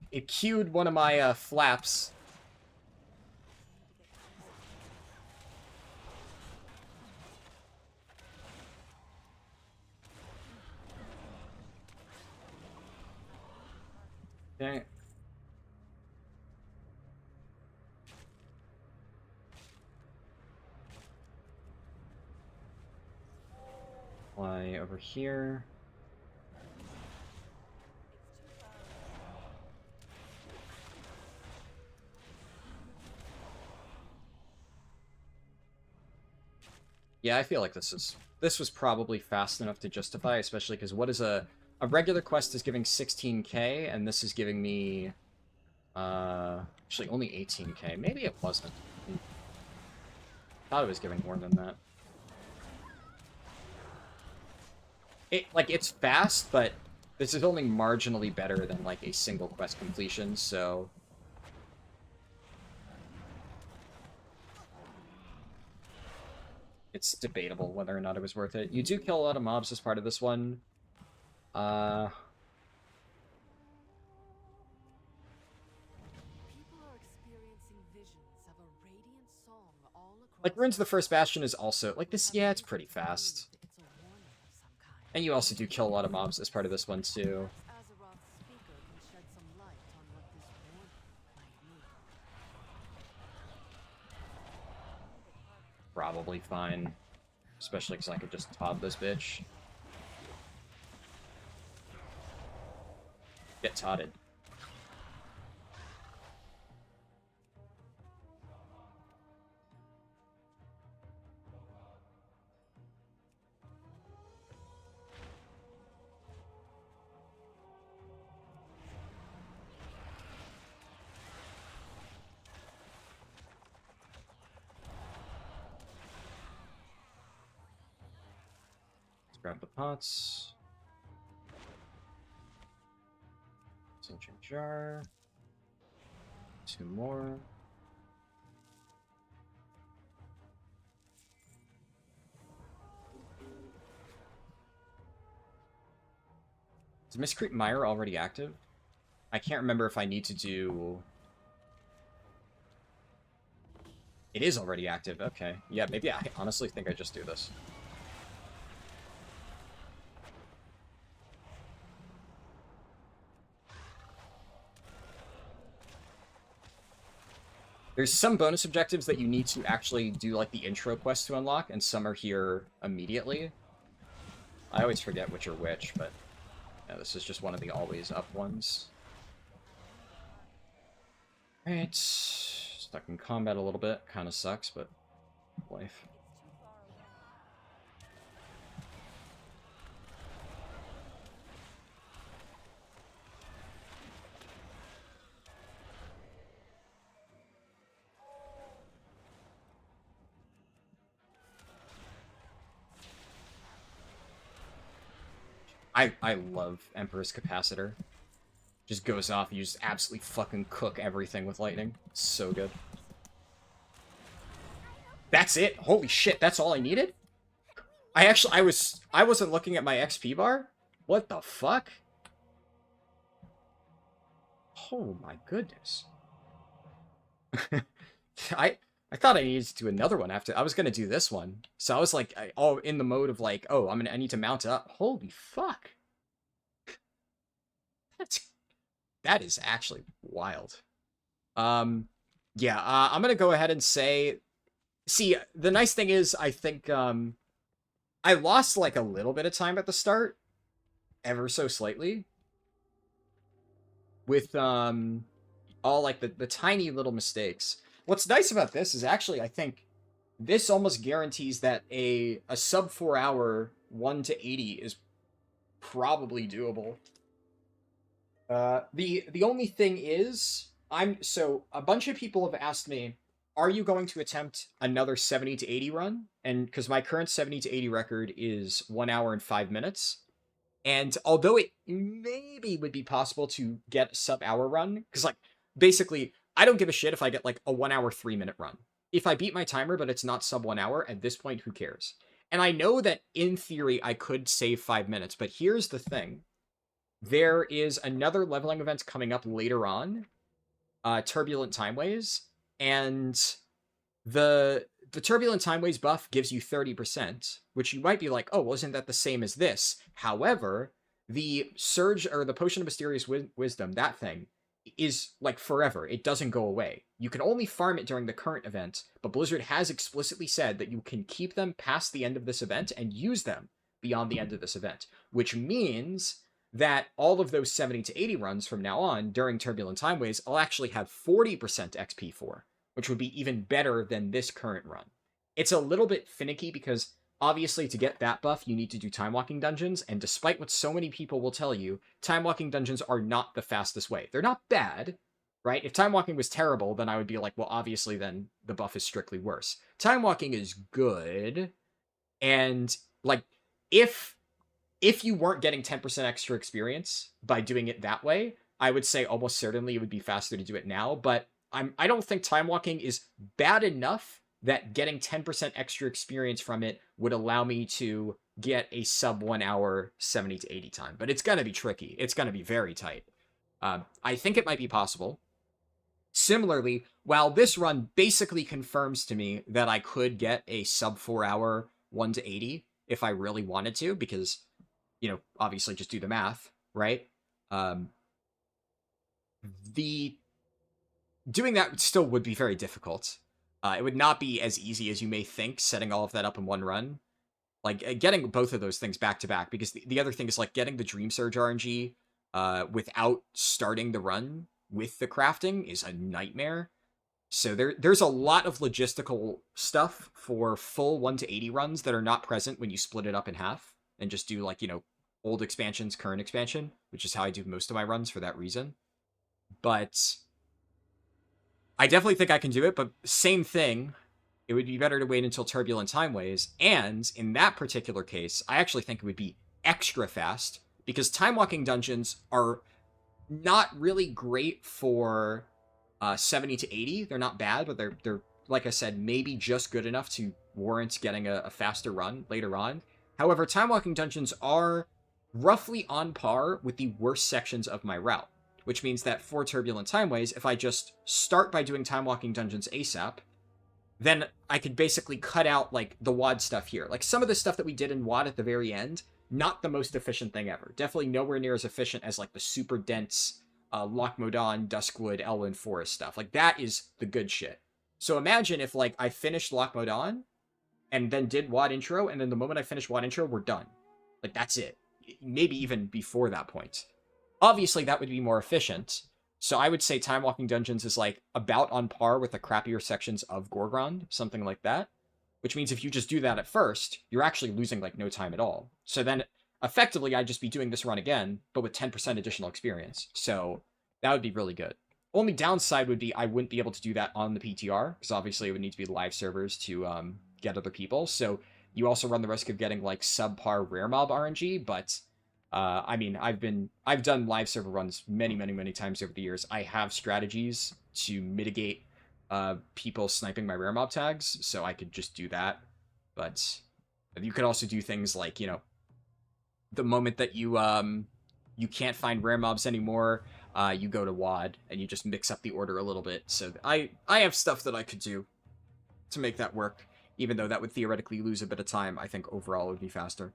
It queued one of my flaps. Okay. Fly over here. Yeah, I feel like this was probably fast enough to justify, especially because what is a regular quest is giving 16k, and this is giving me actually only 18k. Maybe it wasn't. Thought it was giving more than that. It's fast, but this is only marginally better than like a single quest completion, so it's debatable whether or not it was worth it. You do kill a lot of mobs as part of this one. People are experiencing visions of a radiant song all across. Like, Ruins of the First Bastion is also, like, this, yeah, it's pretty fast. It's a warning of some kind. And you also do kill a lot of mobs as part of this one, too. Perhaps Azeroth's speaker can shed some light on what this warning might mean. Probably fine. Especially because I could just top this bitch. Get totted. Let's grab the pots. Century jar. 2 more. Is Miscreant Mire already active? I can't remember if I need to do... It is already active, okay. Yeah, maybe I honestly think I just do this. There's some bonus objectives that you need to actually do, like, the intro quest to unlock, and some are here immediately. I always forget which are which, but yeah, this is just one of the always up ones. Alright. Stuck in combat a little bit. Kind of sucks, but life. I love Emperor's Capacitor. Just goes off and you just absolutely fucking cook everything with lightning. It's so good. That's it? Holy shit, that's all I needed? I wasn't looking at my XP bar? What the fuck? Oh my goodness. I thought I needed to do another one after. I was gonna do this one. So I was like, all in the mode of like, oh, I need to mount up. Holy fuck. That is actually wild. Yeah, I'm gonna go ahead and say, see, the nice thing is, I think, I lost, like, a little bit of time at the start, ever so slightly, with, all, like, the tiny little mistakes. What's nice about this is actually, I think, this almost guarantees that a sub 4 hour 1 to 80 is probably doable. The only thing is, so a bunch of people have asked me, are you going to attempt another 70 to 80 run? And because my current 70 to 80 record is 1 hour and 5 minutes. And although it maybe would be possible to get sub-hour run, because like basically I don't give a shit if I get like a 1 hour 3 minute run. If I beat my timer but it's not sub 1 hour, at this point who cares? And I know that in theory I could save 5 minutes, but here's the thing. There is another leveling event coming up later on, Turbulent Timeways, and the Turbulent Timeways buff gives you 30%, which you might be like, oh, wasn't that the same as this? However, the Surge, or the Potion of Mysterious Wisdom, that thing, is like forever. It doesn't go away. You can only farm it during the current event, but Blizzard has explicitly said that you can keep them past the end of this event and use them beyond the end of this event, which means that all of those 70 to 80 runs from now on during Turbulent Timeways I'll actually have 40% XP for, which would be even better than this current run. It's a little bit finicky because obviously to get that buff, you need to do time walking dungeons, and despite what so many people will tell you, time walking dungeons are not the fastest way. They're not bad, right? If time walking was terrible, then I would be like, well, obviously then the buff is strictly worse. Time walking is good, and like if you weren't getting 10% extra experience by doing it that way, I would say almost certainly it would be faster to do it now, but I don't think time walking is bad enough that getting 10% extra experience from it would allow me to get a sub 1 hour 70 to 80 time. But it's going to be tricky. It's going to be very tight. I think it might be possible. Similarly, while this run basically confirms to me that I could get a sub 4 hour 1 to 80 if I really wanted to, because, you know, obviously just do the math, right? Doing that still would be very difficult. It would not be as easy as you may think, setting all of that up in one run. Like, getting both of those things back to back, because the other thing is, like, getting the Dream Surge RNG without starting the run with the crafting is a nightmare. So there's a lot of logistical stuff for full 1 to 80 runs that are not present when you split it up in half and just do, like, you know, old expansions, current expansion, which is how I do most of my runs for that reason. But I definitely think I can do it, but same thing. It would be better to wait until Turbulent Timeways, and in that particular case, I actually think it would be extra fast, because time walking dungeons are not really great for 70 to 80. They're not bad, but they're like I said, maybe just good enough to warrant getting a faster run later on. However, time walking dungeons are roughly on par with the worst sections of my route, which means that for Turbulent Timeways, if I just start by doing time walking dungeons ASAP, then I could basically cut out, like, the WAD stuff here. Like, some of the stuff that we did in WAD at the very end, not the most efficient thing ever. Definitely nowhere near as efficient as, like, the super dense Loch Modan, Duskwood, Elwyn Forest stuff. Like, that is the good shit. So imagine if, like, I finished Loch Modan, and then did WAD intro, and then the moment I finish WAD intro, we're done. Like, that's it. Maybe even before that point. Obviously, that would be more efficient, so I would say Time Walking Dungeons is, like, about on par with the crappier sections of Gorgrond, something like that. Which means if you just do that at first, you're actually losing, like, no time at all. So then, effectively, I'd just be doing this run again, but with 10% additional experience. So, that would be really good. Only downside would be I wouldn't be able to do that on the PTR, because obviously it would need to be live servers to get other people. So, you also run the risk of getting, like, subpar rare mob RNG, but I mean, I've done live server runs many times over the years. I have strategies to mitigate people sniping my rare mob tags, so I could just do that. But you could also do things like, you know, the moment that you can't find rare mobs anymore, you go to WAD and you just mix up the order a little bit. So I have stuff that I could do to make that work, even though that would theoretically lose a bit of time. I think overall it would be faster.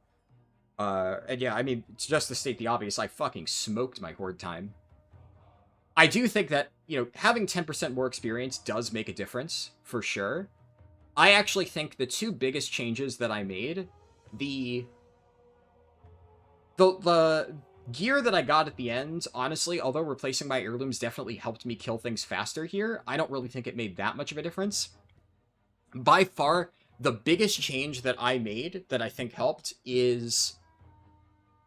And yeah, I mean, just to state the obvious, I fucking smoked my Horde time. I do think that, you know, having 10% more experience does make a difference, for sure. I actually think the two biggest changes that I made, the gear that I got at the end, honestly, although replacing my heirlooms definitely helped me kill things faster here, I don't really think it made that much of a difference. By far, the biggest change that I made that I think helped is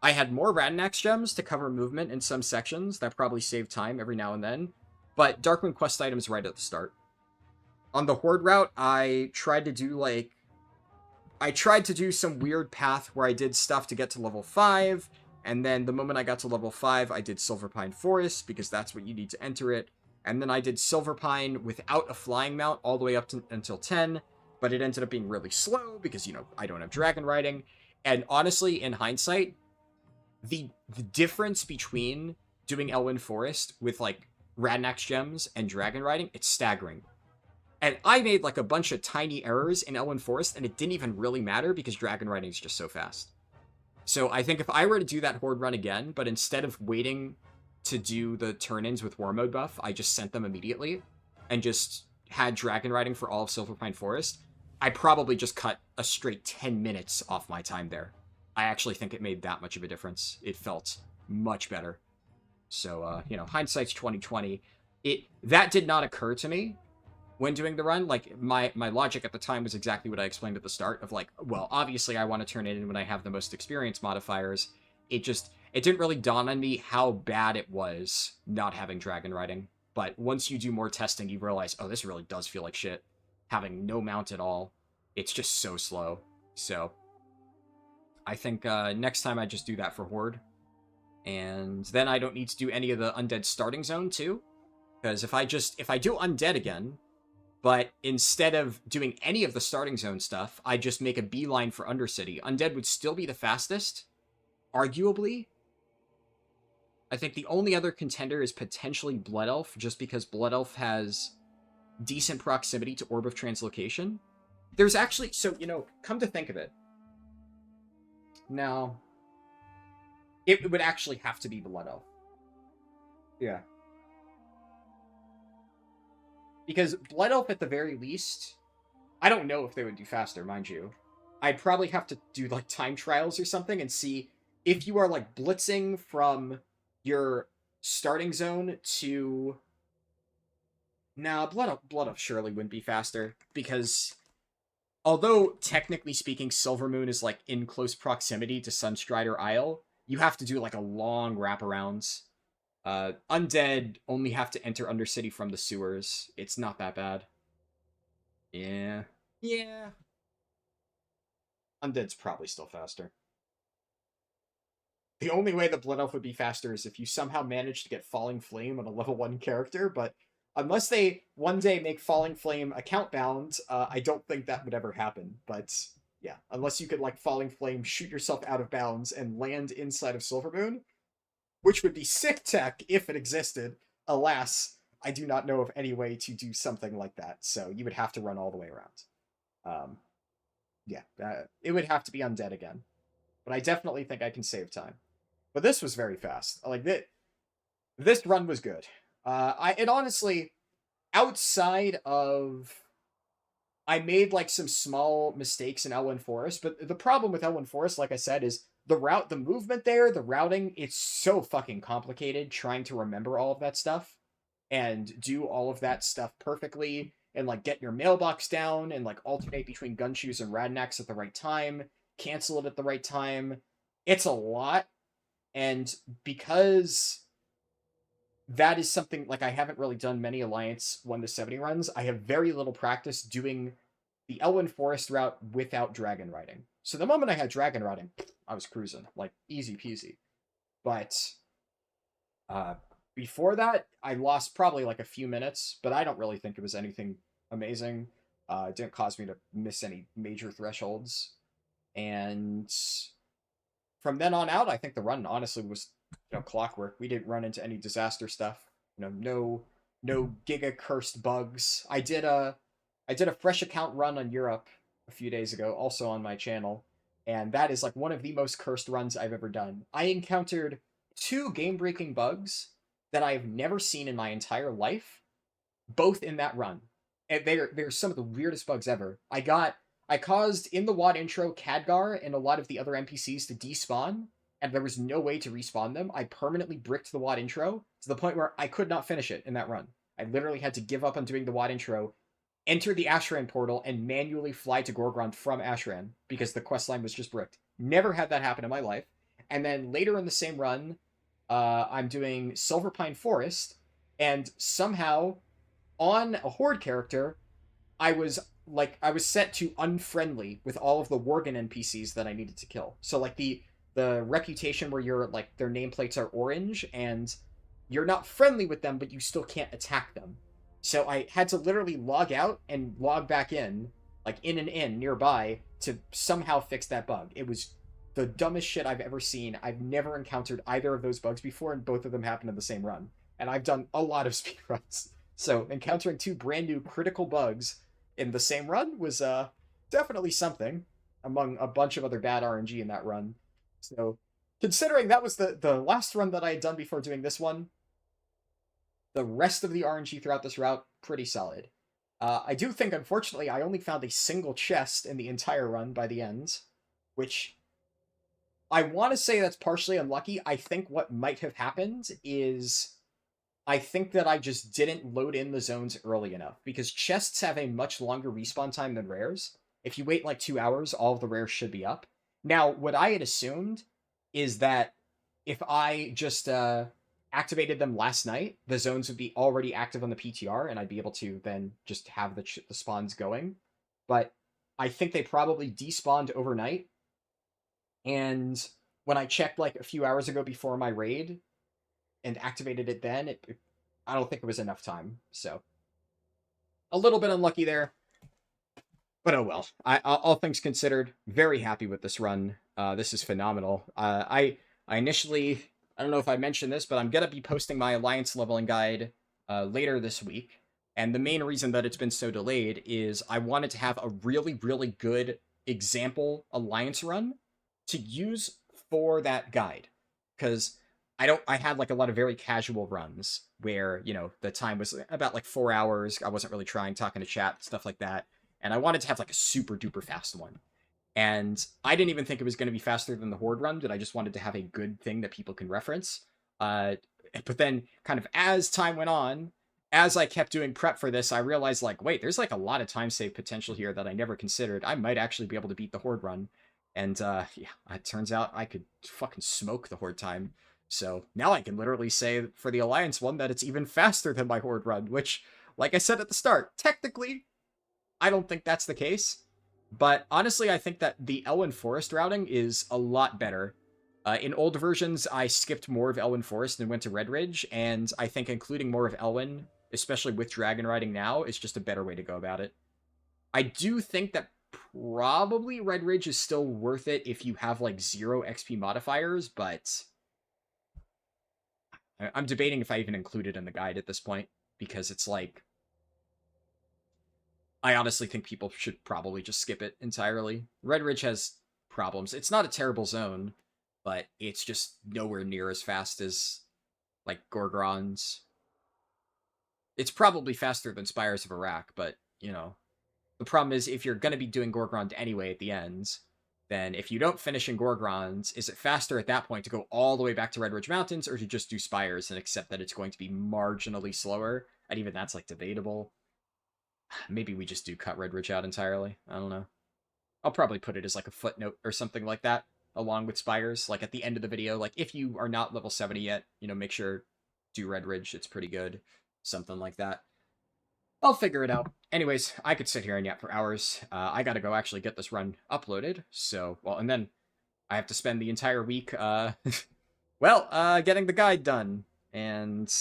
I had more Radanax gems to cover movement in some sections. That probably saved time every now and then. But Darkmoon quest items right at the start. On the Horde route, I tried to do some weird path where I did stuff to get to level 5, and then the moment I got to level 5, I did Silverpine Forest, because that's what you need to enter it, and then I did Silverpine without a flying mount all the way up to, until 10, but it ended up being really slow, because, I don't have dragon riding, and honestly, in hindsight, the difference between doing Elwyn Forest with, like, Radnax gems and dragon riding, it's staggering. And I made like a bunch of tiny errors in Elwyn Forest, and it didn't even really matter because dragon riding is just so fast. So I think if I were to do that Horde run again, but instead of waiting to do the turn-ins with War Mode buff, I just sent them immediately and just had dragon riding for all of Silverpine Forest, I probably just cut a straight 10 minutes off my time there. I actually think it made that much of a difference. It felt much better. So, hindsight's 2020. That did not occur to me when doing the run. Like, my logic at the time was exactly what I explained at the start of, like, well, obviously I want to turn it in when I have the most experience modifiers. It didn't really dawn on me how bad it was not having dragon riding. But once you do more testing, you realize, oh, this really does feel like shit. Having no mount at all. It's just so slow. So, I think next time I just do that for Horde. And then I don't need to do any of the Undead starting zone, too. Because if I do Undead again, but instead of doing any of the starting zone stuff, I just make a beeline for Undercity, Undead would still be the fastest, arguably. I think the only other contender is potentially Blood Elf, just because Blood Elf has decent proximity to Orb of Translocation. There's actually, so, come to think of it. Now, it would actually have to be Blood Elf. Yeah. Because Blood Elf, at the very least, I don't know if they would do faster, mind you. I'd probably have to do, like, time trials or something and see if you are, like, blitzing from your starting zone to... Nah, Blood Elf surely wouldn't be faster, because although, technically speaking, Silvermoon is, like, in close proximity to Sunstrider Isle, you have to do, like, a long wraparounds. Undead only have to enter Undercity from the sewers. It's not that bad. Yeah. Yeah. Undead's probably still faster. The only way the Blood Elf would be faster is if you somehow manage to get Falling Flame on a level 1 character, but unless they one day make Falling Flame account bound, I don't think that would ever happen. But yeah, unless you could, like, Falling Flame, shoot yourself out of bounds, and land inside of Silvermoon, which would be sick tech if it existed. Alas, I do not know of any way to do something like that, so you would have to run all the way around. It would have to be Undead again. But I definitely think I can save time. But this was very fast. Like, this run was good. It honestly, outside of... I made, like, some small mistakes in Elwyn Forest, but the problem with Elwyn Forest, like I said, is the movement there, the routing, it's so fucking complicated trying to remember all of that stuff and do all of that stuff perfectly and, like, get your mailbox down and, like, alternate between Gunshoes and Radnax at the right time, cancel it at the right time. It's a lot, and because that is something, like, I haven't really done many Alliance 1-70 runs, I have very little practice doing the Elwyn Forest route without dragon riding. So the moment I had dragon riding, I was cruising, like, easy peasy. But before that, I lost probably, like, a few minutes, but I don't really think it was anything amazing. It didn't cause me to miss any major thresholds. And from then on out, I think the run honestly was, clockwork. We didn't run into any disaster stuff. No giga cursed bugs. I did a fresh account run on Europe a few days ago, also on my channel, and that is, like, one of the most cursed runs I've ever done. I encountered 2 game-breaking bugs that I've never seen in my entire life, both in that run. And they're some of the weirdest bugs ever. I caused, in the WoD intro, Khadgar and a lot of the other NPCs to despawn, and there was no way to respawn them. I permanently bricked the WoD intro to the point where I could not finish it in that run. I literally had to give up on doing the WoD intro, enter the Ashran portal, and manually fly to Gorgrond from Ashran, because the questline was just bricked. Never had that happen in my life. And then later in the same run, I'm doing Silverpine Forest, and somehow on a Horde character, I was set to unfriendly with all of the Worgen NPCs that I needed to kill. So like the reputation where you're like their nameplates are orange and you're not friendly with them, but you still can't attack them. So I had to literally log out and log back in, like in an inn nearby, to somehow fix that bug. It was the dumbest shit I've ever seen. I've never encountered either of those bugs before, and both of them happened in the same run. And I've done a lot of speedruns. So encountering two brand new critical bugs in the same run was definitely something among a bunch of other bad RNG in that run. So considering that was the last run that I had done before doing this one, the rest of the RNG throughout this route, pretty solid. I do think, unfortunately, I only found a single chest in the entire run by the end, which I want to say that's partially unlucky. I think what might have happened is I think that I just didn't load in the zones early enough, because chests have a much longer respawn time than rares. If you wait like 2 hours, all of the rares should be up. Now, what I had assumed is that if I just activated them last night, the zones would be already active on the PTR, and I'd be able to then just have the spawns going. But I think they probably despawned overnight, and when I checked like a few hours ago before my raid and activated it then, I don't think it was enough time. So a little bit unlucky there, but oh well. All things considered, very happy with this run. This is phenomenal. I initially, I don't know if I mentioned this, but I'm gonna be posting my Alliance leveling guide later this week. And the main reason that it's been so delayed is I wanted to have a really, really good example Alliance run to use for that guide. Because I had like a lot of very casual runs where, you know, the time was about like 4 hours. I wasn't really trying, talking to chat, stuff like that. And I wanted to have like a super duper fast one. And I didn't even think it was going to be faster than the Horde run, but I just wanted to have a good thing that people can reference. But then kind of as time went on, as I kept doing prep for this, I realized like, wait, there's like a lot of time save potential here that I never considered. I might actually be able to beat the Horde run. And yeah, it turns out I could fucking smoke the Horde time. So now I can literally say for the Alliance one that it's even faster than my Horde run, which, like I said at the start, technically, I don't think that's the case. But honestly, I think that the Elwyn Forest routing is a lot better. In old versions, I skipped more of Elwyn Forest and went to Red Ridge, and I think including more of Elwyn, especially with Dragon Riding now, is just a better way to go about it. I do think that probably Red Ridge is still worth it if you have like 0 XP modifiers, but I'm debating if I even include it in the guide at this point, because it's like, I honestly think people should probably just skip it entirely. Red Ridge has problems. It's not a terrible zone, but it's just nowhere near as fast as, like, Gorgron's. It's probably faster than Spires of Iraq, but, you know, the problem is if you're going to be doing Gorgrond anyway at the end, then if you don't finish in Gorgrond, is it faster at that point to go all the way back to Red Ridge Mountains, or to just do Spires and accept that it's going to be marginally slower? And even that's, like, debatable. Maybe we just do cut Red Ridge out entirely. I don't know. I'll probably put it as, like, a footnote or something like that, along with Spires. Like, at the end of the video, like, if you are not level 70 yet, you know, make sure do Red Ridge. It's pretty good. Something like that. I'll figure it out. Anyways, I could sit here and yap for hours. I gotta go actually get this run uploaded. So, well, and then I have to spend the entire week, getting the guide done. And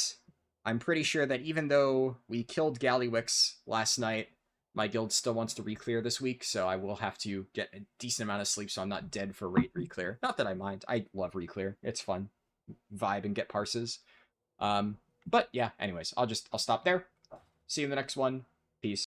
I'm pretty sure that even though we killed Gallywix last night, my guild still wants to reclear this week, so I will have to get a decent amount of sleep so I'm not dead for raid reclear. Not that I mind. I love reclear. It's fun. Vibe and get parses. But yeah, anyways, I'll stop there. See you in the next one. Peace.